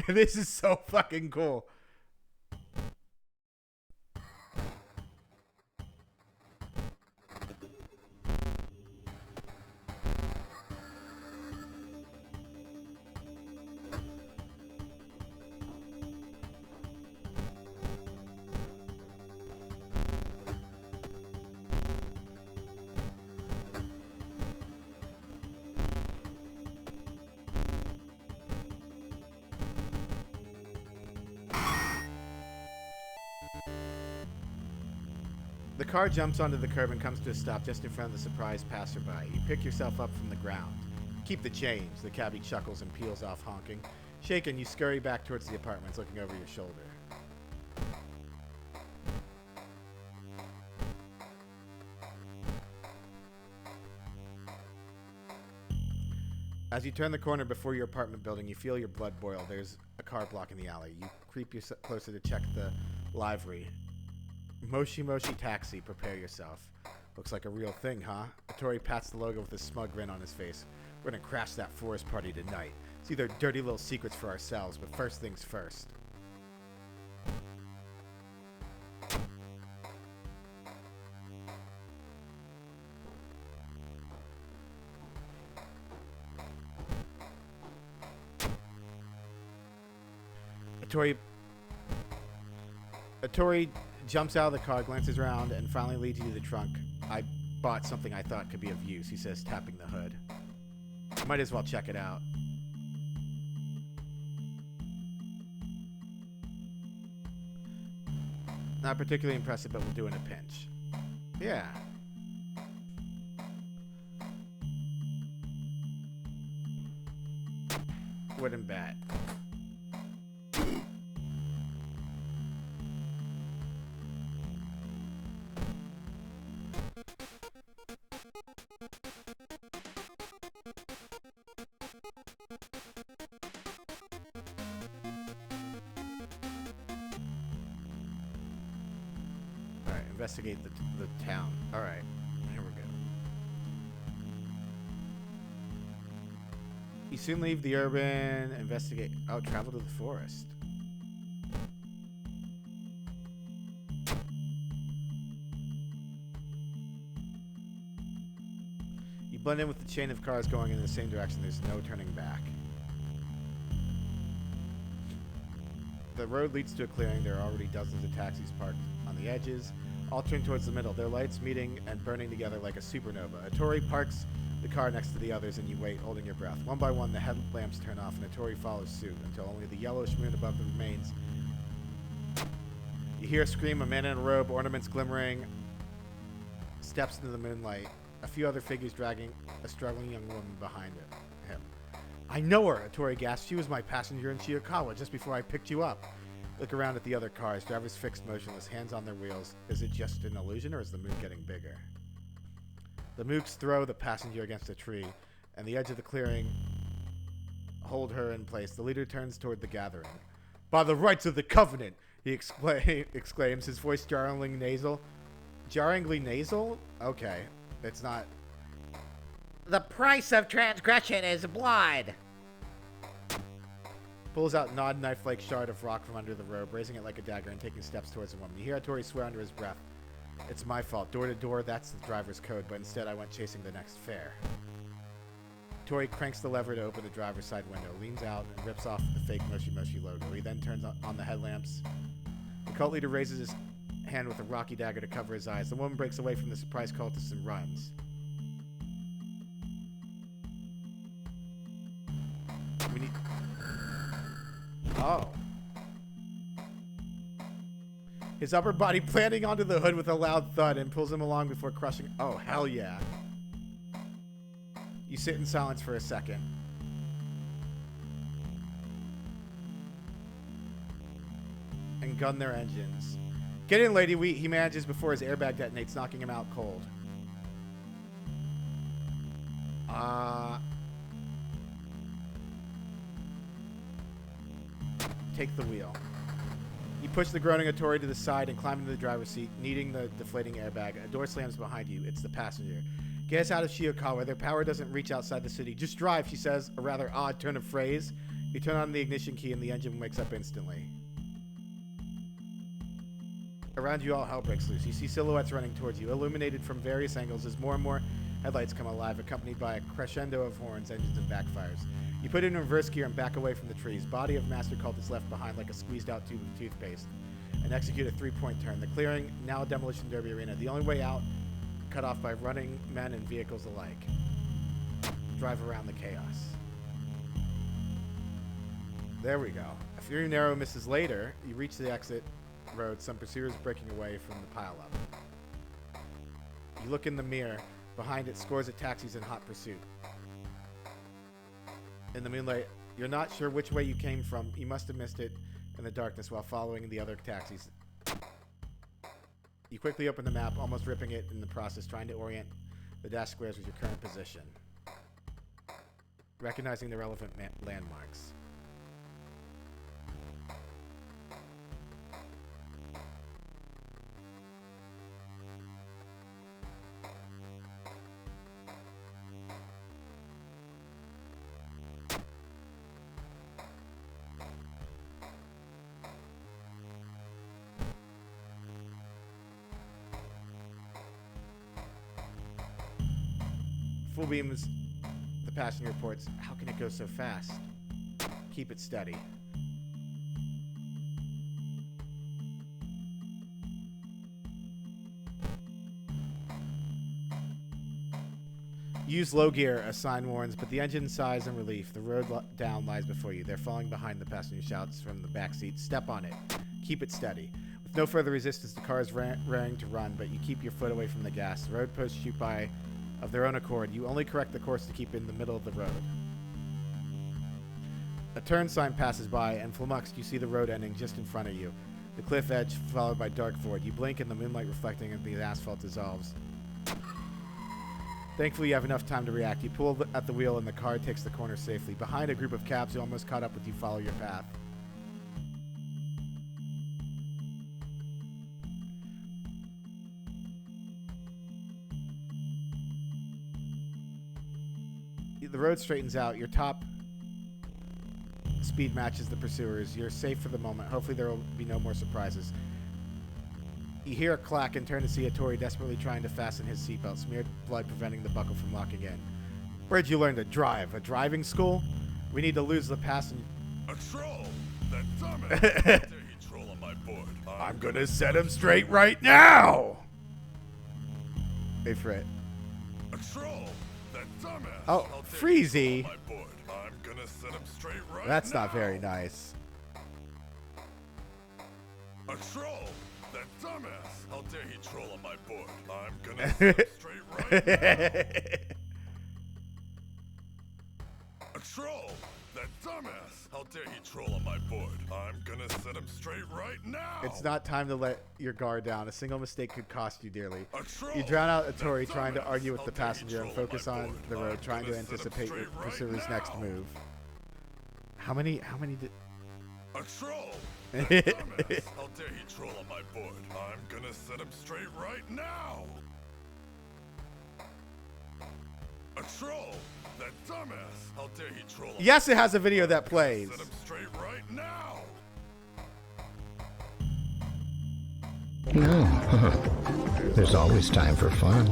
This is so fucking cool. The car jumps onto the curb and comes to a stop just in front of the surprised passerby. You pick yourself up from the ground. Keep the change. The cabbie chuckles and peels off honking. Shaken, you scurry back towards the apartments, looking over your shoulder. As you turn the corner before your apartment building, you feel your blood boil. There's a car blocking the alley. You creep closer to check the livery. Moshi Moshi Taxi, prepare yourself. Looks like a real thing, huh? Hattori pats the logo with a smug grin on his face. We're gonna crash that forest party tonight. See their dirty little secrets for ourselves, but first things first. Hattori jumps out of the car, glances around, and finally leads you to the trunk. I bought something I thought could be of use, he says, tapping the hood. Might as well check it out. Not particularly impressive, but we'll do in a pinch. Yeah. Wooden bat. Investigate the town. Alright, here we go. You soon leave the urban, investigate. Oh, travel to the forest. You blend in with the chain of cars going in the same direction. There's no turning back. The road leads to a clearing. There are already dozens of taxis parked on the edges. All turn towards the middle, their lights meeting and burning together like a supernova. Hattori parks the car next to the others and you wait, holding your breath. One by one, the headlamps turn off and Hattori follows suit until only the yellowish moon above them remains. You hear a scream, a man in a robe, ornaments glimmering, steps into the moonlight. A few other figures dragging a struggling young woman behind him. I know her, Hattori gasps. She was my passenger in Chirikawa just before I picked you up. Look around at the other cars. Drivers fixed motionless, hands on their wheels. Is it just an illusion, or is the moon getting bigger? The mooks throw the passenger against a tree, and the edge of the clearing hold her in place. The leader turns toward the gathering. By the rights of the Covenant, he exclaims, his voice jarringly nasal. Jarringly nasal? Okay, it's not. The price of transgression is blood. Pulls out an odd knife-like shard of rock from under the robe, raising it like a dagger and taking steps towards the woman. You hear Hattori swear under his breath. It's my fault. Door to door, that's the driver's code, but instead I went chasing the next fare. Tori cranks the lever to open the driver's side window, leans out, and rips off the fake Moshi Moshi logo. He then turns on the headlamps. The cult leader raises his hand with a rocky dagger to cover his eyes. The woman breaks away from the surprised cultists and runs. We need... Oh. His upper body planting onto the hood with a loud thud and pulls him along before crushing... Oh, hell yeah. You sit in silence for a second. And gun their engines. Get in, lady. He manages before his airbag detonates, knocking him out cold. Take the wheel. You push the groaning Hattori to the side and climb into the driver's seat, needing the deflating airbag. A door slams behind you. It's the passenger. Get us out of Shiokawa. Their power doesn't reach outside the city. Just drive, she says, a rather odd turn of phrase. You turn on the ignition key and the engine wakes up instantly. Around you, all hell breaks loose. You see silhouettes running towards you, illuminated from various angles as more and more headlights come alive, accompanied by a crescendo of horns, engines, and backfires. You put it in reverse gear and back away from the trees. Body of Master Cult is left behind like a squeezed-out tube of toothpaste, and execute a three-point turn. The clearing, now a demolition derby arena. The only way out, cut off by running men and vehicles alike. Drive around the chaos. There we go. A few narrow misses later, you reach the exit road, some pursuers breaking away from the pileup. You look in the mirror. Behind it, scores of taxis in hot pursuit. In the moonlight, you're not sure which way you came from. You must have missed it in the darkness while following the other taxis. You quickly open the map, almost ripping it in the process, trying to orient the dash squares with your current position. Recognizing the relevant landmarks. Full beams, the passenger reports. How can it go so fast? Keep it steady. Use low gear, a sign warns, but the engine sighs in relief. The road down lies before you. They're falling behind the passenger shouts from the back seat. Step on it. Keep it steady. With no further resistance, the car is raring to run, but you keep your foot away from the gas. The road posts shoot by of their own accord. You only correct the course to keep in the middle of the road. A turn sign passes by, and flummoxed, you see the road ending just in front of you. The cliff edge followed by dark void. You blink and the moonlight reflecting and the asphalt dissolves. Thankfully, you have enough time to react. You pull at the wheel and the car takes the corner safely. Behind a group of cabs who almost caught up with you follow your path. The road straightens out. Your top speed matches the pursuers. You're safe for the moment. Hopefully there will be no more surprises. You hear a clack and turn to see Hattori desperately trying to fasten his seatbelt, smeared blood preventing the buckle from locking in. Where'd you learn to drive? A driving school? We need to lose the passenger. A troll! That dumbass! How dare he troll on my board? I'm gonna set him straight right now! Hey, Frit. A troll! That dumbass! Oh, How dare Freezy. he troll on my board? I'm gonna set him straight right That's now. not very nice. A troll! That dumbass! How dare he troll on my board? I'm gonna set him straight right now. A troll! That dumbass! How dare he troll on my board? I'm gonna set him straight right now. It's not time to let your guard down. A single mistake could cost you dearly. A troll! You drown out That Hattori trying to dumbass! argue with How the dare he passenger and troll focus my on board? the road, I'm trying to gonna set him anticipate your straight right pursuer's next now. move. How many did... A troll! That dumbass! How dare he troll on my board? I'm gonna set him straight right now! A troll! That dumbass! How dare he troll on Yes, it has a video that plays. Set him straight right now! No. There's always time for fun.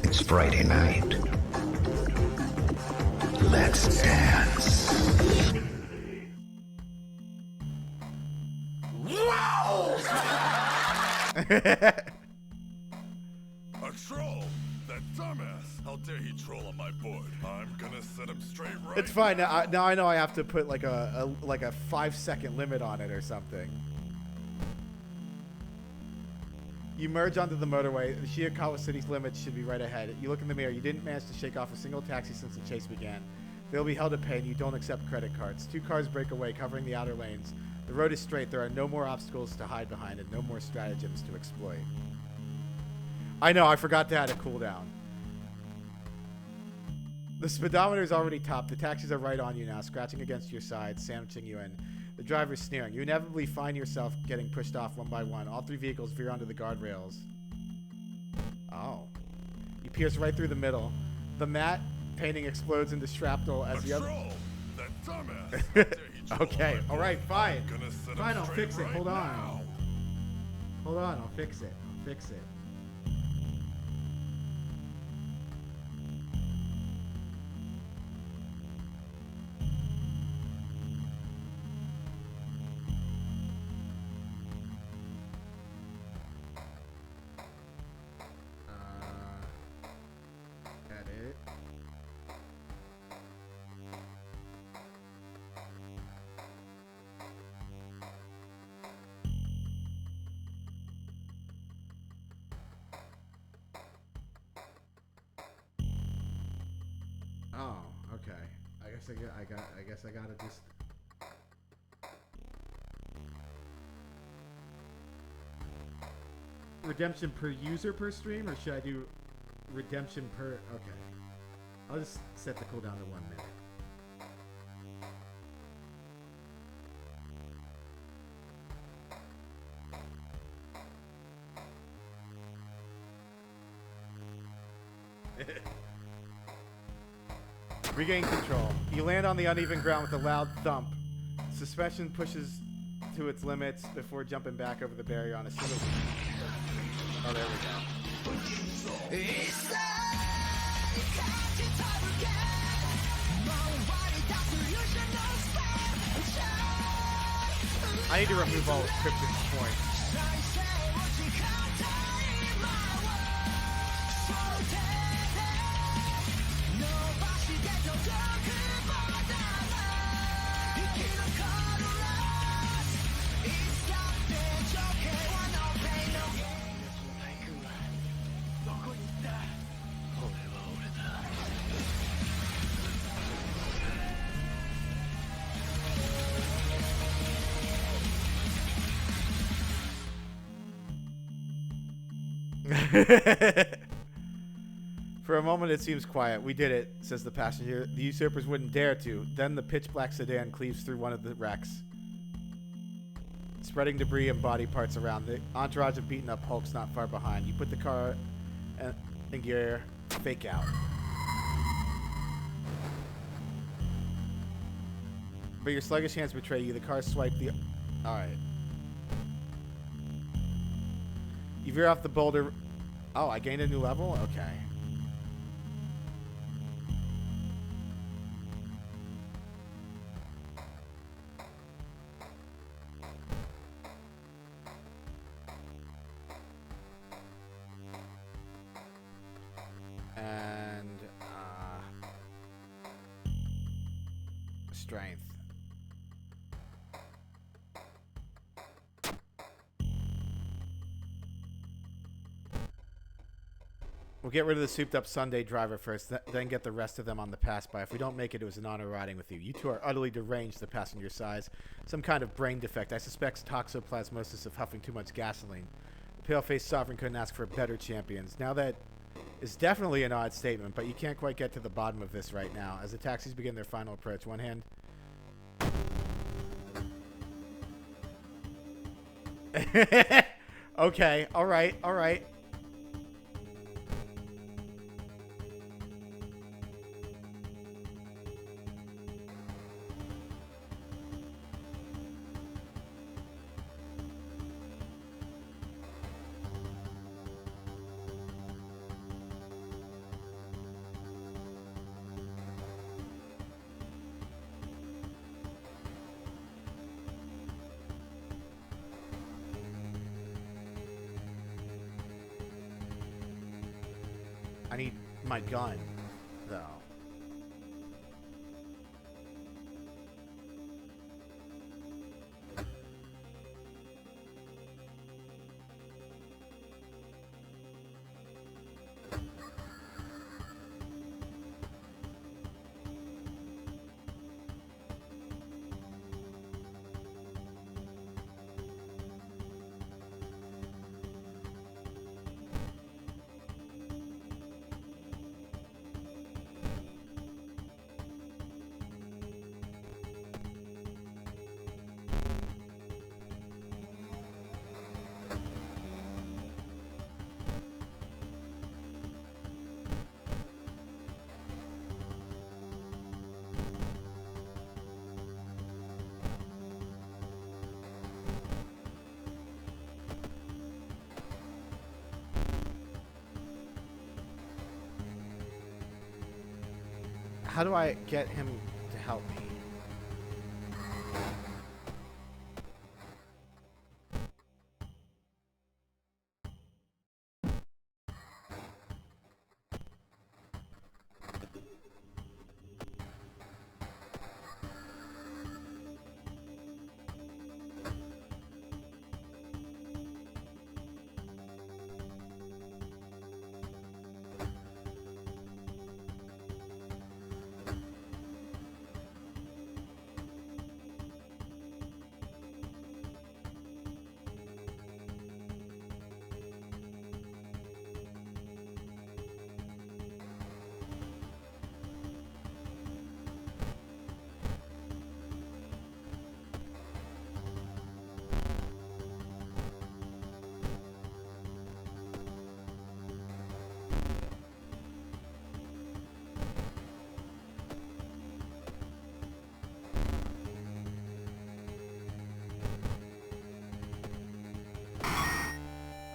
It's Friday night. Let's dance. A troll! That dumbass! How dare he troll on my board? I'm gonna set him straight right It's fine. Now I know I have to put like a 5-second limit on it or something. You merge onto the motorway. The Shiikawa City's limits should be right ahead. You look in the mirror. You didn't manage to shake off a single taxi since the chase began. They'll be held to pay, and you don't accept credit cards. 2 cars break away, covering the outer lanes. The road is straight. There are no more obstacles to hide behind and no more stratagems to exploit. I know. I forgot to add a cooldown. The speedometer is already topped. The taxis are right on you now, scratching against your side, sandwiching you in. The driver's sneering. You inevitably find yourself getting pushed off one by one. All 3 vehicles veer onto the guardrails. Oh. You pierce right through the middle. The matte painting explodes into shrapnel as A the other... troll! That dumbass! How dare he troll Okay, on my alright, board? fine. I'm gonna set him Fine, I'll straight fix it. right Hold on. now. Hold on, I'll fix it. I'll fix it. Edit. Oh, okay. I guess I gotta just. Redemption per user per stream, or should I do redemption per? Okay, I'll just set the cooldown to 1 minute. Regain control. You land on the uneven ground with a loud thump. Suspension pushes to its limits before jumping back over the barrier on a single. Oh, there we go. I need to remove all of Krypton's points. For a moment, it seems quiet. We did it, says the passenger. The usurpers wouldn't dare to. Then the pitch-black sedan cleaves through one of the wrecks, spreading debris and body parts around. The entourage of beaten-up hulks not far behind. You put the car in gear, fake out. But your sluggish hands betray you. The car swiped the... Alright. You veer off the boulder. Oh, I gained a new level? Okay. And, strength. We'll get rid of the souped-up Sunday driver first, then get the rest of them on the pass-by. If we don't make it, it was an honor riding with you. You two are utterly deranged, the passenger sighs. Some kind of brain defect. I suspect toxoplasmosis of huffing too much gasoline. The pale-faced sovereign couldn't ask for better champions. Now that is definitely an odd statement, but you can't quite get to the bottom of this right now. As the taxis begin their final approach, one hand... Okay, alright, alright. . I need my gun, though. How do I get him to help me?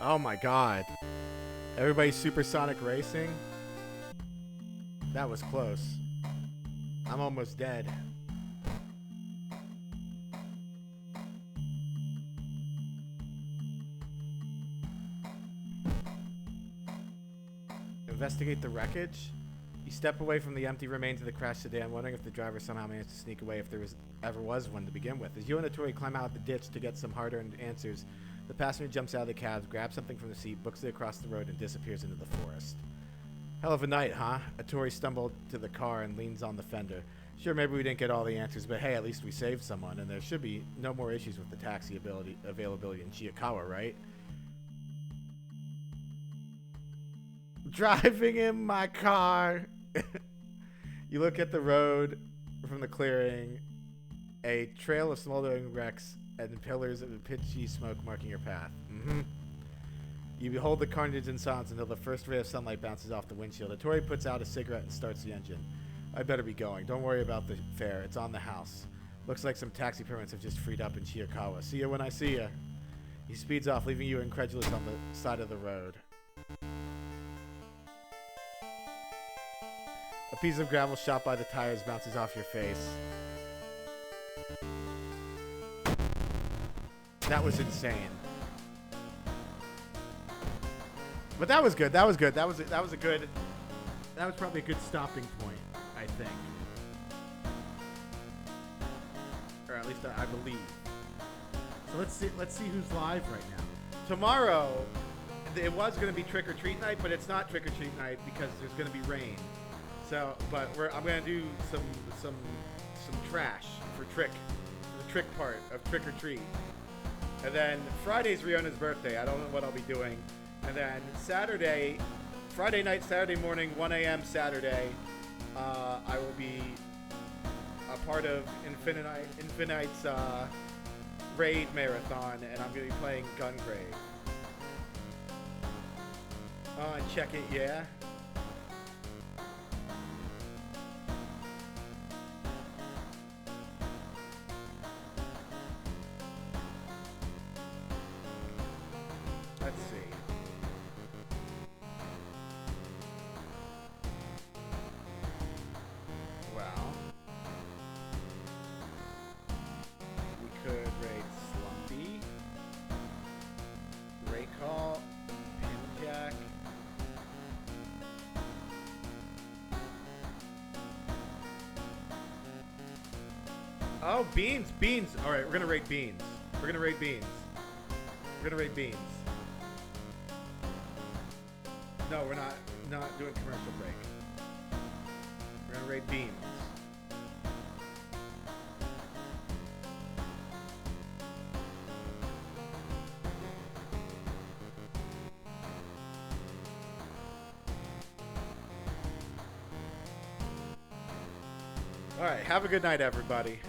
Oh my god. Everybody's supersonic racing? That was close. I'm almost dead. Investigate the wreckage? You step away from the empty remains of the crashed sedan, wondering if the driver somehow managed to sneak away if there ever was one to begin with. As you and Hattori climb out of the ditch to get some hard-earned answers, the passenger jumps out of the cab, grabs something from the seat, books it across the road, and disappears into the forest. Hell of a night, huh? Hattori stumbled to the car and leans on the fender. Sure, maybe we didn't get all the answers, but hey, at least we saved someone, and there should be no more issues with the taxi availability in Chiyakawa, right? Driving in my car. You look at the road from the clearing, a trail of smoldering wrecks and pillars of pitchy smoke marking your path. You behold the carnage in silence until the first ray of sunlight bounces off the windshield. Hattori puts out a cigarette and starts the engine. I better be going. Don't worry about the fare. It's on the house. Looks like some taxi permits have just freed up in Chiyakawa. See ya when I see ya. He speeds off, leaving you incredulous on the side of the road. A piece of gravel shot by the tires bounces off your face. That was insane. But that was good. That was good. That was probably a good stopping point, I think. Or at least I believe. So let's see who's live right now. Tomorrow, it was going to be trick or treat night, but it's not trick or treat night because there's going to be rain. So, but I'm going to do some trash for the trick part of trick or treat. And then Friday's Riona's birthday. I don't know what I'll be doing. And then Friday night, Saturday morning, 1 a.m. Saturday, I will be a part of Infinite's raid marathon, and I'm going to be playing Gungrave. Check it, yeah. Let's see. Well, we could raid Slumpy, Raycall, Pimjack, Oh, beans, beans. All right, we're gonna rate beans. We're gonna rate beans. We're gonna rate beans. No, we're not doing commercial break. We're gonna rate beans. All right, have a good night, everybody.